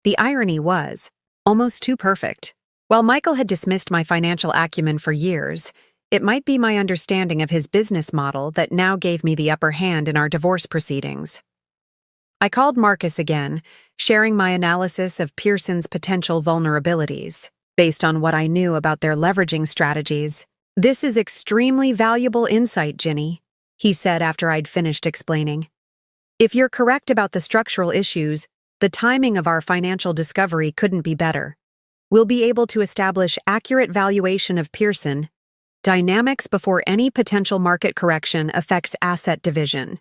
The irony was almost too perfect. While Michael had dismissed my financial acumen for years, it might be my understanding of his business model that now gave me the upper hand in our divorce proceedings. I called Marcus again, sharing my analysis of Pearson's potential vulnerabilities. Based on what I knew about their leveraging strategies, "This is extremely valuable insight, Ginny," he said after I'd finished explaining. "If you're correct about the structural issues, the timing of our financial discovery couldn't be better. We'll be able to establish accurate valuation of Pearson dynamics before any potential market correction affects asset division.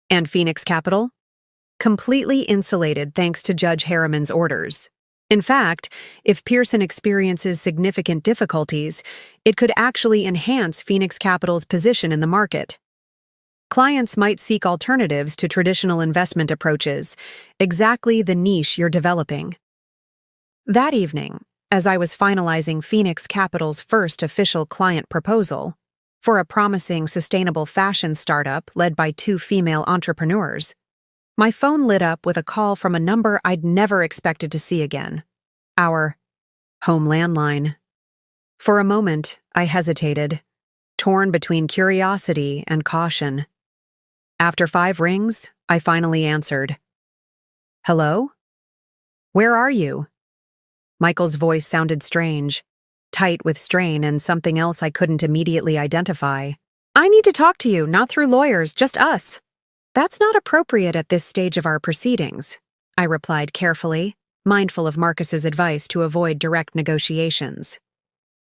And Phoenix Capital? Completely insulated thanks to Judge Harriman's orders. In fact, if Pearson experiences significant difficulties, it could actually enhance Phoenix Capital's position in the market. Clients might seek alternatives to traditional investment approaches, exactly the niche you're developing." That evening, as I was finalizing Phoenix Capital's first official client proposal for a promising sustainable fashion startup led by two female entrepreneurs, my phone lit up with a call from a number I'd never expected to see again. Our home landline. For a moment, I hesitated, torn between curiosity and caution. After 5 rings, I finally answered. "Hello? Where are you?" Michael's voice sounded strange, tight with strain and something else I couldn't immediately identify. "I need to talk to you, not through lawyers, just us." "That's not appropriate at this stage of our proceedings," I replied carefully, mindful of Marcus's advice to avoid direct negotiations.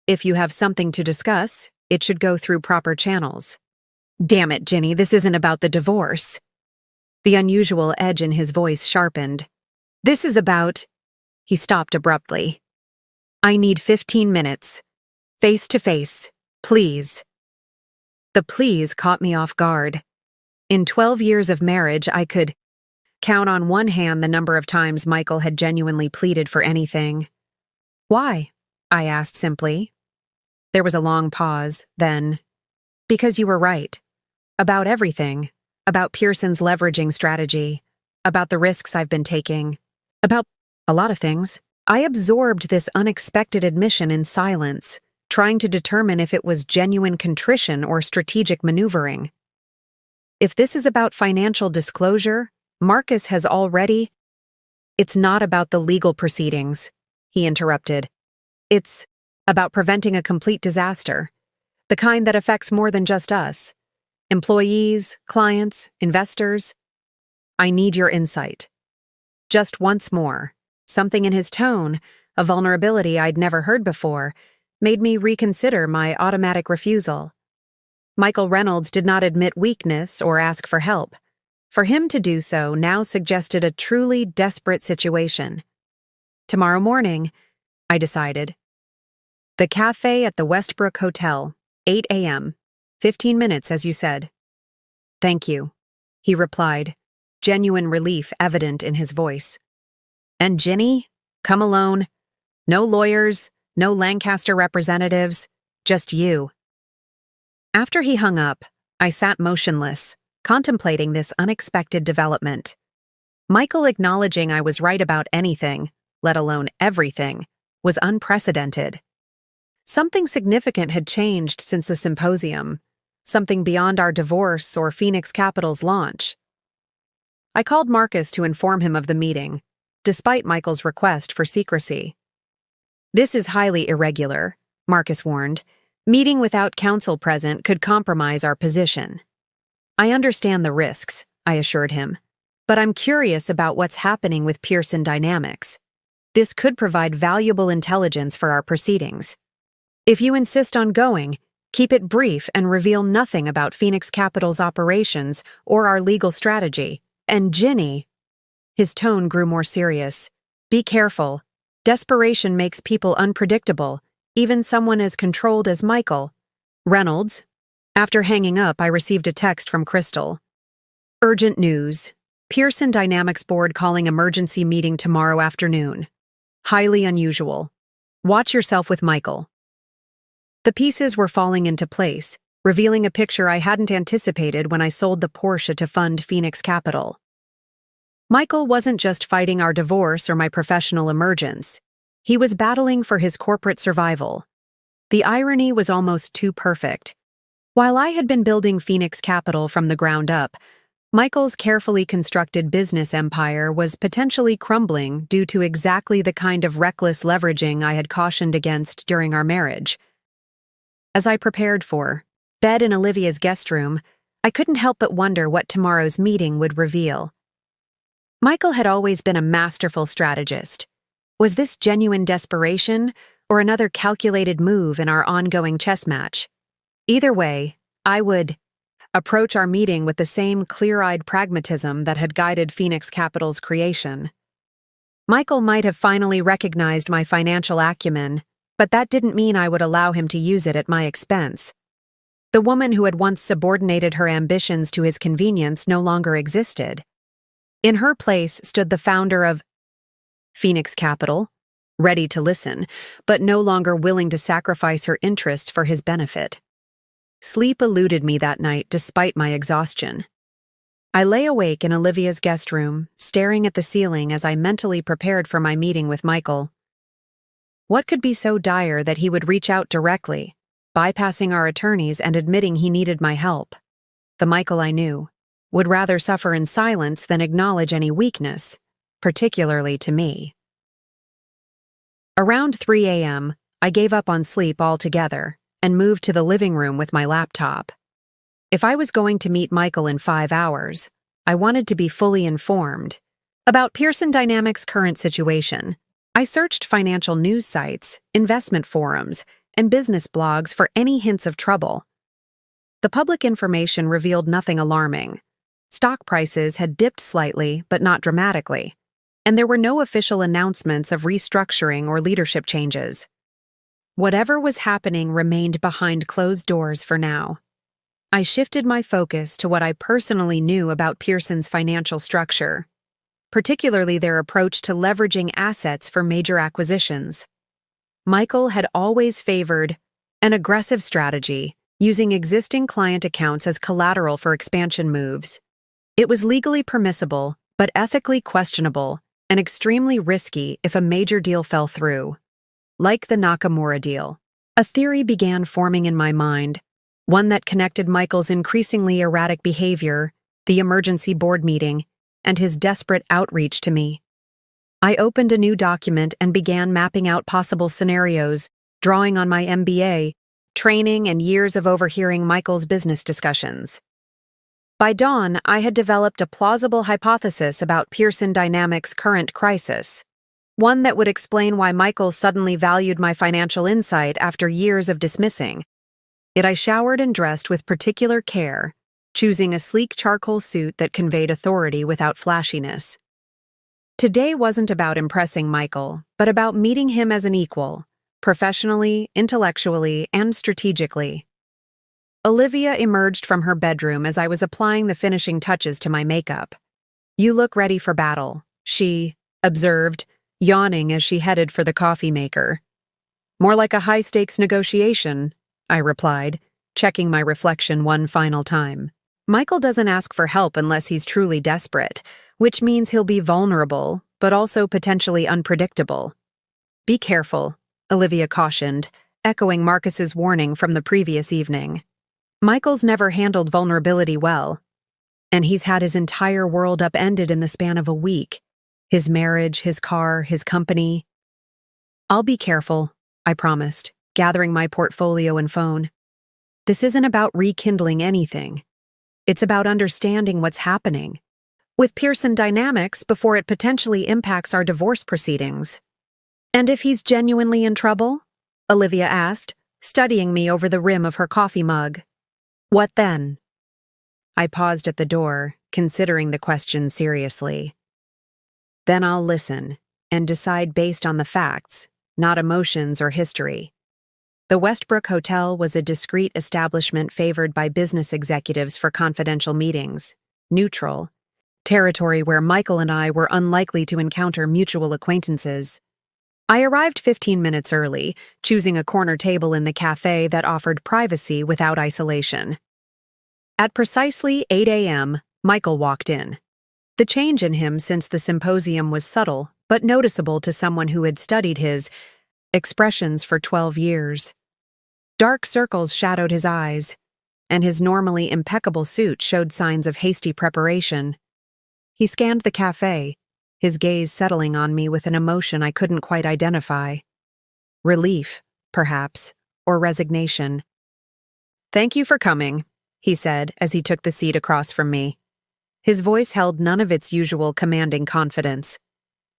"If you have something to discuss, it should go through proper channels." "Damn it, Ginny, this isn't about the divorce." The unusual edge in his voice sharpened. "This is about—" He stopped abruptly. "I need 15 minutes. Face to face, please." The please caught me off guard. In 12 years of marriage, I could count on one hand the number of times Michael had genuinely pleaded for anything. "Why?" I asked simply. There was a long pause, then, "Because you were right. About everything. About Pearson's leveraging strategy. About the risks I've been taking. About a lot of things." I absorbed this unexpected admission in silence, trying to determine if it was genuine contrition or strategic maneuvering. "If this is about financial disclosure, Marcus has already—" "It's not about the legal proceedings," he interrupted. "It's about preventing a complete disaster, the kind that affects more than just us. Employees, clients, investors. I need your insight." Just once more, something in his tone, a vulnerability I'd never heard before, made me reconsider my automatic refusal. Michael Reynolds did not admit weakness or ask for help. For him to do so now suggested a truly desperate situation. "Tomorrow morning," I decided. "The cafe at the Westbrook Hotel, 8 a.m. 15 minutes, as you said." "Thank you," he replied, genuine relief evident in his voice. "And Ginny, come alone. No lawyers, no Lancaster representatives, just you." After he hung up, I sat motionless, contemplating this unexpected development. Michael acknowledging I was right about anything, let alone everything, was unprecedented. Something significant had changed since the symposium, something beyond our divorce or Phoenix Capital's launch. I called Marcus to inform him of the meeting, despite Michael's request for secrecy. "This is highly irregular," Marcus warned. "Meeting without counsel present could compromise our position." "I understand the risks," I assured him, "but I'm curious about what's happening with Pearson Dynamics. This could provide valuable intelligence for our proceedings. If you insist on going, keep it brief and reveal nothing about Phoenix Capital's operations or our legal strategy. And Ginny—" His tone grew more serious. "Be careful. Desperation makes people unpredictable, even someone as controlled as Michael." Reynolds. After hanging up, I received a text from Crystal. "Urgent news. Pearson Dynamics board calling emergency meeting tomorrow afternoon. Highly unusual. Watch yourself with Michael. The pieces were falling into place, revealing a picture I hadn't anticipated when I sold the Porsche to fund Phoenix Capital. Michael wasn't just fighting our divorce or my professional emergence. He was battling for his corporate survival. The irony was almost too perfect. While I had been building Phoenix Capital from the ground up, Michael's carefully constructed business empire was potentially crumbling due to exactly the kind of reckless leveraging I had cautioned against during our marriage. As I prepared for bed in Olivia's guest room, I couldn't help but wonder what tomorrow's meeting would reveal. Michael had always been a masterful strategist. Was this genuine desperation or another calculated move in our ongoing chess match? Either way, I would approach our meeting with the same clear-eyed pragmatism that had guided Phoenix Capital's creation. Michael might have finally recognized my financial acumen, but that didn't mean I would allow him to use it at my expense. The woman who had once subordinated her ambitions to his convenience no longer existed. In her place stood the founder of Phoenix Capital, ready to listen, but no longer willing to sacrifice her interests for his benefit. Sleep eluded me that night despite my exhaustion. I lay awake in Olivia's guest room, staring at the ceiling as I mentally prepared for my meeting with Michael. What could be so dire that he would reach out directly, bypassing our attorneys and admitting he needed my help? The Michael I knew would rather suffer in silence than acknowledge any weakness, particularly to me. Around 3 a.m., I gave up on sleep altogether and moved to the living room with my laptop. If I was going to meet Michael in 5 hours, I wanted to be fully informed about Pearson Dynamics' current situation. I searched financial news sites, investment forums, and business blogs for any hints of trouble. The public information revealed nothing alarming. Stock prices had dipped slightly, but not dramatically, and there were no official announcements of restructuring or leadership changes. Whatever was happening remained behind closed doors for now. I shifted my focus to what I personally knew about Pearson's financial structure, particularly their approach to leveraging assets for major acquisitions. Michael had always favored an aggressive strategy, using existing client accounts as collateral for expansion moves. It was legally permissible, but ethically questionable, and extremely risky if a major deal fell through. Like the Nakamura deal, a theory began forming in my mind, one that connected Michael's increasingly erratic behavior, the emergency board meeting, and his desperate outreach to me. I opened a new document and began mapping out possible scenarios, drawing on my MBA, training, and years of overhearing Michael's business discussions. By dawn, I had developed a plausible hypothesis about Pearson Dynamics' current crisis, one that would explain why Michael suddenly valued my financial insight after years of dismissing. Yet I showered and dressed with particular care, choosing a sleek charcoal suit that conveyed authority without flashiness. Today wasn't about impressing Michael, but about meeting him as an equal, professionally, intellectually, and strategically. Olivia emerged from her bedroom as I was applying the finishing touches to my makeup. "You look ready for battle," she observed, yawning as she headed for the coffee maker. "More like a high-stakes negotiation," I replied, checking my reflection one final time. Michael doesn't ask for help unless he's truly desperate, which means he'll be vulnerable, but also potentially unpredictable. "Be careful," Olivia cautioned, echoing Marcus's warning from the previous evening. Michael's never handled vulnerability well, and he's had his entire world upended in the span of a week. His marriage, his car, his company. "I'll be careful," I promised, gathering my portfolio and phone. "This isn't about rekindling anything. It's about understanding what's happening with Pearson Dynamics before it potentially impacts our divorce proceedings." "And if he's genuinely in trouble?" Olivia asked, studying me over the rim of her coffee mug. "What then?" I paused at the door, considering the question seriously. "Then I'll listen and decide based on the facts, not emotions or history." The Westbrook Hotel was a discreet establishment favored by business executives for confidential meetings, neutral, territory where Michael and I were unlikely to encounter mutual acquaintances. I arrived 15 minutes early, choosing a corner table in the cafe that offered privacy without isolation. At precisely 8 a.m., Michael walked in. The change in him since the symposium was subtle, but noticeable to someone who had studied his expressions for 12 years. Dark circles shadowed his eyes, and his normally impeccable suit showed signs of hasty preparation. He scanned the cafe, his gaze settling on me with an emotion I couldn't quite identify. Relief, perhaps, or resignation. "Thank you for coming," he said as he took the seat across from me. His voice held none of its usual commanding confidence.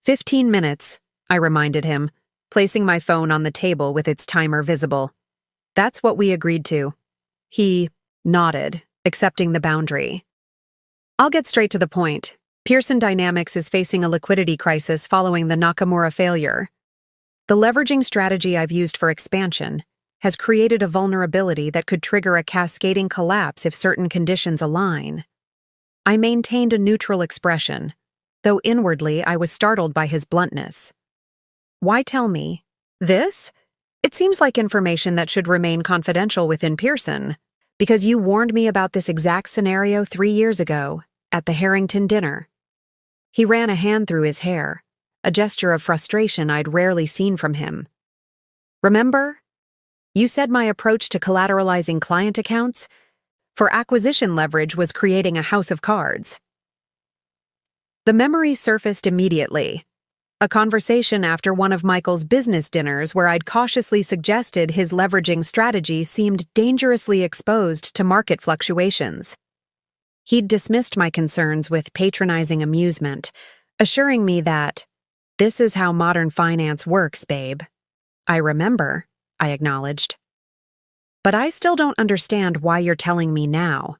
15 minutes, I reminded him, placing my phone on the table with its timer visible. "That's what we agreed to." He nodded, accepting the boundary. "I'll get straight to the point. Pearson Dynamics is facing a liquidity crisis following the Nakamura failure. The leveraging strategy I've used for expansion has created a vulnerability that could trigger a cascading collapse if certain conditions align." I maintained a neutral expression, though inwardly I was startled by his bluntness. "Why tell me? This? It seems like information that should remain confidential within Pearson, because you warned me about this exact scenario 3 years ago, at the Harrington dinner." He ran a hand through his hair, a gesture of frustration I'd rarely seen from him. "Remember? You said my approach to collateralizing client accounts for acquisition leverage was creating a house of cards." The memory surfaced immediately. A conversation after one of Michael's business dinners where I'd cautiously suggested his leveraging strategy seemed dangerously exposed to market fluctuations. He'd dismissed my concerns with patronizing amusement, assuring me that, "This is how modern finance works, babe." "I remember," I acknowledged. "But I still don't understand why you're telling me now.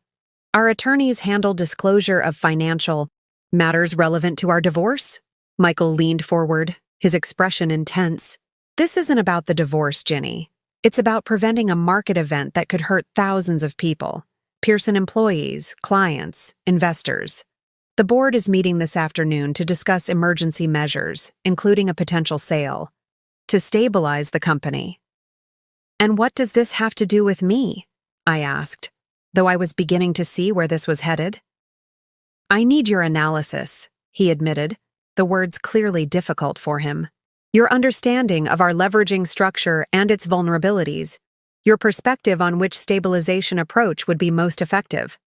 Our attorneys handle disclosure of financial matters relevant to our divorce?" Michael leaned forward, his expression intense. "This isn't about the divorce, Ginny. It's about preventing a market event that could hurt thousands of people. Pearson employees, clients, investors. The board is meeting this afternoon to discuss emergency measures, including a potential sale, to stabilize the company." "And what does this have to do with me?" I asked, though I was beginning to see where this was headed. "I need your analysis," he admitted, the words clearly difficult for him. "Your understanding of our leveraging structure and its vulnerabilities. Your perspective on which stabilization approach would be most effective."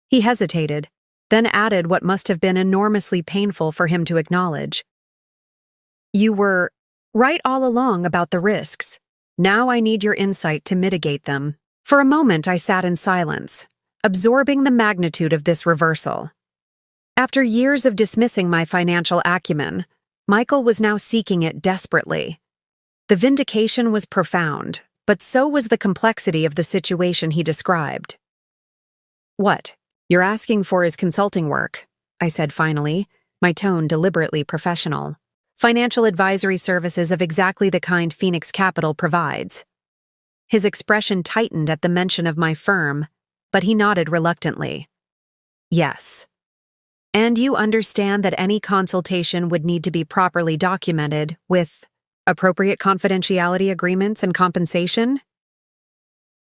He hesitated, then added what must have been enormously painful for him to acknowledge. "You were right all along about the risks. Now I need your insight to mitigate them." For a moment I sat in silence, absorbing the magnitude of this reversal. After years of dismissing my financial acumen, Michael was now seeking it desperately. The vindication was profound, but so was the complexity of the situation he described. "What you're asking for is consulting work," I said finally, my tone deliberately professional. "Financial advisory services of exactly the kind Phoenix Capital provides." His expression tightened at the mention of my firm, but he nodded reluctantly. "Yes. And you understand that any consultation would need to be properly documented with appropriate confidentiality agreements and compensation?"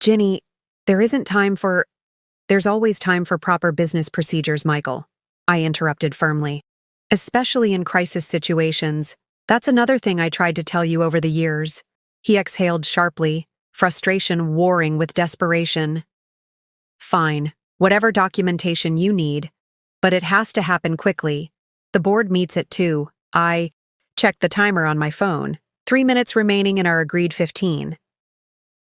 "Ginny, there's always time for proper business procedures, Michael," I interrupted firmly. "Especially in crisis situations. That's another thing I tried to tell you over the years." He exhaled sharply, frustration warring with desperation. "Fine, whatever documentation you need, but it has to happen quickly. The board meets at 2. I checked the timer on my phone. 3 minutes remaining in our agreed 15.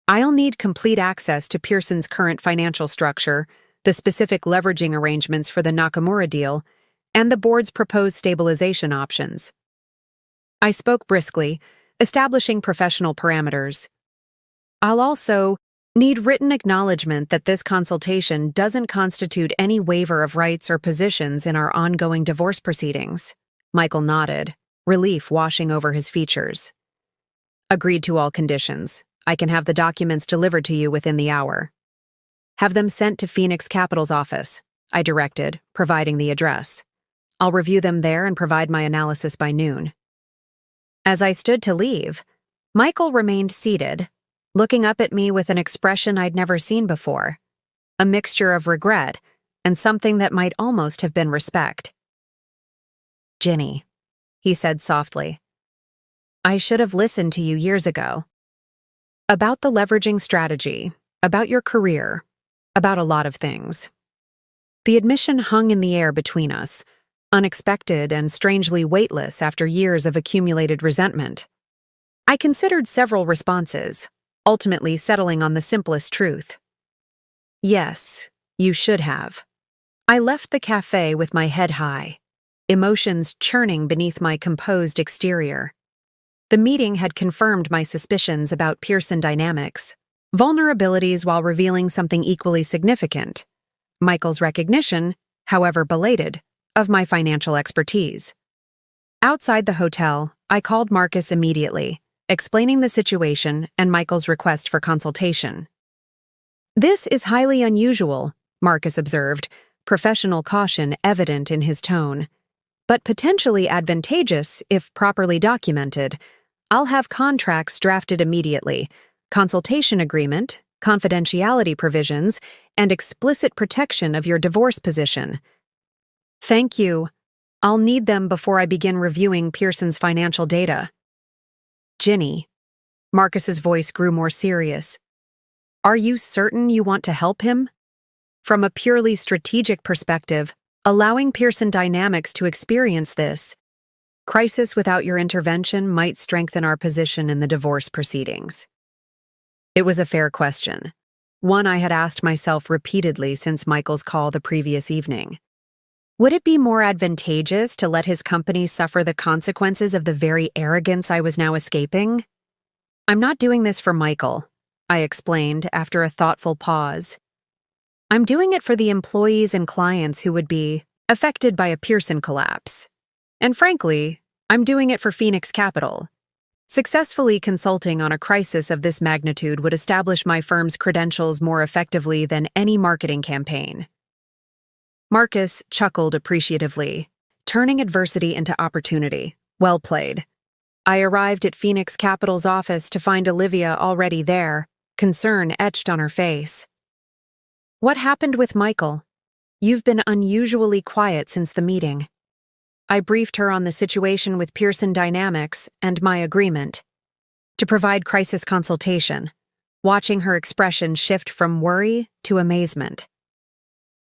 I'll need complete access to Pearson's current financial structure, the specific leveraging arrangements for the Nakamura deal, and the board's proposed stabilization options." I spoke briskly, establishing professional parameters. "I'll also need written acknowledgement that this consultation doesn't constitute any waiver of rights or positions in our ongoing divorce proceedings." Michael nodded, relief washing over his features. "Agreed to all conditions. I can have the documents delivered to you within the hour." "Have them sent to Phoenix Capital's office," I directed, providing the address. I'll review them there and provide my analysis by noon. As I stood to leave, Michael remained seated, looking up at me with an expression I'd never seen before, a mixture of regret and something that might almost have been respect. "Ginny," he said softly, "I should have listened to you years ago. About the leveraging strategy, about your career, about a lot of things." The admission hung in the air between us, unexpected and strangely weightless after years of accumulated resentment. I considered several responses, ultimately settling on the simplest truth. Yes, you should have. I left the cafe with my head high, emotions churning beneath my composed exterior. The meeting had confirmed my suspicions about Pearson Dynamics, vulnerabilities while revealing something equally significant: Michael's recognition, however belated, of my financial expertise. Outside the hotel, I called Marcus immediately, explaining the situation and Michael's request for consultation. "This is highly unusual," Marcus observed, professional caution evident in his tone, "but potentially advantageous if properly documented. I'll have contracts drafted immediately, consultation agreement, confidentiality provisions, and explicit protection of your divorce position." "Thank you. I'll need them before I begin reviewing Pearson's financial data." "Ginny," Marcus's voice grew more serious, "are you certain you want to help him? From a purely strategic perspective, allowing Pearson Dynamics to experience this crisis without your intervention might strengthen our position in the divorce proceedings." It was a fair question, one I had asked myself repeatedly since Michael's call the previous evening. Would it be more advantageous to let his company suffer the consequences of the very arrogance I was now escaping? "I'm not doing this for Michael," I explained after a thoughtful pause. "I'm doing it for the employees and clients who would be affected by a Pearson collapse. And frankly, I'm doing it for Phoenix Capital. Successfully consulting on a crisis of this magnitude would establish my firm's credentials more effectively than any marketing campaign." Marcus chuckled appreciatively, turning adversity into opportunity. "Well played." I arrived at Phoenix Capital's office to find Olivia already there, concern etched on her face. "What happened with Michael? You've been unusually quiet since the meeting." I briefed her on the situation with Pearson Dynamics and my agreement to provide crisis consultation, watching her expression shift from worry to amazement.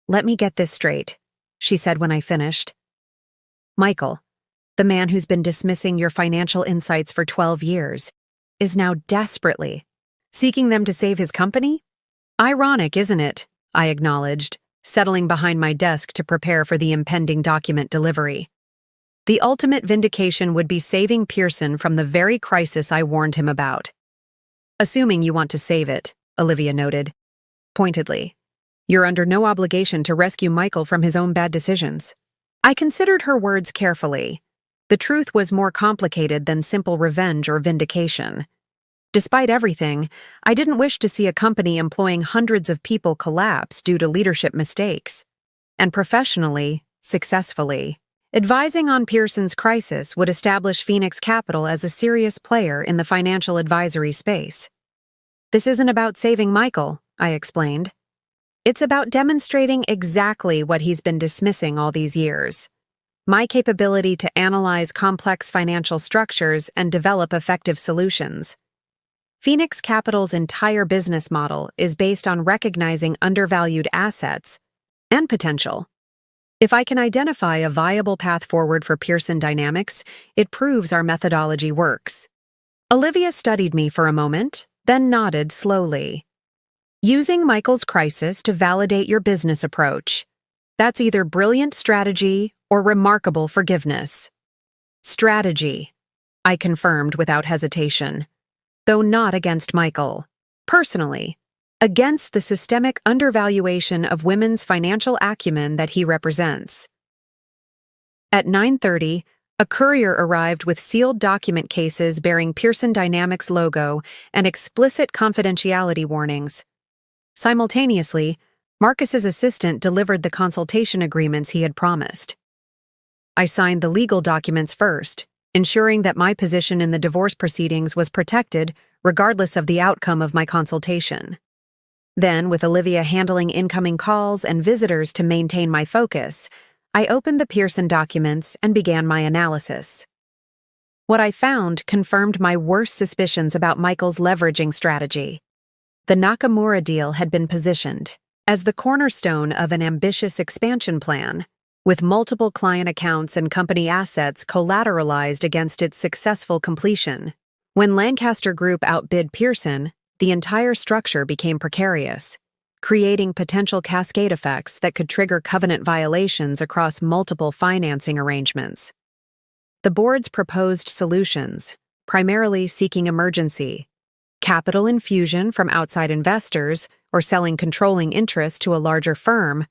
"Let me get this straight," she said when I finished. "Michael, the man who's been dismissing your financial insights for 12 years, is now desperately seeking them to save his company? Ironic, isn't it?" I acknowledged, settling behind my desk to prepare for the impending document delivery. The ultimate vindication would be saving Pearson from the very crisis I warned him about. "Assuming you want to save it," Olivia noted, pointedly. "You're under no obligation to rescue Michael from his own bad decisions." I considered her words carefully. The truth was more complicated than simple revenge or vindication. Despite everything, I didn't wish to see a company employing hundreds of people collapse due to leadership mistakes. And professionally, successfully, advising on Pearson's crisis would establish Phoenix Capital as a serious player in the financial advisory space. "This isn't about saving Michael," I explained. "It's about demonstrating exactly what he's been dismissing all these years: my capability to analyze complex financial structures and develop effective solutions. Phoenix Capital's entire business model is based on recognizing undervalued assets and potential. If I can identify a viable path forward for Pearson Dynamics, it proves our methodology works." Olivia studied me for a moment, then nodded slowly. "Using Michael's crisis to validate your business approach. That's either brilliant strategy or remarkable forgiveness." "Strategy," I confirmed without hesitation, though not against Michael. Personally, against the systemic undervaluation of women's financial acumen that he represents. At 9:30, a courier arrived with sealed document cases bearing Pearson Dynamics logo and explicit confidentiality warnings. Simultaneously, Marcus's assistant delivered the consultation agreements he had promised. I signed the legal documents first, ensuring that my position in the divorce proceedings was protected regardless of the outcome of my consultation. Then, with Olivia handling incoming calls and visitors to maintain my focus, I opened the Pearson documents and began my analysis. What I found confirmed my worst suspicions about Michael's leveraging strategy. The Nakamura deal had been positioned as the cornerstone of an ambitious expansion plan, with multiple client accounts and company assets collateralized against its successful completion. When Lancaster Group outbid Pearson, the entire structure became precarious, creating potential cascade effects that could trigger covenant violations across multiple financing arrangements. The board's proposed solutions, primarily seeking emergency, capital infusion from outside investors, or selling controlling interest to a larger firm,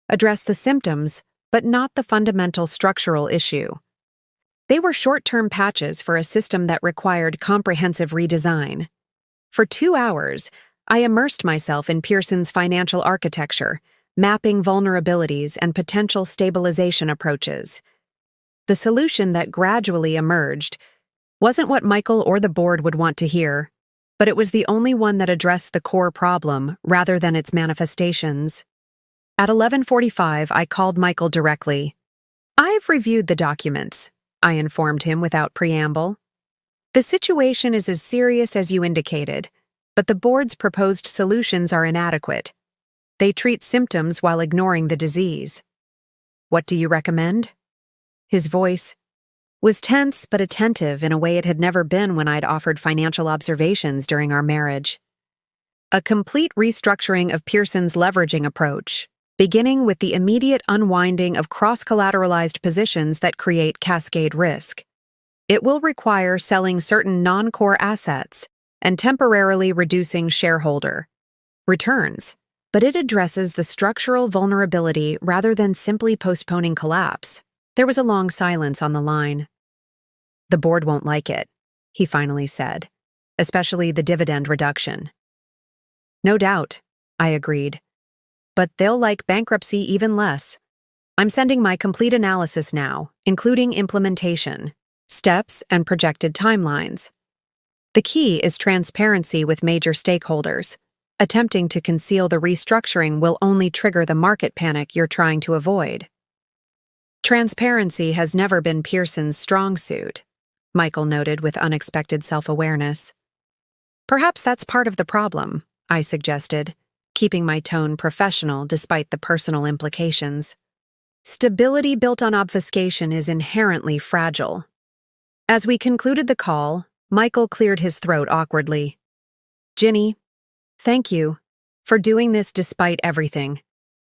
address the symptoms but not the fundamental structural issue. They were short-term patches for a system that required comprehensive redesign. For 2 hours, I immersed myself in Pearson's financial architecture, mapping vulnerabilities and potential stabilization approaches. The solution that gradually emerged wasn't what Michael or the board would want to hear, but it was the only one that addressed the core problem rather than its manifestations. At 11:45, I called Michael directly. "I've reviewed the documents," I informed him without preamble. "The situation is as serious as you indicated, but the board's proposed solutions are inadequate. They treat symptoms while ignoring the disease. What do you recommend?" His voice was tense but attentive in a way it had never been when I'd offered financial observations during our marriage. "A complete restructuring of Pearson's leveraging approach, beginning with the immediate unwinding of cross-collateralized positions that create cascade risk. It will require selling certain non-core assets and temporarily reducing shareholder returns, but it addresses the structural vulnerability rather than simply postponing collapse." There was a long silence on the line. "The board won't like it," he finally said, "especially the dividend reduction." "No doubt," I agreed. "But they'll like bankruptcy even less. I'm sending my complete analysis now, including implementation, steps, and projected timelines. The key is transparency with major stakeholders. Attempting to conceal the restructuring will only trigger the market panic you're trying to avoid." "Transparency has never been Pearson's strong suit," Michael noted with unexpected self-awareness. "Perhaps that's part of the problem," I suggested, keeping my tone professional despite the personal implications. "Stability built on obfuscation is inherently fragile." As we concluded the call, Michael cleared his throat awkwardly. "Ginny, thank you for doing this despite everything.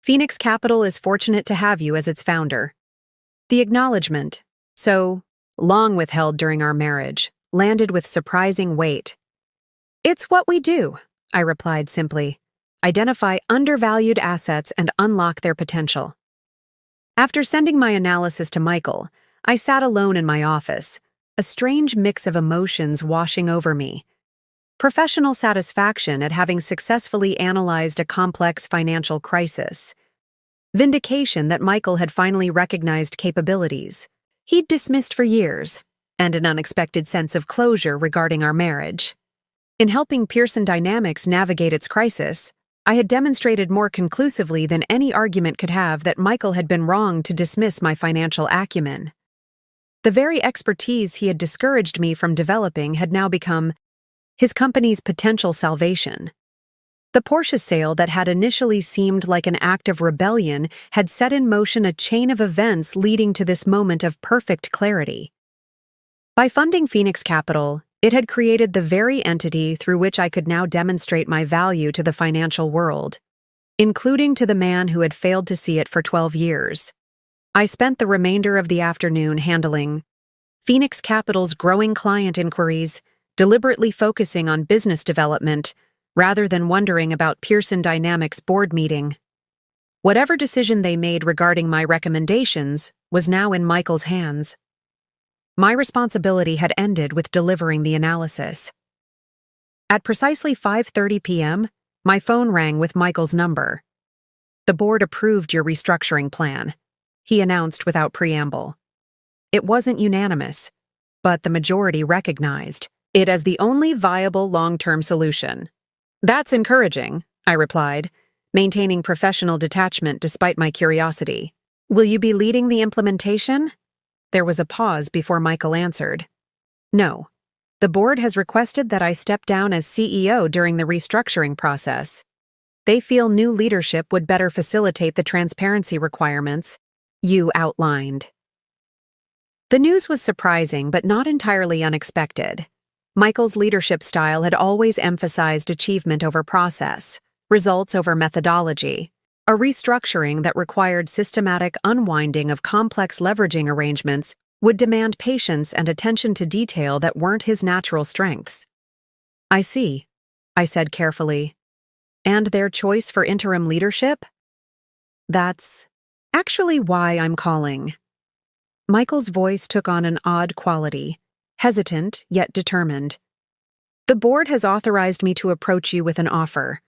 Phoenix Capital is fortunate to have you as its founder." The acknowledgement, so long withheld during our marriage, landed with surprising weight. "It's what we do," I replied simply. "Identify undervalued assets and unlock their potential." After sending my analysis to Michael, I sat alone in my office, a strange mix of emotions washing over me. Professional satisfaction at having successfully analyzed a complex financial crisis. Vindication that Michael had finally recognized capabilities he'd dismissed for years, and an unexpected sense of closure regarding our marriage. In helping Pearson Dynamics navigate its crisis, I had demonstrated more conclusively than any argument could have that Michael had been wrong to dismiss my financial acumen. The very expertise he had discouraged me from developing had now become his company's potential salvation. The Porsche sale that had initially seemed like an act of rebellion had set in motion a chain of events leading to this moment of perfect clarity. By funding Phoenix Capital, it had created the very entity through which I could now demonstrate my value to the financial world, including to the man who had failed to see it for 12 years. I spent the remainder of the afternoon handling Phoenix Capital's growing client inquiries, deliberately focusing on business development, rather than wondering about Pearson Dynamics' board meeting. Whatever decision they made regarding my recommendations was now in Michael's hands. My responsibility had ended with delivering the analysis. At precisely 5:30 p.m., my phone rang with Michael's number. The board approved your restructuring plan, he announced without preamble. It wasn't unanimous, but the majority recognized it as the only viable long-term solution. That's encouraging, I replied, maintaining professional detachment despite my curiosity. Will you be leading the implementation? There was a pause before Michael answered. No. The board has requested that I step down as CEO during the restructuring process. They feel new leadership would better facilitate the transparency requirements you outlined. The news was surprising but not entirely unexpected. Michael's leadership style had always emphasized achievement over process, results over methodology. A restructuring that required systematic unwinding of complex leveraging arrangements would demand patience and attention to detail that weren't his natural strengths. I see, I said carefully. And their choice for interim leadership? That's actually why I'm calling. Michael's voice took on an odd quality, hesitant yet determined. The board has authorized me to approach you with an offer.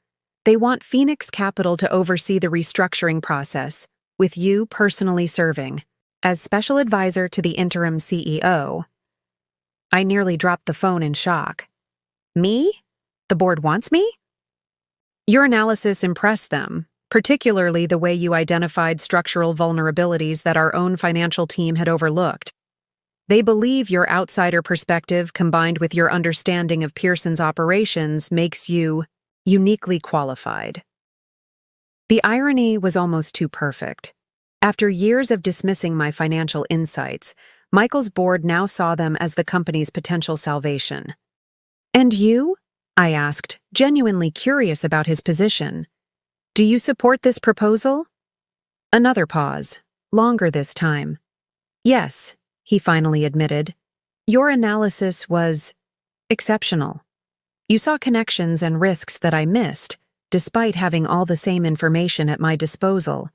They want Phoenix Capital to oversee the restructuring process, with you personally serving as special advisor to the interim CEO. I nearly dropped the phone in shock. Me? The board wants me? Your analysis impressed them, particularly the way you identified structural vulnerabilities that our own financial team had overlooked. They believe your outsider perspective combined with your understanding of Pearson's operations makes you uniquely qualified. The irony was almost too perfect. After years of dismissing my financial insights, Michael's board now saw them as the company's potential salvation. And you? I asked, genuinely curious about his position. Do you support this proposal? Another pause, longer this time. Yes, he finally admitted. Your analysis was exceptional. You saw connections and risks that I missed, despite having all the same information at my disposal.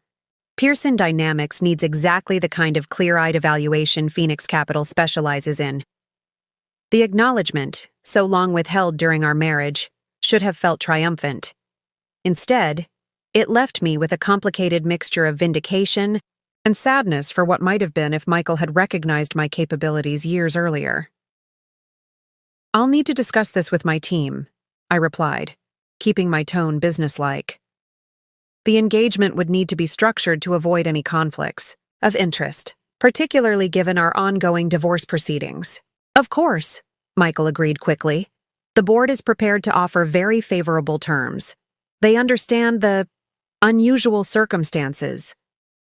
Pearson Dynamics needs exactly the kind of clear-eyed evaluation Phoenix Capital specializes in. The acknowledgement, so long withheld during our marriage, should have felt triumphant. Instead, it left me with a complicated mixture of vindication and sadness for what might have been if Michael had recognized my capabilities years earlier. I'll need to discuss this with my team, I replied, keeping my tone businesslike. The engagement would need to be structured to avoid any conflicts of interest, particularly given our ongoing divorce proceedings. Of course, Michael agreed quickly. The board is prepared to offer very favorable terms. They understand the unusual circumstances.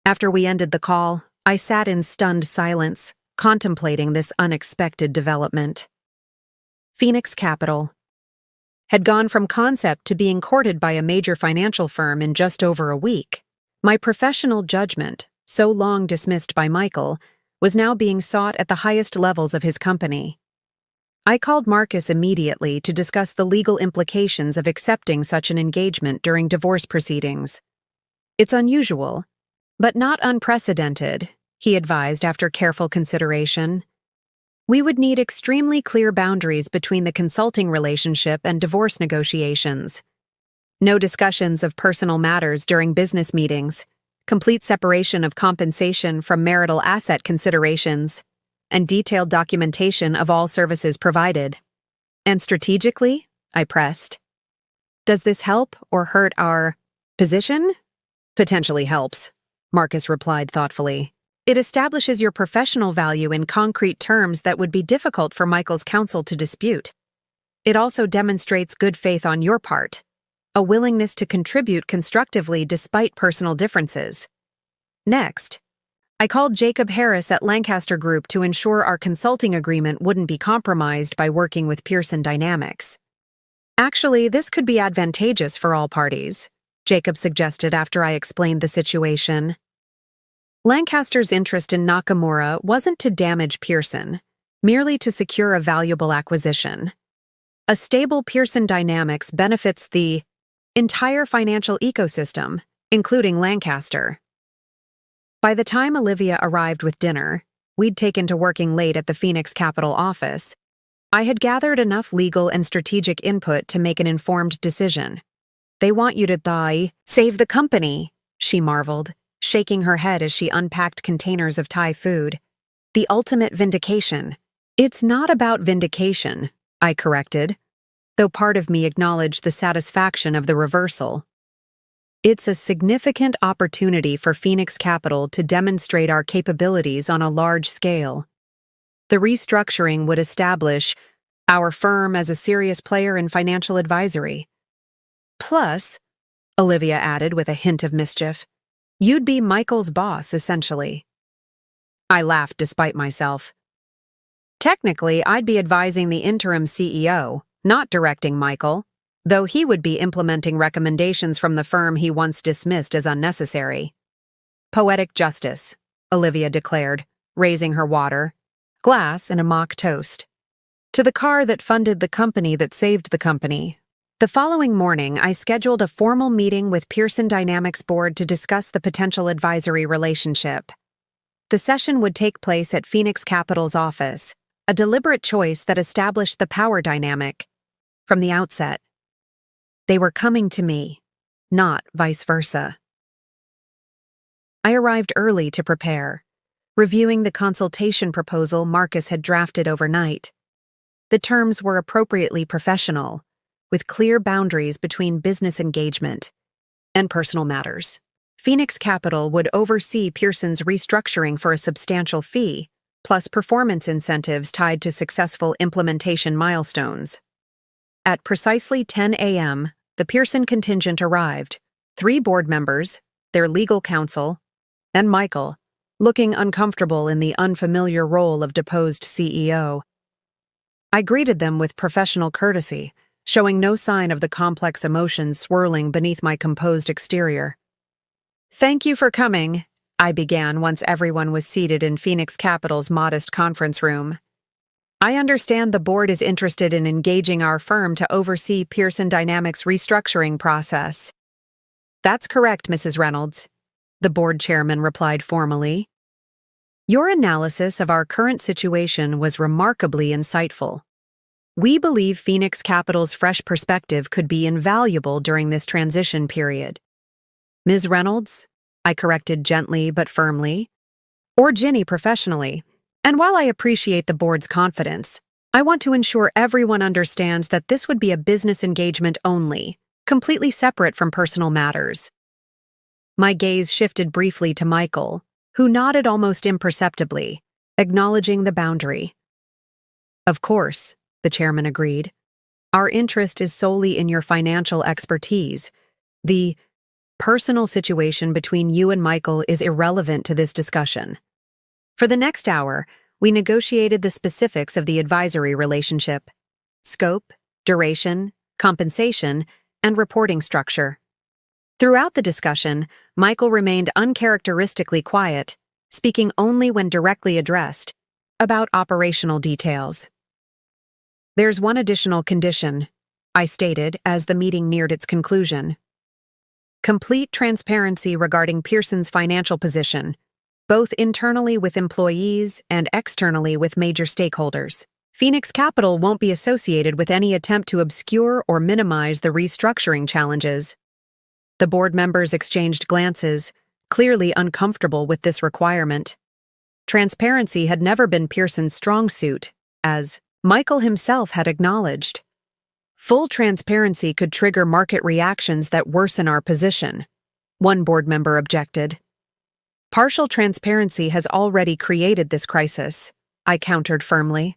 After we ended the call, I sat in stunned silence, contemplating this unexpected development. Phoenix Capital had gone from concept to being courted by a major financial firm in just over a week. My professional judgment, so long dismissed by Michael, was now being sought at the highest levels of his company. I called Marcus immediately to discuss the legal implications of accepting such an engagement during divorce proceedings. It's unusual, but not unprecedented, he advised after careful consideration. We would need extremely clear boundaries between the consulting relationship and divorce negotiations. No discussions of personal matters during business meetings, complete separation of compensation from marital asset considerations, and detailed documentation of all services provided. And strategically, I pressed. Does this help or hurt our position? Potentially helps, Marcus replied thoughtfully. It establishes your professional value in concrete terms that would be difficult for Michael's counsel to dispute. It also demonstrates good faith on your part, a willingness to contribute constructively despite personal differences. Next, I called Jacob Harris at Lancaster Group to ensure our consulting agreement wouldn't be compromised by working with Pearson Dynamics. Actually, this could be advantageous for all parties, Jacob suggested after I explained the situation. Lancaster's interest in Nakamura wasn't to damage Pearson, merely to secure a valuable acquisition. A stable Pearson Dynamics benefits the entire financial ecosystem, including Lancaster. By the time Olivia arrived with dinner, we'd taken to working late at the Phoenix Capital office. I had gathered enough legal and strategic input to make an informed decision. They want you to save the company, she marveled, shaking her head as she unpacked containers of Thai food. The ultimate vindication. It's not about vindication, I corrected, though part of me acknowledged the satisfaction of the reversal. It's a significant opportunity for Phoenix Capital to demonstrate our capabilities on a large scale. The restructuring would establish our firm as a serious player in financial advisory. Plus, Olivia added with a hint of mischief, you'd be Michael's boss, essentially. I laughed despite myself. Technically, I'd be advising the interim CEO, not directing Michael, though he would be implementing recommendations from the firm he once dismissed as unnecessary. Poetic justice, Olivia declared, raising her water glass and a mock toast to the car that funded the company that saved the company. The following morning, I scheduled a formal meeting with Pearson Dynamics Board to discuss the potential advisory relationship. The session would take place at Phoenix Capital's office, a deliberate choice that established the power dynamic from the outset. They were coming to me, not vice versa. I arrived early to prepare, reviewing the consultation proposal Marcus had drafted overnight. The terms were appropriately professional, with clear boundaries between business engagement and personal matters. Phoenix Capital would oversee Pearson's restructuring for a substantial fee, plus performance incentives tied to successful implementation milestones. At precisely 10 a.m., the Pearson contingent arrived, 3 board members, their legal counsel, and Michael, looking uncomfortable in the unfamiliar role of deposed CEO. I greeted them with professional courtesy, showing no sign of the complex emotions swirling beneath my composed exterior. Thank you for coming, I began once everyone was seated in Phoenix Capital's modest conference room. I understand the board is interested in engaging our firm to oversee Pearson Dynamics' restructuring process. That's correct, Mrs. Reynolds, the board chairman replied formally. Your analysis of our current situation was remarkably insightful. We believe Phoenix Capital's fresh perspective could be invaluable during this transition period. Ms. Reynolds, I corrected gently but firmly, or Ginny professionally, and while I appreciate the board's confidence, I want to ensure everyone understands that this would be a business engagement only, completely separate from personal matters. My gaze shifted briefly to Michael, who nodded almost imperceptibly, acknowledging the boundary. Of course, the chairman agreed. Our interest is solely in your financial expertise. The personal situation between you and Michael is irrelevant to this discussion. For the next hour, we negotiated the specifics of the advisory relationship: scope, duration, compensation, and reporting structure. Throughout the discussion, Michael remained uncharacteristically quiet, speaking only when directly addressed, about operational details. There's one additional condition, I stated as the meeting neared its conclusion. Complete transparency regarding Pearson's financial position, both internally with employees and externally with major stakeholders. Phoenix Capital won't be associated with any attempt to obscure or minimize the restructuring challenges. The board members exchanged glances, clearly uncomfortable with this requirement. Transparency had never been Pearson's strong suit, as Michael himself had acknowledged. Full transparency could trigger market reactions that worsen our position, one board member objected. Partial transparency has already created this crisis, I countered firmly.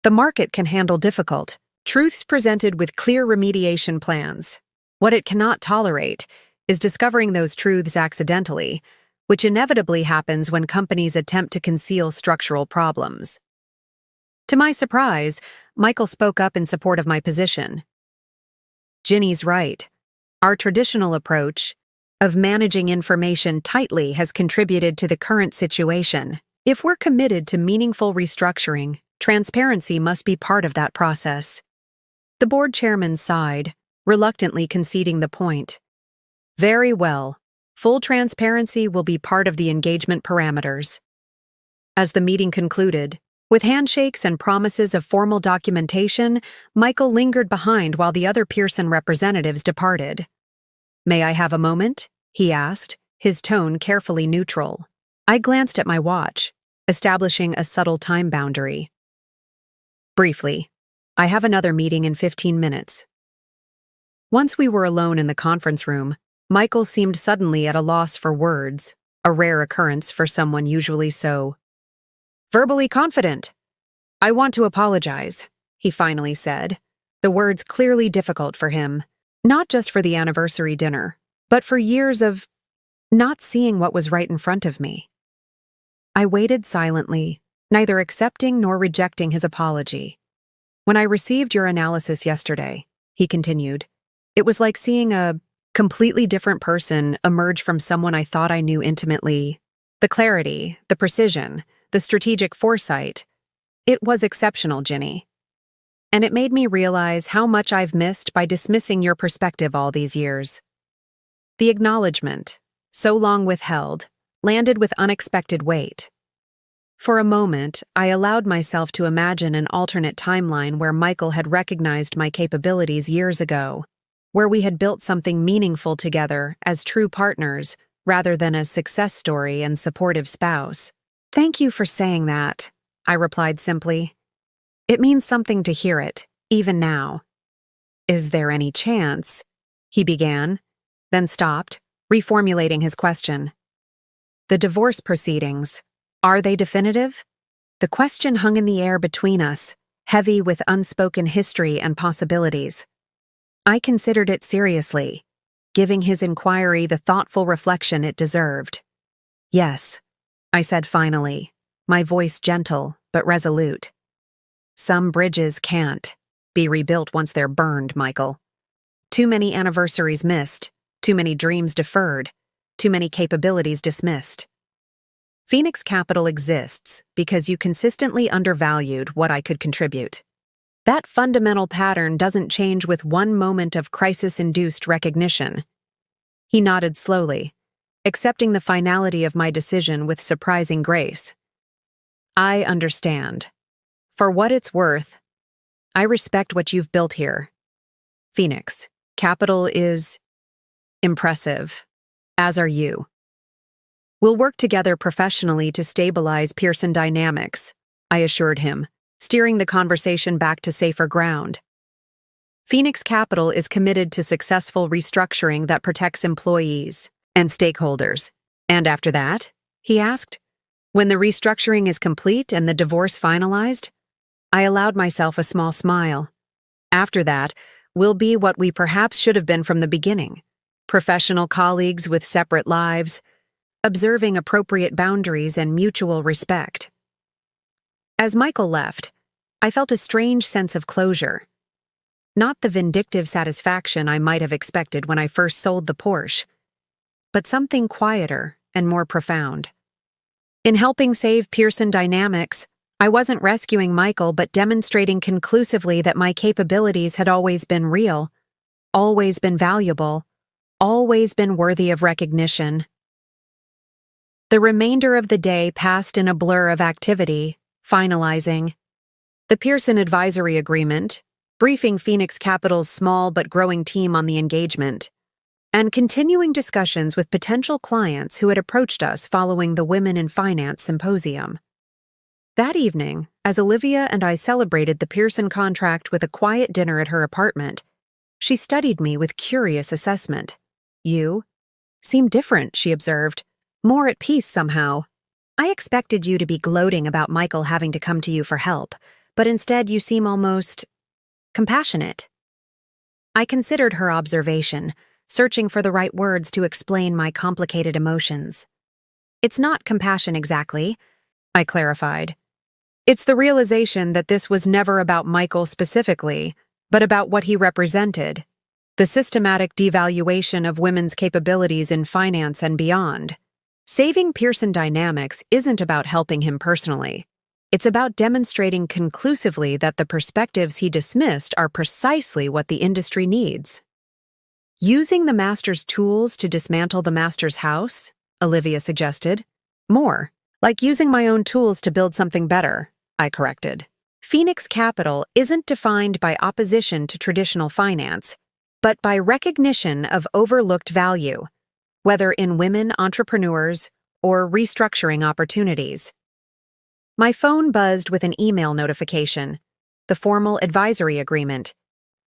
The market can handle difficult truths presented with clear remediation plans. What it cannot tolerate is discovering those truths accidentally, which inevitably happens when companies attempt to conceal structural problems. To my surprise, Michael spoke up in support of my position. Ginny's right. Our traditional approach of managing information tightly has contributed to the current situation. If we're committed to meaningful restructuring, transparency must be part of that process. The board chairman sighed, reluctantly conceding the point. Very well. Full transparency will be part of the engagement parameters. As the meeting concluded, with handshakes and promises of formal documentation, Michael lingered behind while the other Pearson representatives departed. May I have a moment? he asked, his tone carefully neutral. I glanced at my watch, establishing a subtle time boundary. Briefly, I have another meeting in 15 minutes. Once we were alone in the conference room, Michael seemed suddenly at a loss for words, a rare occurrence for someone usually so verbally confident. I want to apologize, he finally said, the words clearly difficult for him, not just for the anniversary dinner, but for years of not seeing what was right in front of me. I waited silently, neither accepting nor rejecting his apology. When I received your analysis yesterday, he continued, it was like seeing a completely different person emerge from someone I thought I knew intimately. The clarity, the precision, the strategic foresight. It was exceptional, Ginny. And it made me realize how much I've missed by dismissing your perspective all these years. The acknowledgement, so long withheld, landed with unexpected weight. For a moment, I allowed myself to imagine an alternate timeline where Michael had recognized my capabilities years ago, where we had built something meaningful together as true partners rather than as success story and supportive spouse. Thank you for saying that, I replied simply. It means something to hear it, even now. Is there any chance? He began, then stopped, reformulating his question. The divorce proceedings, are they definitive? The question hung in the air between us, heavy with unspoken history and possibilities. I considered it seriously, giving his inquiry the thoughtful reflection it deserved. Yes, I said finally, my voice gentle but resolute. Some bridges can't be rebuilt once they're burned, Michael. Too many anniversaries missed, too many dreams deferred, too many capabilities dismissed. Phoenix Capital exists because you consistently undervalued what I could contribute. That fundamental pattern doesn't change with one moment of crisis-induced recognition. He nodded slowly, accepting the finality of my decision with surprising grace. I understand. For what it's worth, I respect what you've built here. Phoenix Capital is impressive, as are you. We'll work together professionally to stabilize Pearson Dynamics, I assured him, steering the conversation back to safer ground. Phoenix Capital is committed to successful restructuring that protects employees and stakeholders. And after that? He asked. When the restructuring is complete and the divorce finalized? I allowed myself a small smile. After that, we'll be what we perhaps should have been from the beginning. Professional colleagues with separate lives, observing appropriate boundaries and mutual respect. As Michael left, I felt a strange sense of closure. Not the vindictive satisfaction I might have expected when I first sold the Porsche, but something quieter and more profound. In helping save Pearson Dynamics, I wasn't rescuing Michael but demonstrating conclusively that my capabilities had always been real, always been valuable, always been worthy of recognition. The remainder of the day passed in a blur of activity, finalizing the Pearson Advisory Agreement, briefing Phoenix Capital's small but growing team on the engagement, and continuing discussions with potential clients who had approached us following the Women in Finance Symposium. That evening, as Olivia and I celebrated the Pearson contract with a quiet dinner at her apartment, she studied me with curious assessment. You seem different, she observed, more at peace somehow. I expected you to be gloating about Michael having to come to you for help, but instead you seem almost compassionate. I considered her observation, searching for the right words to explain my complicated emotions. It's not compassion exactly, I clarified. It's the realization that this was never about Michael specifically, but about what he represented, the systematic devaluation of women's capabilities in finance and beyond. Saving Pearson Dynamics isn't about helping him personally. It's about demonstrating conclusively that the perspectives he dismissed are precisely what the industry needs. Using the master's tools to dismantle the master's house, Olivia suggested. More, like using my own tools to build something better, I corrected. Phoenix Capital isn't defined by opposition to traditional finance, but by recognition of overlooked value. whether in women entrepreneurs or restructuring opportunities. My phone buzzed with an email notification, the formal advisory agreement,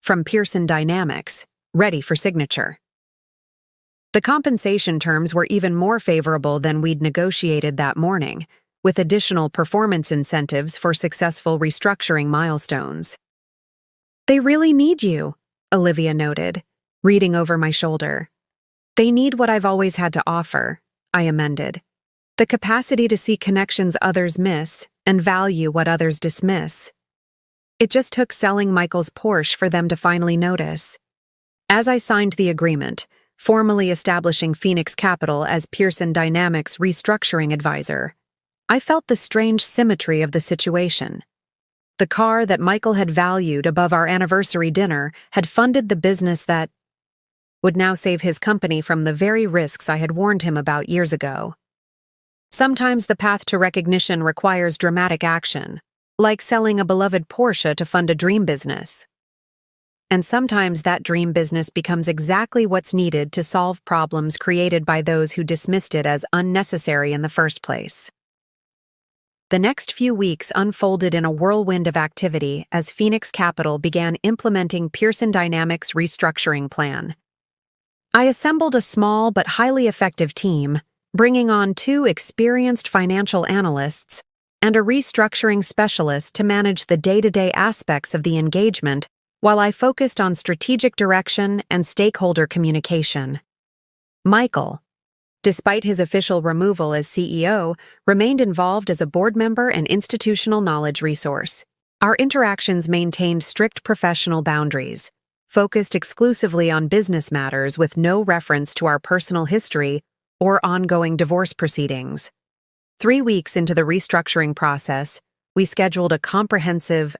from Pearson Dynamics, ready for signature. The compensation terms were even more favorable than we'd negotiated that morning, with additional performance incentives for successful restructuring milestones. "They really need you," Olivia noted, reading over my shoulder. "They need what I've always had to offer," I amended. "The capacity to see connections others miss and value what others dismiss." It just took selling Michael's Porsche for them to finally notice. As I signed the agreement, formally establishing Phoenix Capital as Pearson Dynamics' restructuring advisor, I felt the strange symmetry of the situation. The car that Michael had valued above our anniversary dinner had funded the business that would now save his company from the very risks I had warned him about years ago. Sometimes the path to recognition requires dramatic action, like selling a beloved Porsche to fund a dream business. And sometimes that dream business becomes exactly what's needed to solve problems created by those who dismissed it as unnecessary in the first place. The next few weeks unfolded in a whirlwind of activity as Phoenix Capital began implementing Pearson Dynamics' restructuring plan. I assembled a small but highly effective team, bringing on 2 experienced financial analysts and a restructuring specialist to manage the day-to-day aspects of the engagement while I focused on strategic direction and stakeholder communication. Michael, despite his official removal as CEO, remained involved as a board member and institutional knowledge resource. Our interactions maintained strict professional boundaries, focused exclusively on business matters with no reference to our personal history or ongoing divorce proceedings. 3 weeks into the restructuring process, we scheduled a comprehensive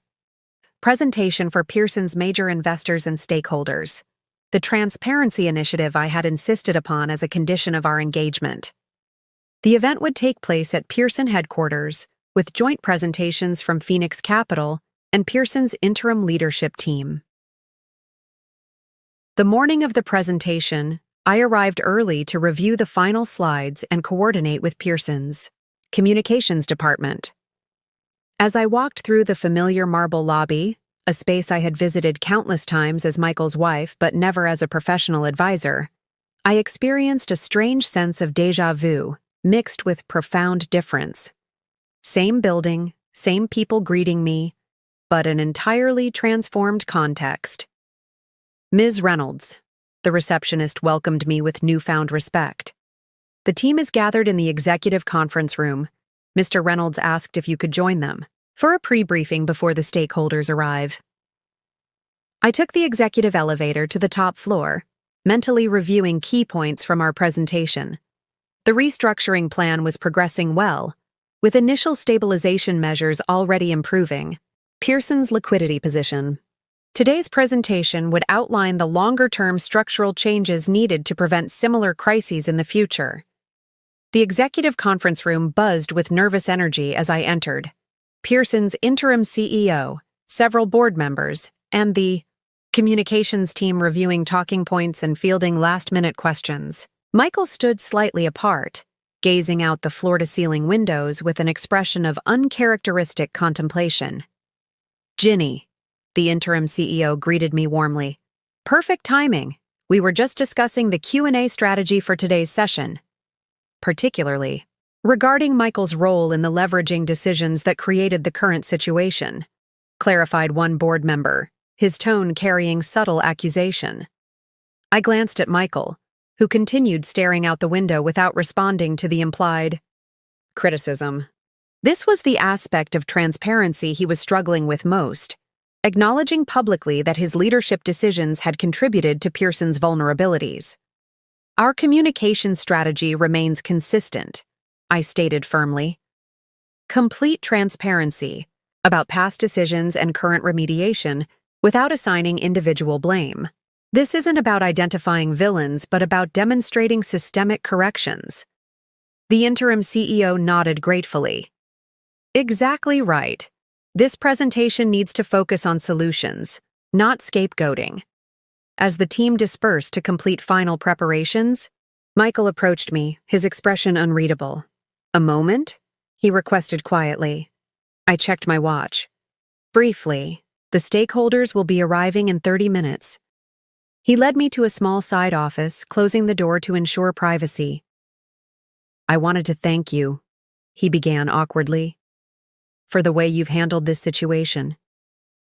presentation for Pearson's major investors and stakeholders, the transparency initiative I had insisted upon as a condition of our engagement. The event would take place at Pearson headquarters, with joint presentations from Phoenix Capital and Pearson's interim leadership team. The morning of the presentation, I arrived early to review the final slides and coordinate with Pearson's communications department. As I walked through the familiar marble lobby, a space I had visited countless times as Michael's wife but never as a professional advisor, I experienced a strange sense of déjà vu, mixed with profound difference. Same building, same people greeting me, but an entirely transformed context. "Ms. Reynolds," the receptionist welcomed me with newfound respect. "The team is gathered in the executive conference room. Mr. Reynolds asked if you could join them for a pre-briefing before the stakeholders arrive." I took the executive elevator to the top floor, mentally reviewing key points from our presentation. The restructuring plan was progressing well, with initial stabilization measures already improving Pearson's liquidity position. Today's presentation would outline the longer-term structural changes needed to prevent similar crises in the future. The executive conference room buzzed with nervous energy as I entered. Pearson's interim CEO, several board members, and the communications team reviewing talking points and fielding last-minute questions. Michael stood slightly apart, gazing out the floor-to-ceiling windows with an expression of uncharacteristic contemplation. "Ginny," the interim CEO greeted me warmly. "Perfect timing. We were just discussing the Q&A strategy for today's session, particularly regarding Michael's role in the leveraging decisions that created the current situation," clarified one board member, his tone carrying subtle accusation. I glanced at Michael, who continued staring out the window without responding to the implied criticism. This was the aspect of transparency he was struggling with most, acknowledging publicly that his leadership decisions had contributed to Pearson's vulnerabilities. "Our communication strategy remains consistent," I stated firmly. "Complete transparency about past decisions and current remediation without assigning individual blame. This isn't about identifying villains, but about demonstrating systemic corrections." The interim CEO nodded gratefully. "Exactly right. This presentation needs to focus on solutions, not scapegoating." As the team dispersed to complete final preparations, Michael approached me, his expression unreadable. "A moment?" he requested quietly. I checked my watch. "Briefly, the stakeholders will be arriving in 30 minutes. He led me to a small side office, closing the door to ensure privacy. "I wanted to thank you," he began awkwardly, "for the way you've handled this situation.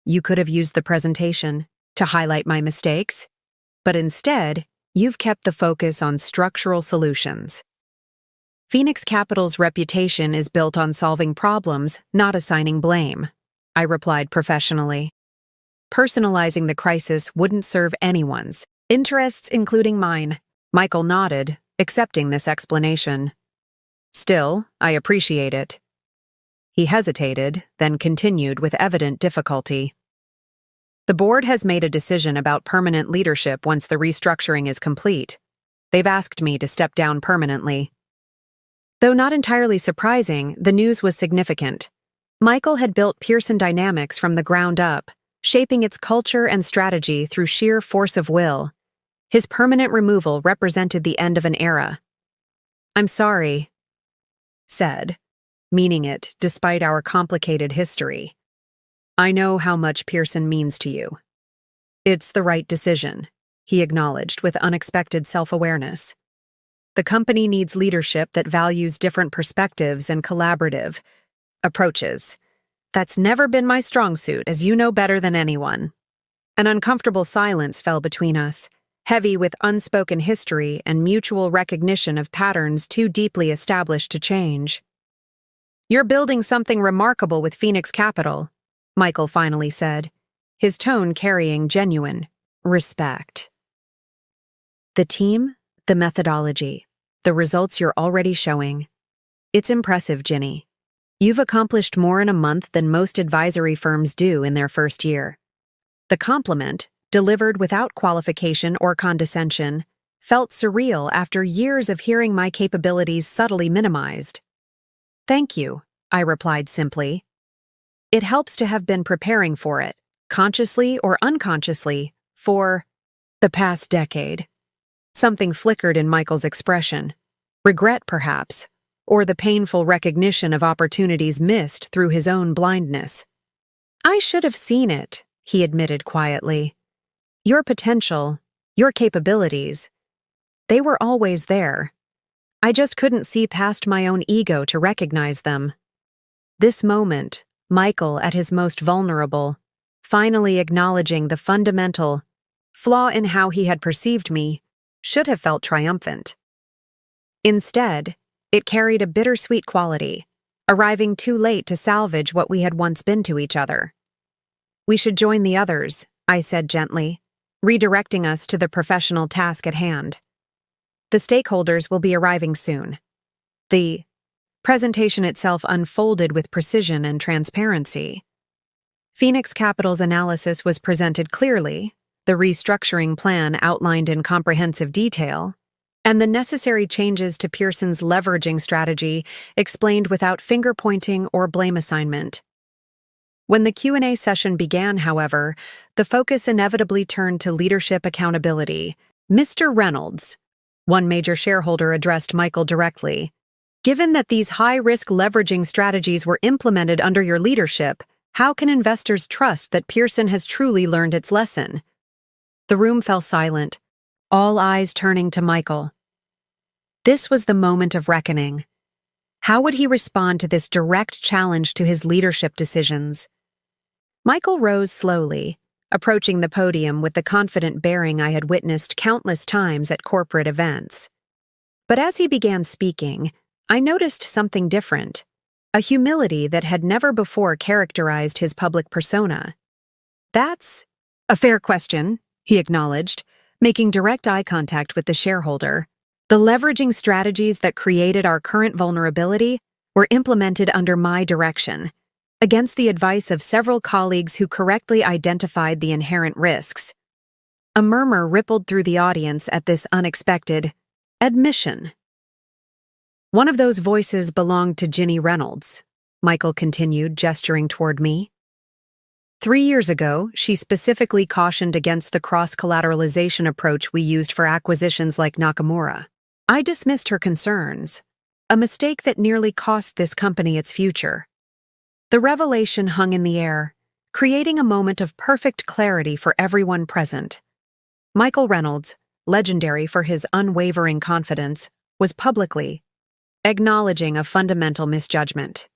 You could have used the presentation to highlight my mistakes, but instead, you've kept the focus on structural solutions. Phoenix Capital's reputation is built on solving problems, not assigning blame," I replied professionally. "Personalizing the crisis wouldn't serve anyone's interests, including mine." Michael nodded, accepting this explanation. "Still, I appreciate it." He hesitated, then continued with evident difficulty. "The board has made a decision about permanent leadership once the restructuring is complete. They've asked me to step down permanently." Though not entirely surprising, the news was significant. Michael had built Pearson Dynamics from the ground up, shaping its culture and strategy through sheer force of will. His permanent removal represented the end of an era. "I'm sorry," said, meaning it despite our complicated history. "I know how much Pearson means to you." "It's the right decision," he acknowledged with unexpected self-awareness. "The company needs leadership that values different perspectives and collaborative approaches. That's never been my strong suit, as you know better than anyone." An uncomfortable silence fell between us, heavy with unspoken history and mutual recognition of patterns too deeply established to change. "You're building something remarkable with Phoenix Capital," Michael finally said, his tone carrying genuine respect. "The team, the methodology, the results you're already showing. It's impressive, Ginny. You've accomplished more in a month than most advisory firms do in their first year." The compliment, delivered without qualification or condescension, felt surreal after years of hearing my capabilities subtly minimized. "Thank you," I replied simply. It helps to have been preparing for it, consciously or unconsciously, for the past decade. Something flickered in Michael's expression. Regret, perhaps, or the painful recognition of opportunities missed through his own blindness. "I should have seen it," he admitted quietly. "Your potential, your capabilities, they were always there. I just couldn't see past my own ego to recognize them." This moment, Michael at his most vulnerable, finally acknowledging the fundamental flaw in how he had perceived me, should have felt triumphant. Instead, it carried a bittersweet quality, arriving too late to salvage what we had once been to each other. "We should join the others," I said gently, redirecting us to the professional task at hand. "The stakeholders will be arriving soon." The presentation itself unfolded with precision and transparency. Phoenix Capital's analysis was presented clearly, the restructuring plan outlined in comprehensive detail, and the necessary changes to Pearson's leveraging strategy explained without finger-pointing or blame assignment. When the Q&A session began, however, the focus inevitably turned to leadership accountability. "Mr. Reynolds," one major shareholder addressed Michael directly, "given that these high-risk leveraging strategies were implemented under your leadership, how can investors trust that Pearson has truly learned its lesson?" The room fell silent, all eyes turning to Michael. This was the moment of reckoning. How would he respond to this direct challenge to his leadership decisions? Michael rose slowly, approaching the podium with the confident bearing I had witnessed countless times at corporate events. But as he began speaking, I noticed something different, a humility that had never before characterized his public persona. "That's a fair question," he acknowledged, making direct eye contact with the shareholder. "The leveraging strategies that created our current vulnerability were implemented under my direction, against the advice of several colleagues who correctly identified the inherent risks." A murmur rippled through the audience at this unexpected admission. "One of those voices belonged to Ginny Reynolds," Michael continued, gesturing toward me. 3 years ago, she specifically cautioned against the cross-collateralization approach we used for acquisitions like Nakamura. I dismissed her concerns, a mistake that nearly cost this company its future. The revelation hung in the air, creating a moment of perfect clarity for everyone present. Michael Reynolds, legendary for his unwavering confidence, was publicly acknowledging a fundamental misjudgment.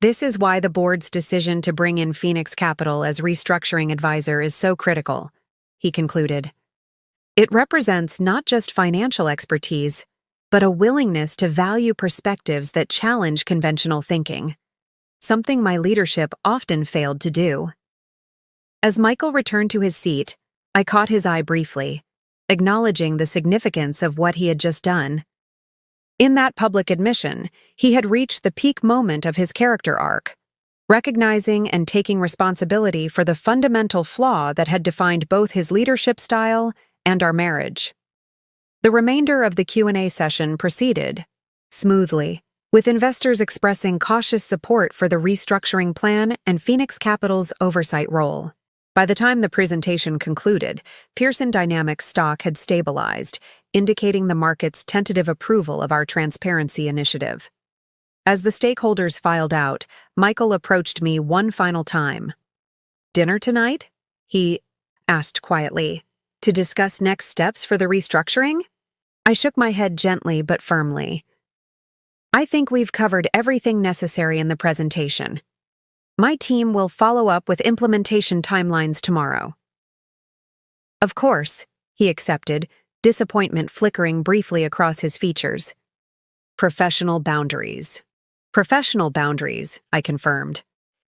This is why the board's decision to bring in Phoenix Capital as restructuring advisor is so critical, he concluded. It represents not just financial expertise, but a willingness to value perspectives that challenge conventional thinking, something my leadership often failed to do. As Michael returned to his seat, I caught his eye briefly, acknowledging the significance of what he had just done. In that public admission, he had reached the peak moment of his character arc, recognizing and taking responsibility for the fundamental flaw that had defined both his leadership style and our marriage. The remainder of the Q&A session proceeded smoothly, with investors expressing cautious support for the restructuring plan and Phoenix Capital's oversight role. By the time the presentation concluded, Pearson Dynamics stock had stabilized, indicating the market's tentative approval of our transparency initiative. As the stakeholders filed out, Michael approached me one final time. "Dinner tonight?" he asked quietly. "To discuss next steps for the restructuring?" I shook my head gently but firmly. "I think we've covered everything necessary in the presentation. My team will follow up with implementation timelines tomorrow." "Of course," he accepted, disappointment flickering briefly across his features. "Professional boundaries." "Professional boundaries," I confirmed.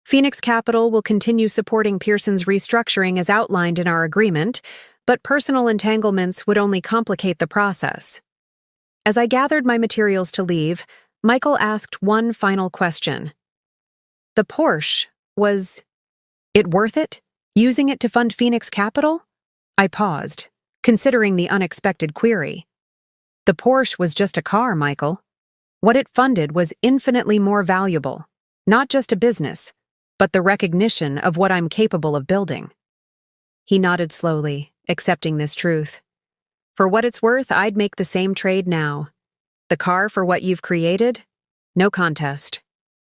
"Phoenix Capital will continue supporting Pearson's restructuring as outlined in our agreement, but personal entanglements would only complicate the process." As I gathered my materials to leave, Michael asked one final question. "The Porsche, was it worth it? Using it to fund Phoenix Capital?" I paused, considering the unexpected query. "The Porsche was just a car, Michael. What it funded was infinitely more valuable, not just a business, but the recognition of what I'm capable of building." He nodded slowly, accepting this truth. "For what it's worth, I'd make the same trade now. The car for what you've created? No contest."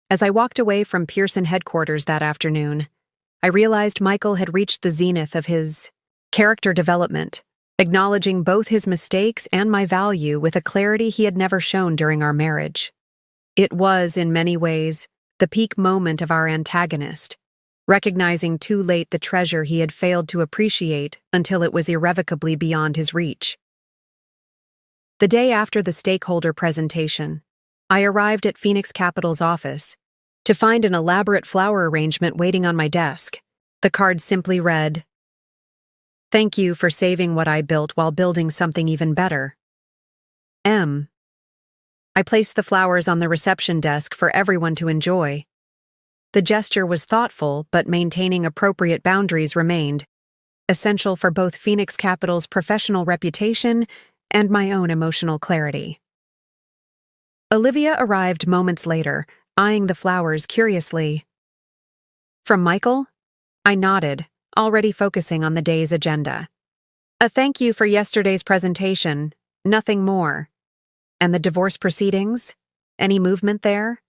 As I walked away from Pearson headquarters that afternoon, I realized Michael had reached the zenith of his character development, acknowledging both his mistakes and my value with a clarity he had never shown during our marriage. It was, in many ways, the peak moment of our antagonist, recognizing too late the treasure he had failed to appreciate until it was irrevocably beyond his reach. The day after the stakeholder presentation, I arrived at Phoenix Capital's office to find an elaborate flower arrangement waiting on my desk. The card simply read, "Thank you for saving what I built while building something even better. M." I placed the flowers on the reception desk for everyone to enjoy. The gesture was thoughtful, but maintaining appropriate boundaries remained, essential for both Phoenix Capital's professional reputation and my own emotional clarity. Olivia arrived moments later, eyeing the flowers curiously. "From Michael?" I nodded, already focusing on the day's agenda. "A thank you for yesterday's presentation, nothing more. And the divorce proceedings? Any movement there?"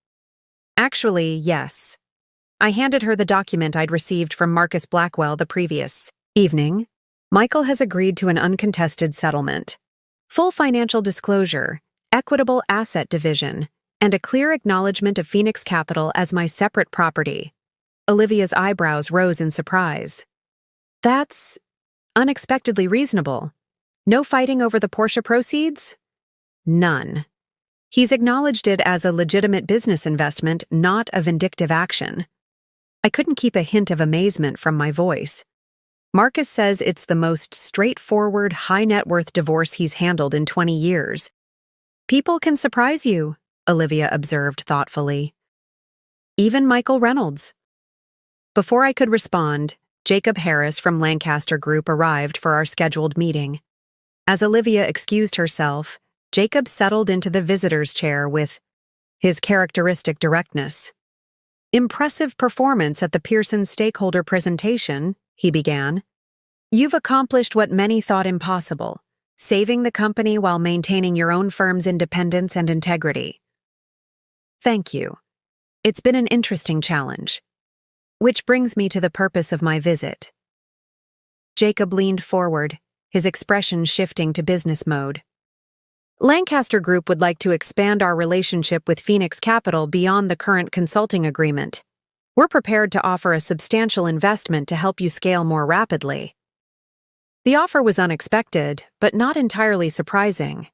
"Actually, yes." I handed her the document I'd received from Marcus Blackwell the previous evening. "Michael has agreed to an uncontested settlement. Full financial disclosure, equitable asset division, and a clear acknowledgement of Phoenix Capital as my separate property." Olivia's eyebrows rose in surprise. "That's unexpectedly reasonable. No fighting over the Porsche proceeds?" "None. He's acknowledged it as a legitimate business investment, not a vindictive action." I couldn't keep a hint of amazement from my voice. "Marcus says it's the most straightforward, high-net-worth divorce he's handled in 20 years. People can surprise you," Olivia observed thoughtfully. "Even Michael Reynolds." Before I could respond, Jacob Harris from Lancaster Group arrived for our scheduled meeting. As Olivia excused herself, Jacob settled into the visitor's chair with his characteristic directness. "Impressive performance at the Pearson stakeholder presentation," he began. "You've accomplished what many thought impossible, saving the company while maintaining your own firm's independence and integrity. Thank you. It's been an interesting challenge. Which brings me to the purpose of my visit. Jacob leaned forward, his expression shifting to business mode. Lancaster Group would like to expand our relationship with Phoenix Capital beyond the current consulting agreement. We're prepared to offer a substantial investment to help you scale more rapidly. The offer was unexpected, but not entirely surprising.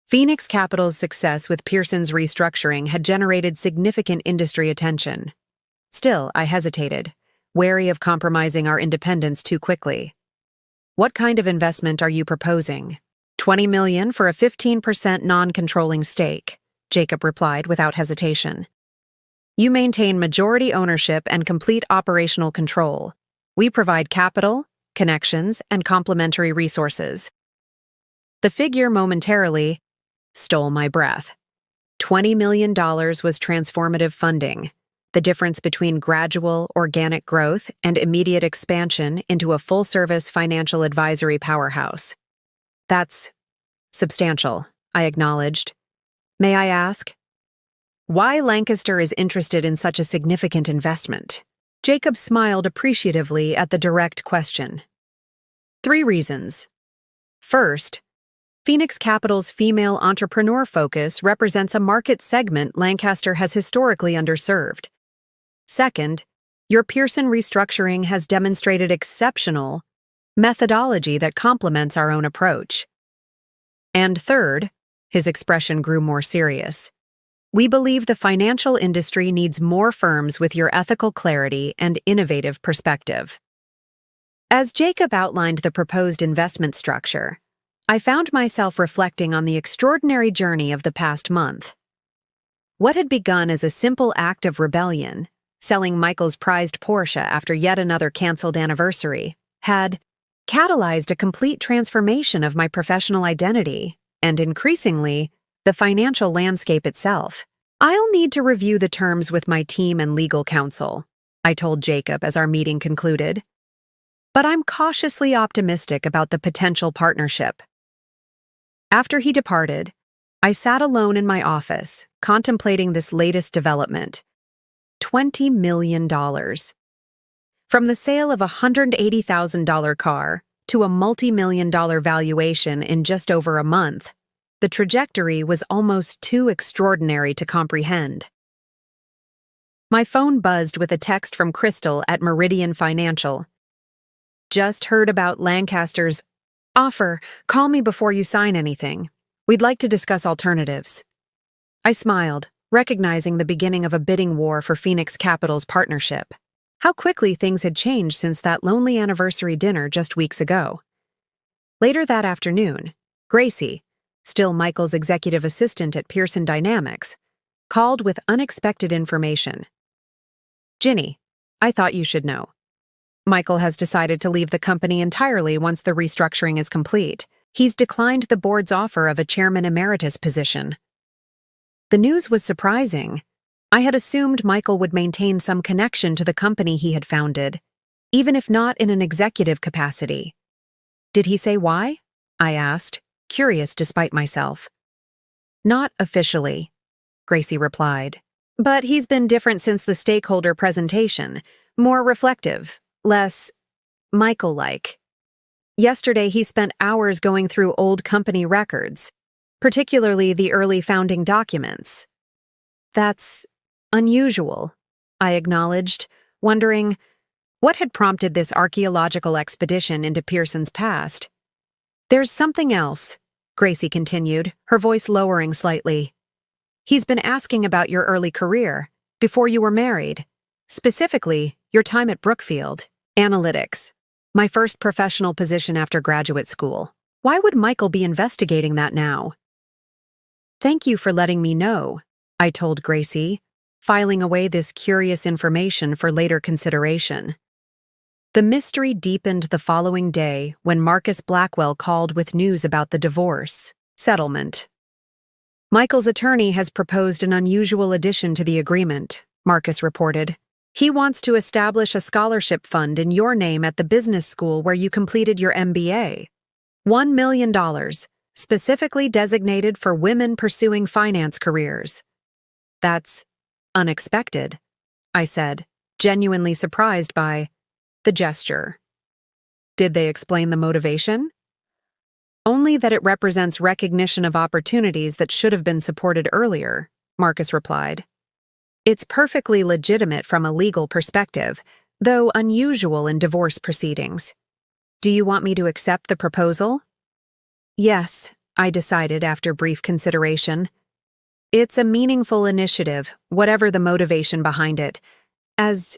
Phoenix Capital's success with Pearson's restructuring had generated significant industry attention. Still, I hesitated, wary of compromising our independence too quickly. What kind of investment are you proposing? $20 million for a 15% non-controlling stake, Jacob replied without hesitation. You maintain majority ownership and complete operational control. We provide capital, connections, and complementary resources. The figure momentarily stole my breath. $20 million was transformative funding, the difference between gradual, organic growth and immediate expansion into a full-service financial advisory powerhouse. That's substantial, I acknowledged. May I ask why Lancaster is interested in such a significant investment? Jacob smiled appreciatively at the direct question. 3 reasons. First, Phoenix Capital's female entrepreneur focus represents a market segment Lancaster has historically underserved. Second, your Pearson restructuring has demonstrated exceptional methodology that complements our own approach. And third, his expression grew more serious. We believe the financial industry needs more firms with your ethical clarity and innovative perspective. As Jacob outlined the proposed investment structure, I found myself reflecting on the extraordinary journey of the past month. What had begun as a simple act of rebellion, selling Michael's prized Porsche after yet another canceled anniversary, had catalyzed a complete transformation of my professional identity and, increasingly, the financial landscape itself. I'll need to review the terms with my team and legal counsel, I told Jacob as our meeting concluded. But I'm cautiously optimistic about the potential partnership. After he departed, I sat alone in my office, contemplating this latest development. $20 million. From the sale of a $180,000 car to a multi-million-dollar valuation in just over a month, the trajectory was almost too extraordinary to comprehend. My phone buzzed with a text from Crystal at Meridian Financial. Just heard about Lancaster's offer. Call me before you sign anything. We'd like to discuss alternatives. I smiled, recognizing the beginning of a bidding war for Phoenix Capital's partnership. How quickly things had changed since that lonely anniversary dinner just weeks ago. Later that afternoon, Gracie, still Michael's executive assistant at Pearson Dynamics, called with unexpected information. Ginny, I thought you should know. Michael has decided to leave the company entirely once the restructuring is complete. He's declined the board's offer of a chairman emeritus position. The news was surprising. I had assumed Michael would maintain some connection to the company he had founded, even if not in an executive capacity. Did he say why? I asked, curious despite myself. Not officially, Gracie replied. But he's been different since the stakeholder presentation, more reflective, less Michael-like. Yesterday he spent hours going through old company records, particularly the early founding documents. That's unusual, I acknowledged, wondering what had prompted this archaeological expedition into Pearson's past. There's something else, Gracie continued, her voice lowering slightly. He's been asking about your early career, before you were married. Specifically, your time at Brookfield. Analytics. My first professional position after graduate school. Why would Michael be investigating that now? Thank you for letting me know, I told Gracie, filing away this curious information for later consideration. The mystery deepened the following day when Marcus Blackwell called with news about the divorce settlement. Michael's attorney has proposed an unusual addition to the agreement, Marcus reported. He wants to establish a scholarship fund in your name at the business school where you completed your MBA. $1 million, specifically designated for women pursuing finance careers. That's unexpected, I said, genuinely surprised by the gesture. Did they explain the motivation? Only that it represents recognition of opportunities that should have been supported earlier, Marcus replied. It's perfectly legitimate from a legal perspective, though unusual in divorce proceedings. Do you want me to accept the proposal? Yes, I decided after brief consideration. It's a meaningful initiative, whatever the motivation behind it. As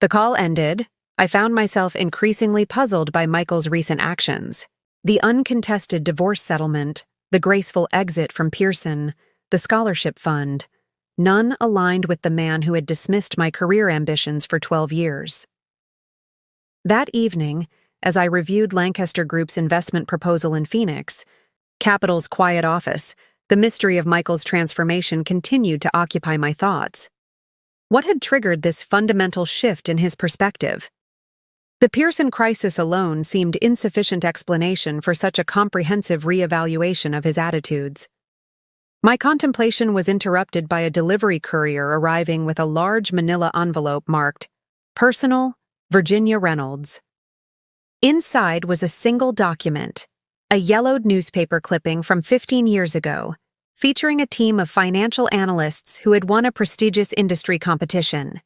the call ended, I found myself increasingly puzzled by Michael's recent actions. The uncontested divorce settlement, the graceful exit from Pearson, the scholarship fund, none aligned with the man who had dismissed my career ambitions for 12 years. That evening, as I reviewed Lancaster Group's investment proposal in Phoenix, Capital's quiet office, the mystery of Michael's transformation continued to occupy my thoughts. What had triggered this fundamental shift in his perspective? The Pearson crisis alone seemed insufficient explanation for such a comprehensive reevaluation of his attitudes. My contemplation was interrupted by a delivery courier arriving with a large manila envelope marked, "Personal, Virginia Reynolds." Inside was a single document, a yellowed newspaper clipping from 15 years ago, featuring a team of financial analysts who had won a prestigious industry competition.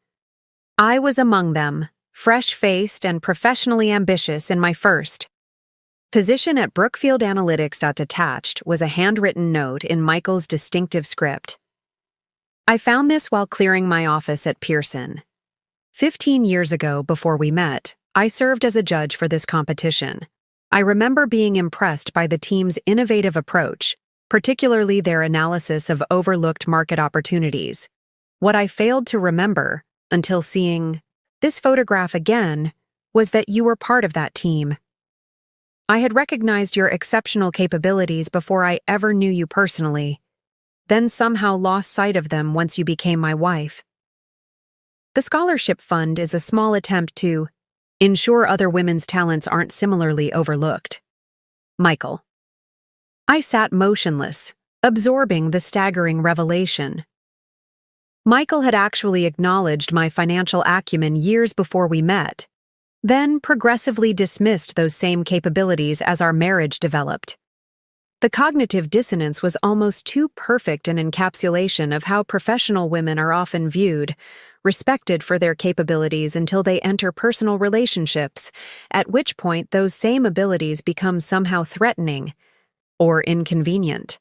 I was among them, fresh-faced and professionally ambitious in my first position at Brookfield Analytics. Attached was a handwritten note in Michael's distinctive script. I found this while clearing my office at Pearson. 15 years ago, before we met, I served as a judge for this competition. I remember being impressed by the team's innovative approach, particularly their analysis of overlooked market opportunities. What I failed to remember, until seeing this photograph again, was that you were part of that team. I had recognized your exceptional capabilities before I ever knew you personally, then somehow lost sight of them once you became my wife. The Scholarship Fund is a small attempt to ensure other women's talents aren't similarly overlooked. Michael. I sat motionless, absorbing the staggering revelation. Michael had actually acknowledged my financial acumen years before we met, then progressively dismissed those same capabilities as our marriage developed. The cognitive dissonance was almost too perfect an encapsulation of how professional women are often viewed, respected for their capabilities until they enter personal relationships, at which point those same abilities become somehow threatening or inconvenient.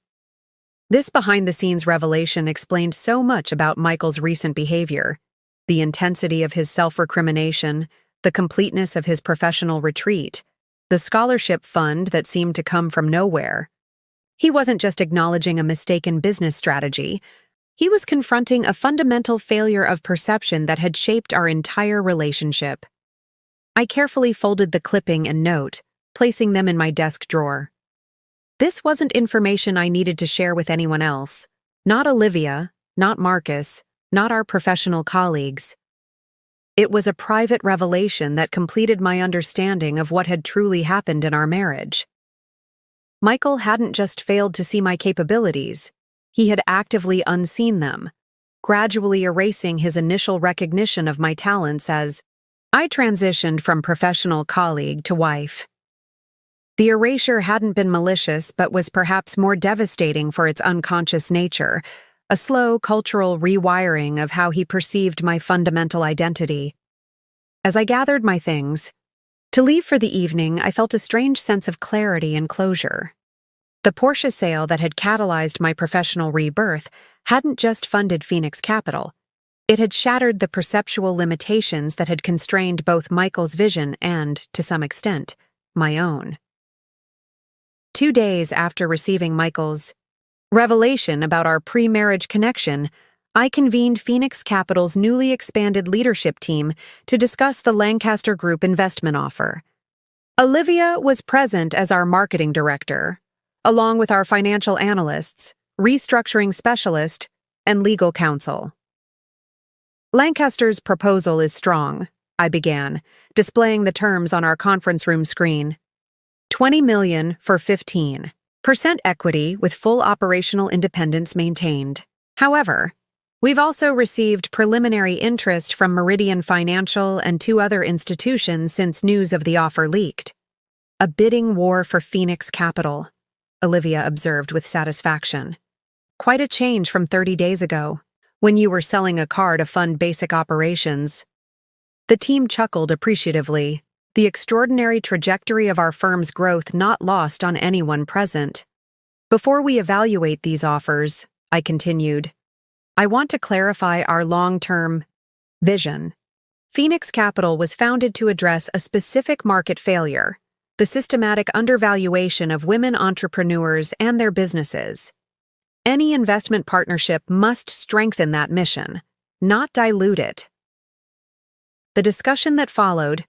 This behind-the-scenes revelation explained so much about Michael's recent behavior, the intensity of his self-recrimination, the completeness of his professional retreat, the scholarship fund that seemed to come from nowhere. He wasn't just acknowledging a mistaken business strategy. He was confronting a fundamental failure of perception that had shaped our entire relationship. I carefully folded the clipping and note, placing them in my desk drawer. This wasn't information I needed to share with anyone else. Not Olivia, not Marcus, not our professional colleagues. It was a private revelation that completed my understanding of what had truly happened in our marriage. Michael hadn't just failed to see my capabilities, he had actively unseen them, gradually erasing his initial recognition of my talents as I transitioned from professional colleague to wife. The erasure hadn't been malicious but was perhaps more devastating for its unconscious nature, a slow cultural rewiring of how he perceived my fundamental identity. As I gathered my things to leave for the evening, I felt a strange sense of clarity and closure. The Porsche sale that had catalyzed my professional rebirth hadn't just funded Phoenix Capital. It had shattered the perceptual limitations that had constrained both Michael's vision and, to some extent, my own. 2 days after receiving Michael's revelation about our pre-marriage connection, I convened Phoenix Capital's newly expanded leadership team to discuss the Lancaster Group investment offer. Olivia was present as our marketing director, along with our financial analysts, restructuring specialist, and legal counsel. Lancaster's proposal is strong, I began, displaying the terms on our conference room screen. $20 million for 15% equity with full operational independence maintained. However, we've also received preliminary interest from Meridian Financial and 2 other institutions since news of the offer leaked. A bidding war for Phoenix Capital, Olivia observed with satisfaction. Quite a change from 30 days ago, when you were selling a car to fund basic operations. The team chuckled appreciatively, the extraordinary trajectory of our firm's growth not lost on anyone present. Before we evaluate these offers, I continued, I want to clarify our long-term vision. Phoenix Capital was founded to address a specific market failure, the systematic undervaluation of women entrepreneurs and their businesses. Any investment partnership must strengthen that mission, not dilute it. The discussion that followed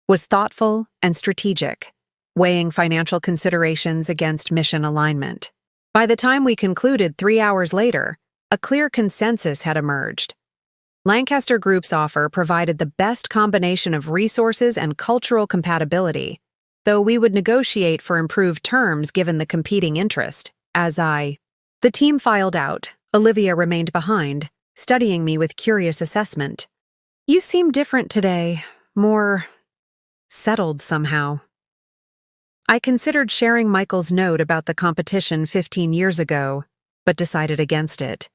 was thoughtful and strategic, weighing financial considerations against mission alignment. By the time we concluded 3 hours later, a clear consensus had emerged. Lancaster Group's offer provided the best combination of resources and cultural compatibility, though we would negotiate for improved terms given the competing interest. The team filed out. Olivia remained behind, studying me with curious assessment. You seem different today, more settled somehow. I considered sharing Michael's note about the competition 15 years ago, but decided against it.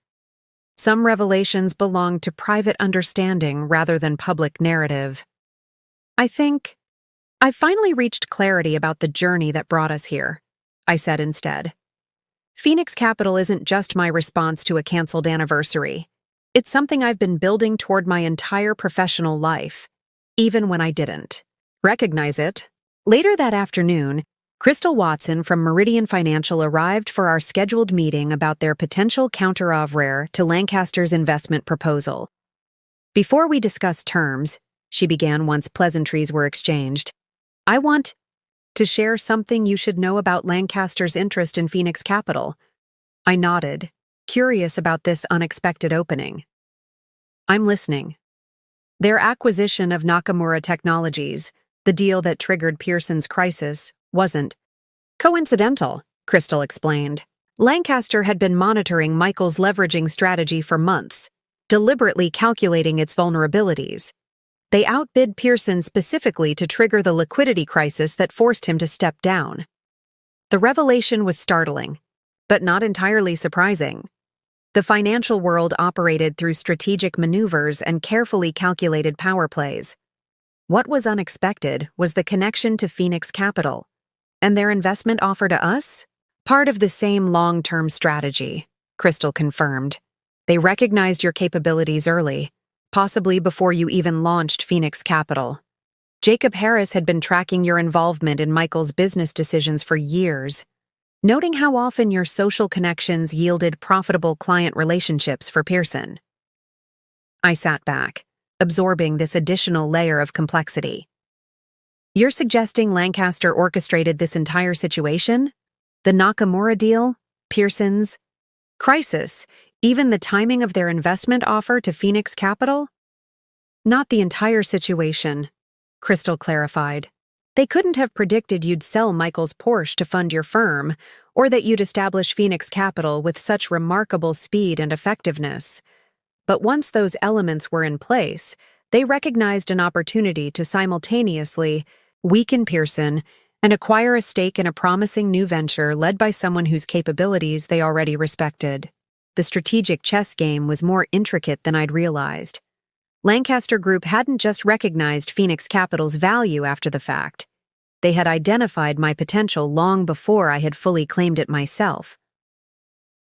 Some revelations belonged to private understanding rather than public narrative. I think I've finally reached clarity about the journey that brought us here, I said instead. Phoenix Capital isn't just my response to a canceled anniversary. It's something I've been building toward my entire professional life, even when I didn't recognize it. Later that afternoon, Crystal Watson from Meridian Financial arrived for our scheduled meeting about their potential counter-offre to Lancaster's investment proposal. Before we discuss terms, she began once pleasantries were exchanged, I want to share something you should know about Lancaster's interest in Phoenix Capital. I nodded, curious about this unexpected opening. I'm listening. Their acquisition of Nakamura Technologies, the deal that triggered Pearson's crisis, wasn't coincidental, Crystal explained. Lancaster had been monitoring Michael's leveraging strategy for months, deliberately calculating its vulnerabilities. They outbid Pearson specifically to trigger the liquidity crisis that forced him to step down. The revelation was startling, but not entirely surprising. The financial world operated through strategic maneuvers and carefully calculated power plays. What was unexpected was the connection to Phoenix Capital, and their investment offer to us? Part of the same long-term strategy, Crystal confirmed. They recognized your capabilities early, possibly before you even launched Phoenix Capital. Jacob Harris had been tracking your involvement in Michael's business decisions for years, noting how often your social connections yielded profitable client relationships for Pearson. I sat back, absorbing this additional layer of complexity. You're suggesting Lancaster orchestrated this entire situation? The Nakamura deal? Pearson's crisis? Even the timing of their investment offer to Phoenix Capital? Not the entire situation, Crystal clarified. They couldn't have predicted you'd sell Michael's Porsche to fund your firm, or that you'd establish Phoenix Capital with such remarkable speed and effectiveness. But once those elements were in place, they recognized an opportunity to simultaneously weaken Pearson and acquire a stake in a promising new venture led by someone whose capabilities they already respected. The strategic chess game was more intricate than I'd realized. Lancaster Group hadn't just recognized Phoenix Capital's value after the fact. They had identified my potential long before I had fully claimed it myself.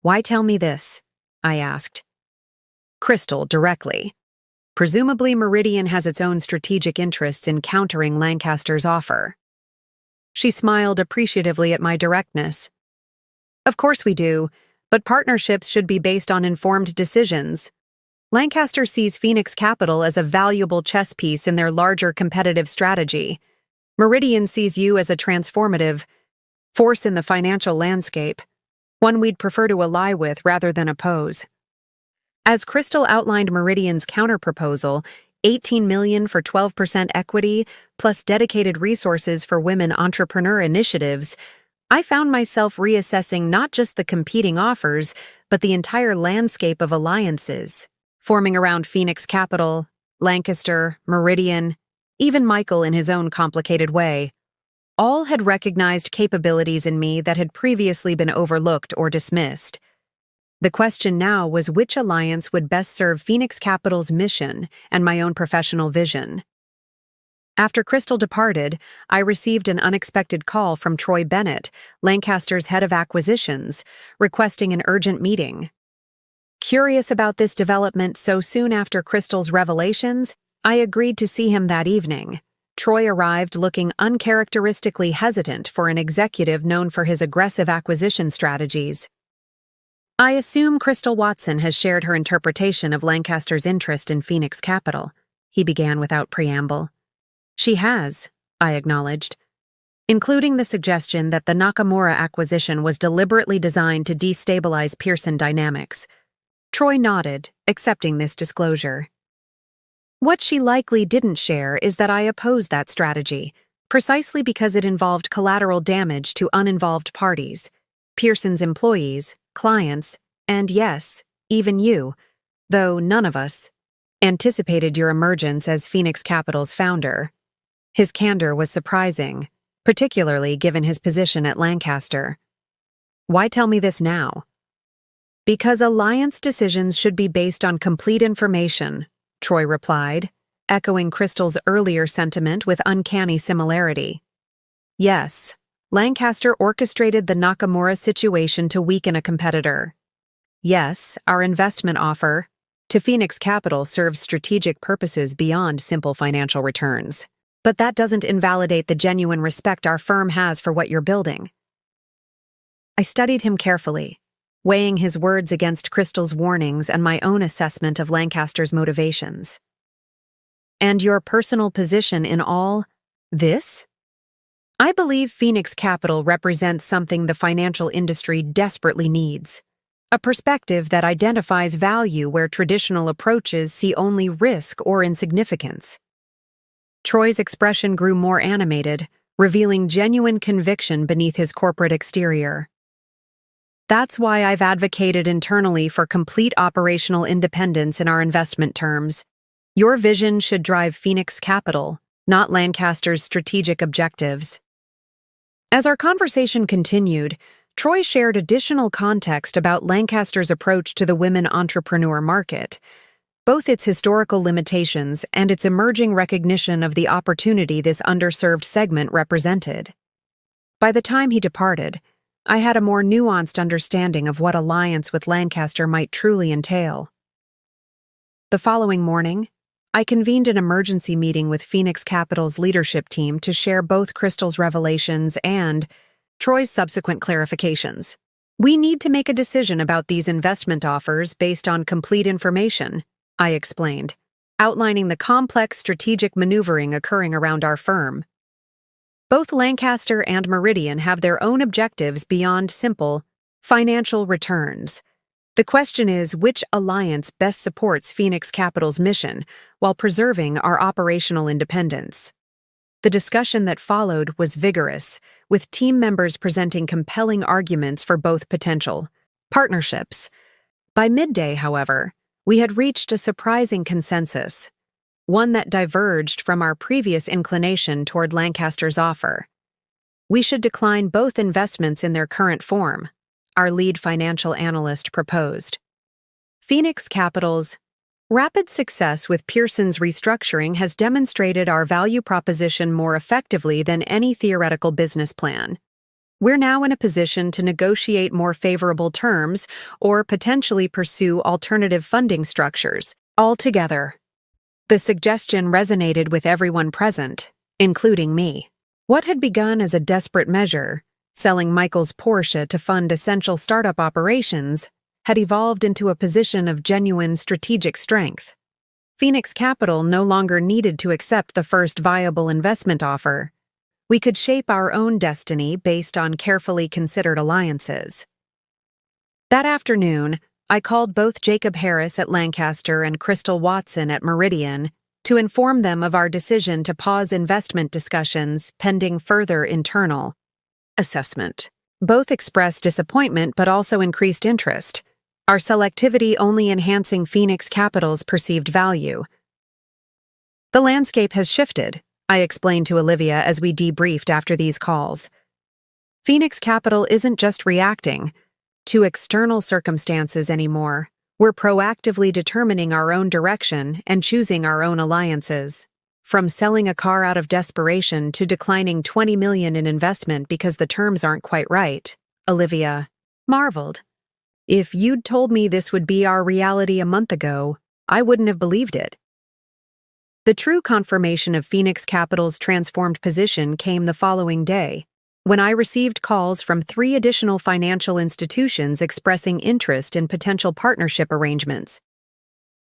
Why tell me this? I asked. Crystal directly. Presumably Meridian has its own strategic interests in countering Lancaster's offer. She smiled appreciatively at my directness. Of course we do, but partnerships should be based on informed decisions. Lancaster sees Phoenix Capital as a valuable chess piece in their larger competitive strategy. Meridian sees you as a transformative force in the financial landscape, one we'd prefer to ally with rather than oppose. As Crystal outlined Meridian's counterproposal, $18 million for 12% equity, plus dedicated resources for women entrepreneur initiatives, I found myself reassessing not just the competing offers, but the entire landscape of alliances, forming around Phoenix Capital, Lancaster, Meridian, even Michael in his own complicated way. All had recognized capabilities in me that had previously been overlooked or dismissed. The question now was which alliance would best serve Phoenix Capital's mission and my own professional vision. After Crystal departed, I received an unexpected call from Troy Bennett, Lancaster's head of acquisitions, requesting an urgent meeting. Curious about this development so soon after Crystal's revelations, I agreed to see him that evening. Troy arrived looking uncharacteristically hesitant for an executive known for his aggressive acquisition strategies. I assume Crystal Watson has shared her interpretation of Lancaster's interest in Phoenix Capital, he began without preamble. She has, I acknowledged, including the suggestion that the Nakamura acquisition was deliberately designed to destabilize Pearson Dynamics. Troy nodded, accepting this disclosure. What she likely didn't share is that I opposed that strategy, precisely because it involved collateral damage to uninvolved parties, Pearson's employees, clients, and yes, even you, though none of us, anticipated your emergence as Phoenix Capital's founder. His candor was surprising, particularly given his position at Lancaster. Why tell me this now? Because alliance decisions should be based on complete information, Troy replied, echoing Crystal's earlier sentiment with uncanny similarity. Yes, Lancaster orchestrated the Nakamura situation to weaken a competitor. Yes, our investment offer to Phoenix Capital serves strategic purposes beyond simple financial returns. But that doesn't invalidate the genuine respect our firm has for what you're building. I studied him carefully, weighing his words against Crystal's warnings and my own assessment of Lancaster's motivations. And your personal position in all this? I believe Phoenix Capital represents something the financial industry desperately needs. A perspective that identifies value where traditional approaches see only risk or insignificance. Troy's expression grew more animated, revealing genuine conviction beneath his corporate exterior. That's why I've advocated internally for complete operational independence in our investment terms. Your vision should drive Phoenix Capital, not Lancaster's strategic objectives. As our conversation continued, Troy shared additional context about Lancaster's approach to the women entrepreneur market, both its historical limitations and its emerging recognition of the opportunity this underserved segment represented. By the time he departed, I had a more nuanced understanding of what alliance with Lancaster might truly entail. The following morning, I convened an emergency meeting with Phoenix Capital's leadership team to share both Crystal's revelations and Troy's subsequent clarifications. We need to make a decision about these investment offers based on complete information, I explained, outlining the complex strategic maneuvering occurring around our firm. Both Lancaster and Meridian have their own objectives beyond simple financial returns. The question is which alliance best supports Phoenix Capital's mission while preserving our operational independence. The discussion that followed was vigorous, with team members presenting compelling arguments for both potential partnerships. By midday, however, we had reached a surprising consensus, one that diverged from our previous inclination toward Lancaster's offer. We should decline both investments in their current form, our lead financial analyst proposed. Phoenix Capital's rapid success with Pearson's restructuring has demonstrated our value proposition more effectively than any theoretical business plan. We're now in a position to negotiate more favorable terms or potentially pursue alternative funding structures altogether. The suggestion resonated with everyone present, including me. What had begun as a desperate measure, selling Michael's Porsche to fund essential startup operations, had evolved into a position of genuine strategic strength. Phoenix Capital no longer needed to accept the first viable investment offer. We could shape our own destiny based on carefully considered alliances. That afternoon, I called both Jacob Harris at Lancaster and Crystal Watson at Meridian to inform them of our decision to pause investment discussions pending further internal assessment. Both expressed disappointment but also increased interest, our selectivity only enhancing Phoenix Capital's perceived value. The landscape has shifted, I explained to Olivia as we debriefed after these calls. Phoenix Capital isn't just reacting to external circumstances anymore. We're proactively determining our own direction and choosing our own alliances. From selling a car out of desperation to declining $20 million in investment because the terms aren't quite right, Olivia marveled. If you'd told me this would be our reality a month ago, I wouldn't have believed it. The true confirmation of Phoenix Capital's transformed position came the following day, when I received calls from 3 additional financial institutions expressing interest in potential partnership arrangements.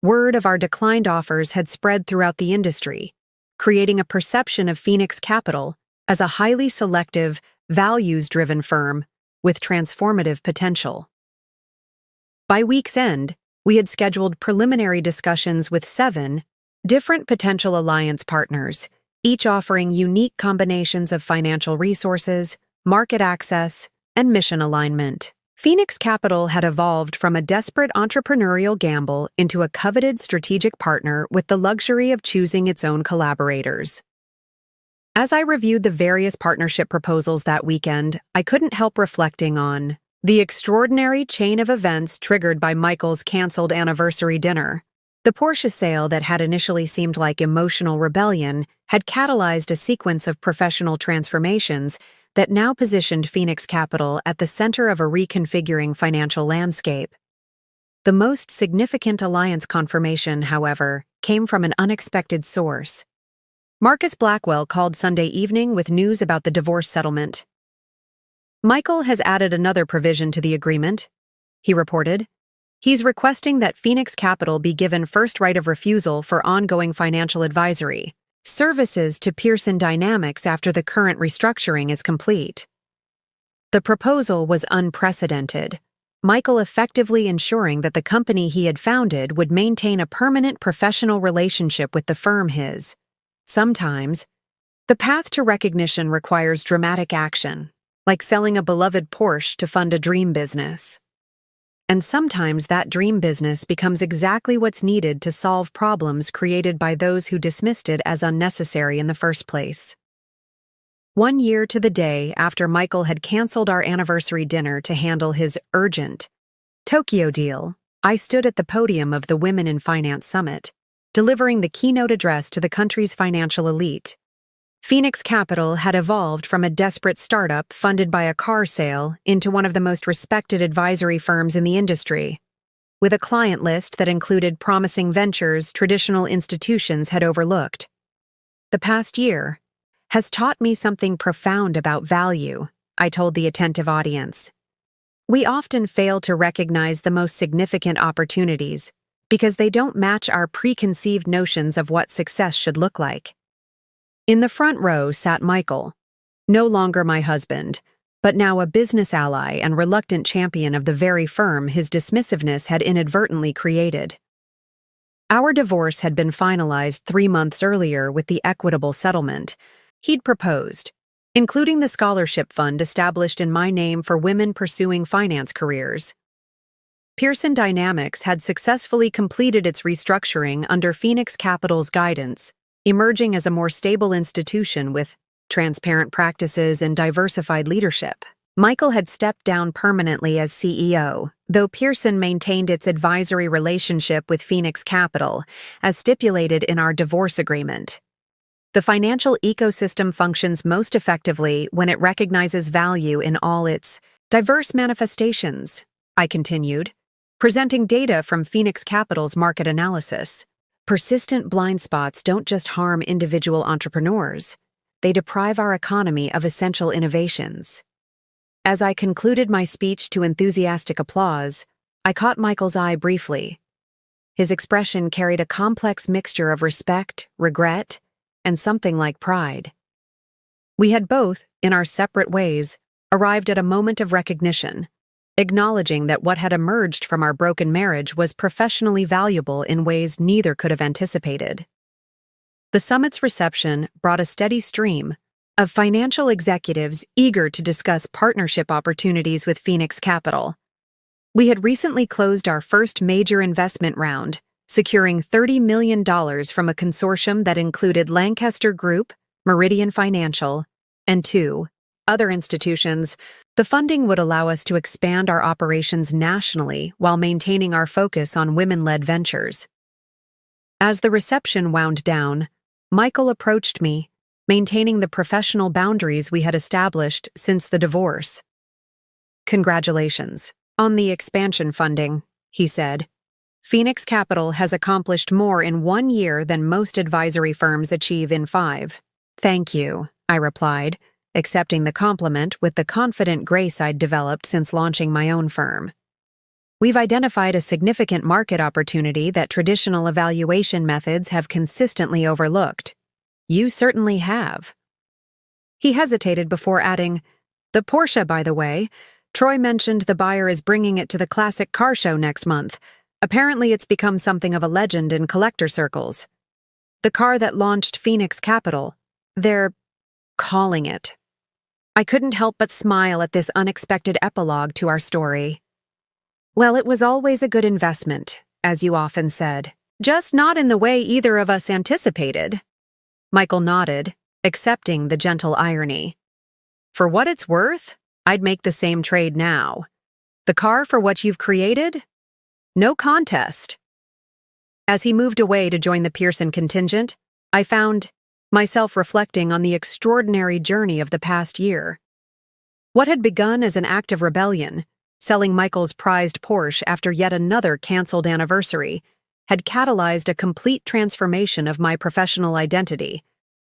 Word of our declined offers had spread throughout the industry, creating a perception of Phoenix Capital as a highly selective, values-driven firm with transformative potential. By week's end, we had scheduled preliminary discussions with 7 different potential alliance partners, each offering unique combinations of financial resources, market access, and mission alignment. Phoenix Capital had evolved from a desperate entrepreneurial gamble into a coveted strategic partner with the luxury of choosing its own collaborators. As I reviewed the various partnership proposals that weekend, I couldn't help reflecting on the extraordinary chain of events triggered by Michael's canceled anniversary dinner. The Porsche sale that had initially seemed like emotional rebellion had catalyzed a sequence of professional transformations that now positioned Phoenix Capital at the center of a reconfiguring financial landscape. The most significant alliance confirmation, however, came from an unexpected source. Marcus Blackwell called Sunday evening with news about the divorce settlement. Michael has added another provision to the agreement, he reported. He's requesting that Phoenix Capital be given first right of refusal for ongoing financial advisory services to Pearson Dynamics after the current restructuring is complete. The proposal was unprecedented, Michael effectively ensuring that the company he had founded would maintain a permanent professional relationship with the firm his. Sometimes, the path to recognition requires dramatic action, like selling a beloved Porsche to fund a dream business. And sometimes that dream business becomes exactly what's needed to solve problems created by those who dismissed it as unnecessary in the first place. 1 year to the day after Michael had canceled our anniversary dinner to handle his urgent Tokyo deal, I stood at the podium of the Women in Finance Summit, delivering the keynote address to the country's financial elite. Phoenix Capital had evolved from a desperate startup funded by a car sale into one of the most respected advisory firms in the industry, with a client list that included promising ventures traditional institutions had overlooked. The past year has taught me something profound about value, I told the attentive audience. We often fail to recognize the most significant opportunities because they don't match our preconceived notions of what success should look like. In the front row sat Michael, no longer my husband, but now a business ally and reluctant champion of the very firm his dismissiveness had inadvertently created. Our divorce had been finalized 3 months earlier with the equitable settlement he'd proposed, including the scholarship fund established in my name for women pursuing finance careers. Pearson Dynamics had successfully completed its restructuring under Phoenix Capital's guidance, emerging as a more stable institution with transparent practices and diversified leadership. Michael had stepped down permanently as CEO, though Pearson maintained its advisory relationship with Phoenix Capital, as stipulated in our divorce agreement. The financial ecosystem functions most effectively when it recognizes value in all its diverse manifestations, I continued, presenting data from Phoenix Capital's market analysis. Persistent blind spots don't just harm individual entrepreneurs, they deprive our economy of essential innovations. As I concluded my speech to enthusiastic applause, I caught Michael's eye briefly. His expression carried a complex mixture of respect, regret, and something like pride. We had both, in our separate ways, arrived at a moment of recognition, acknowledging that what had emerged from our broken marriage was professionally valuable in ways neither could have anticipated. The summit's reception brought a steady stream of financial executives eager to discuss partnership opportunities with Phoenix Capital. We had recently closed our first major investment round, securing $30 million from a consortium that included Lancaster Group, Meridian Financial, and two other institutions. The funding would allow us to expand our operations nationally while maintaining our focus on women-led ventures. As the reception wound down, Michael approached me, maintaining the professional boundaries we had established since the divorce. "Congratulations on the expansion funding," he said. "Phoenix Capital has accomplished more in 1 year than most advisory firms achieve in 5. "Thank you," I replied, accepting the compliment with the confident grace I'd developed since launching my own firm. "We've identified a significant market opportunity that traditional evaluation methods have consistently overlooked. You certainly have." He hesitated before adding, "The Porsche, by the way. Troy mentioned the buyer is bringing it to the Classic Car Show next month. Apparently it's become something of a legend in collector circles. The car that launched Phoenix Capital. They're calling it." I couldn't help but smile at this unexpected epilogue to our story. "Well, it was always a good investment, as you often said. Just not in the way either of us anticipated." Michael nodded, accepting the gentle irony. "For what it's worth, I'd make the same trade now. The car for what you've created? No contest." As he moved away to join the Pearson contingent, I found myself reflecting on the extraordinary journey of the past year. What had begun as an act of rebellion, selling Michael's prized Porsche after yet another canceled anniversary, had catalyzed a complete transformation of my professional identity,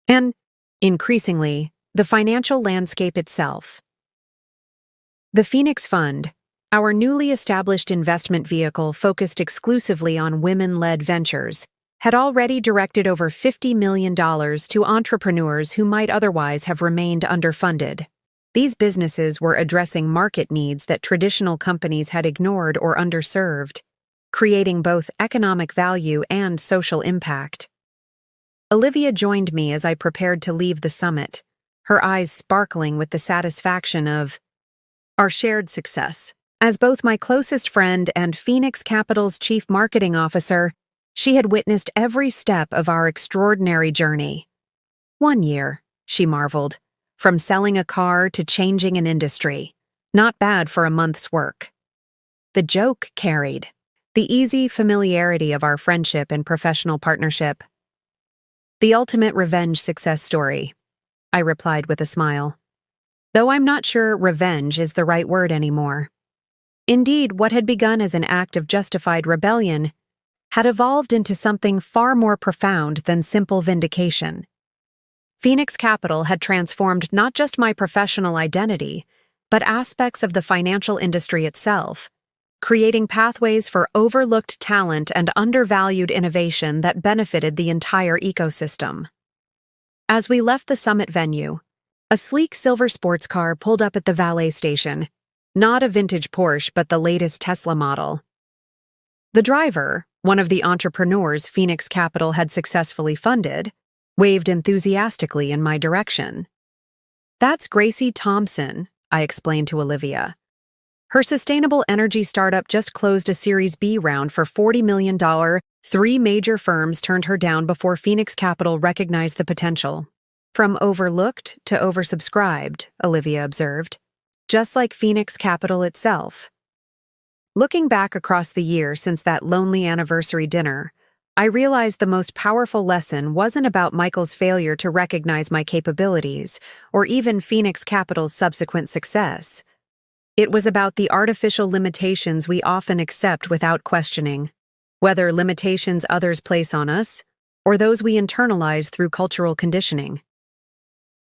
and, increasingly, the financial landscape itself. The Phoenix Fund, our newly established investment vehicle focused exclusively on women-led ventures, had already directed over $50 million to entrepreneurs who might otherwise have remained underfunded. These businesses were addressing market needs that traditional companies had ignored or underserved, creating both economic value and social impact. Olivia joined me as I prepared to leave the summit, her eyes sparkling with the satisfaction of our shared success. As both my closest friend and Phoenix Capital's chief marketing officer, she had witnessed every step of our extraordinary journey. 1 year, she marveled, from selling a car to changing an industry. Not bad for a month's work. The joke carried, the easy familiarity of our friendship and professional partnership. "The ultimate revenge success story," I replied with a smile. Though I'm not sure revenge is the right word anymore. Indeed, what had begun as an act of justified rebellion had evolved into something far more profound than simple vindication. Phoenix Capital had transformed not just my professional identity, but aspects of the financial industry itself, creating pathways for overlooked talent and undervalued innovation that benefited the entire ecosystem. As we left the summit venue, a sleek silver sports car pulled up at the valet station, not a vintage Porsche but the latest Tesla model. The driver, one of the entrepreneurs Phoenix Capital had successfully funded, waved enthusiastically in my direction. "That's Gracie Thompson," I explained to Olivia. "Her sustainable energy startup just closed a Series B round for $40 million. 3 major firms turned her down before Phoenix Capital recognized the potential." "From overlooked to oversubscribed," Olivia observed, "just like Phoenix Capital itself." Looking back across the year since that lonely anniversary dinner, I realized the most powerful lesson wasn't about Michael's failure to recognize my capabilities or even Phoenix Capital's subsequent success. It was about the artificial limitations we often accept without questioning, whether limitations others place on us or those we internalize through cultural conditioning.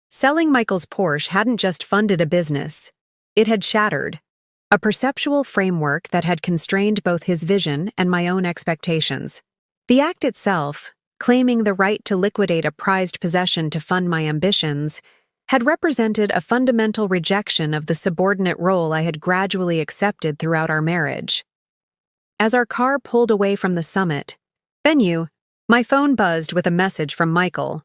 Selling Michael's Porsche hadn't just funded a business, it had shattered a perceptual framework that had constrained both his vision and my own expectations. The act itself, claiming the right to liquidate a prized possession to fund my ambitions, had represented a fundamental rejection of the subordinate role I had gradually accepted throughout our marriage. As our car pulled away from the summit venue, My phone buzzed with a message from Michael.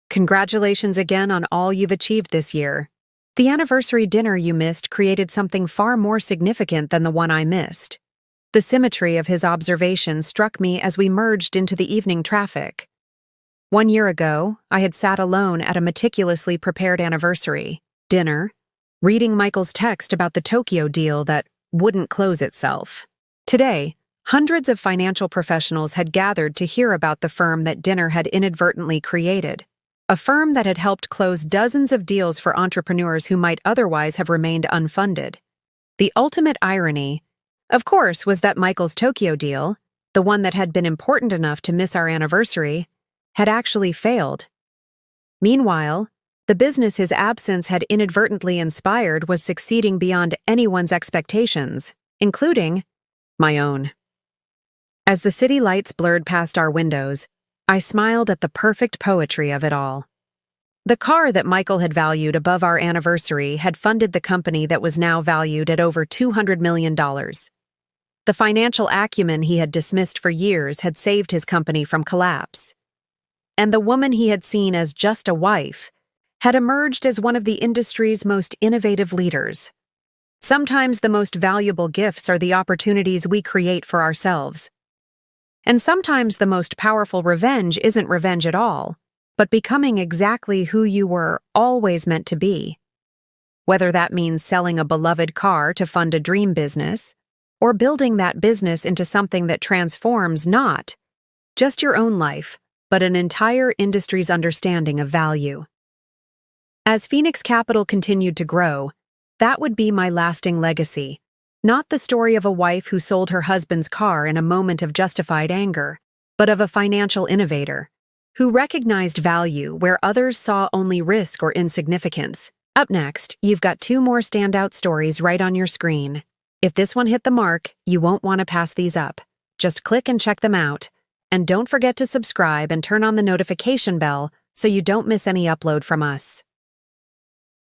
Congratulations again on all you've achieved this year. The anniversary dinner you missed created something far more significant than the one I missed. The symmetry of his observation struck me as we merged into the evening traffic. 1 year ago, I had sat alone at a meticulously prepared anniversary dinner, reading Michael's text about the Tokyo deal that wouldn't close itself. Today, hundreds of financial professionals had gathered to hear about the firm that dinner had inadvertently created, a firm that had helped close dozens of deals for entrepreneurs who might otherwise have remained unfunded. The ultimate irony, of course, was that Michael's Tokyo deal, the one that had been important enough to miss our anniversary, had actually failed. Meanwhile, the business his absence had inadvertently inspired was succeeding beyond anyone's expectations, including my own. As the city lights blurred past our windows, I smiled at the perfect poetry of it all. The car that Michael had valued above our anniversary had funded the company that was now valued at over $200 million. The financial acumen he had dismissed for years had saved his company from collapse. And the woman he had seen as just a wife had emerged as one of the industry's most innovative leaders. Sometimes the most valuable gifts are the opportunities we create for ourselves. And sometimes the most powerful revenge isn't revenge at all, but becoming exactly who you were always meant to be. Whether that means selling a beloved car to fund a dream business, or building that business into something that transforms not just your own life, but an entire industry's understanding of value. As Phoenix Capital continued to grow, that would be my lasting legacy, not the story of a wife who sold her husband's car in a moment of justified anger, but of a financial innovator who recognized value where others saw only risk or insignificance. Up next, you've got 2 more standout stories right on your screen. If this one hit the mark, you won't want to pass these up. Just click and check them out. And don't forget to subscribe and turn on the notification bell so you don't miss any upload from us.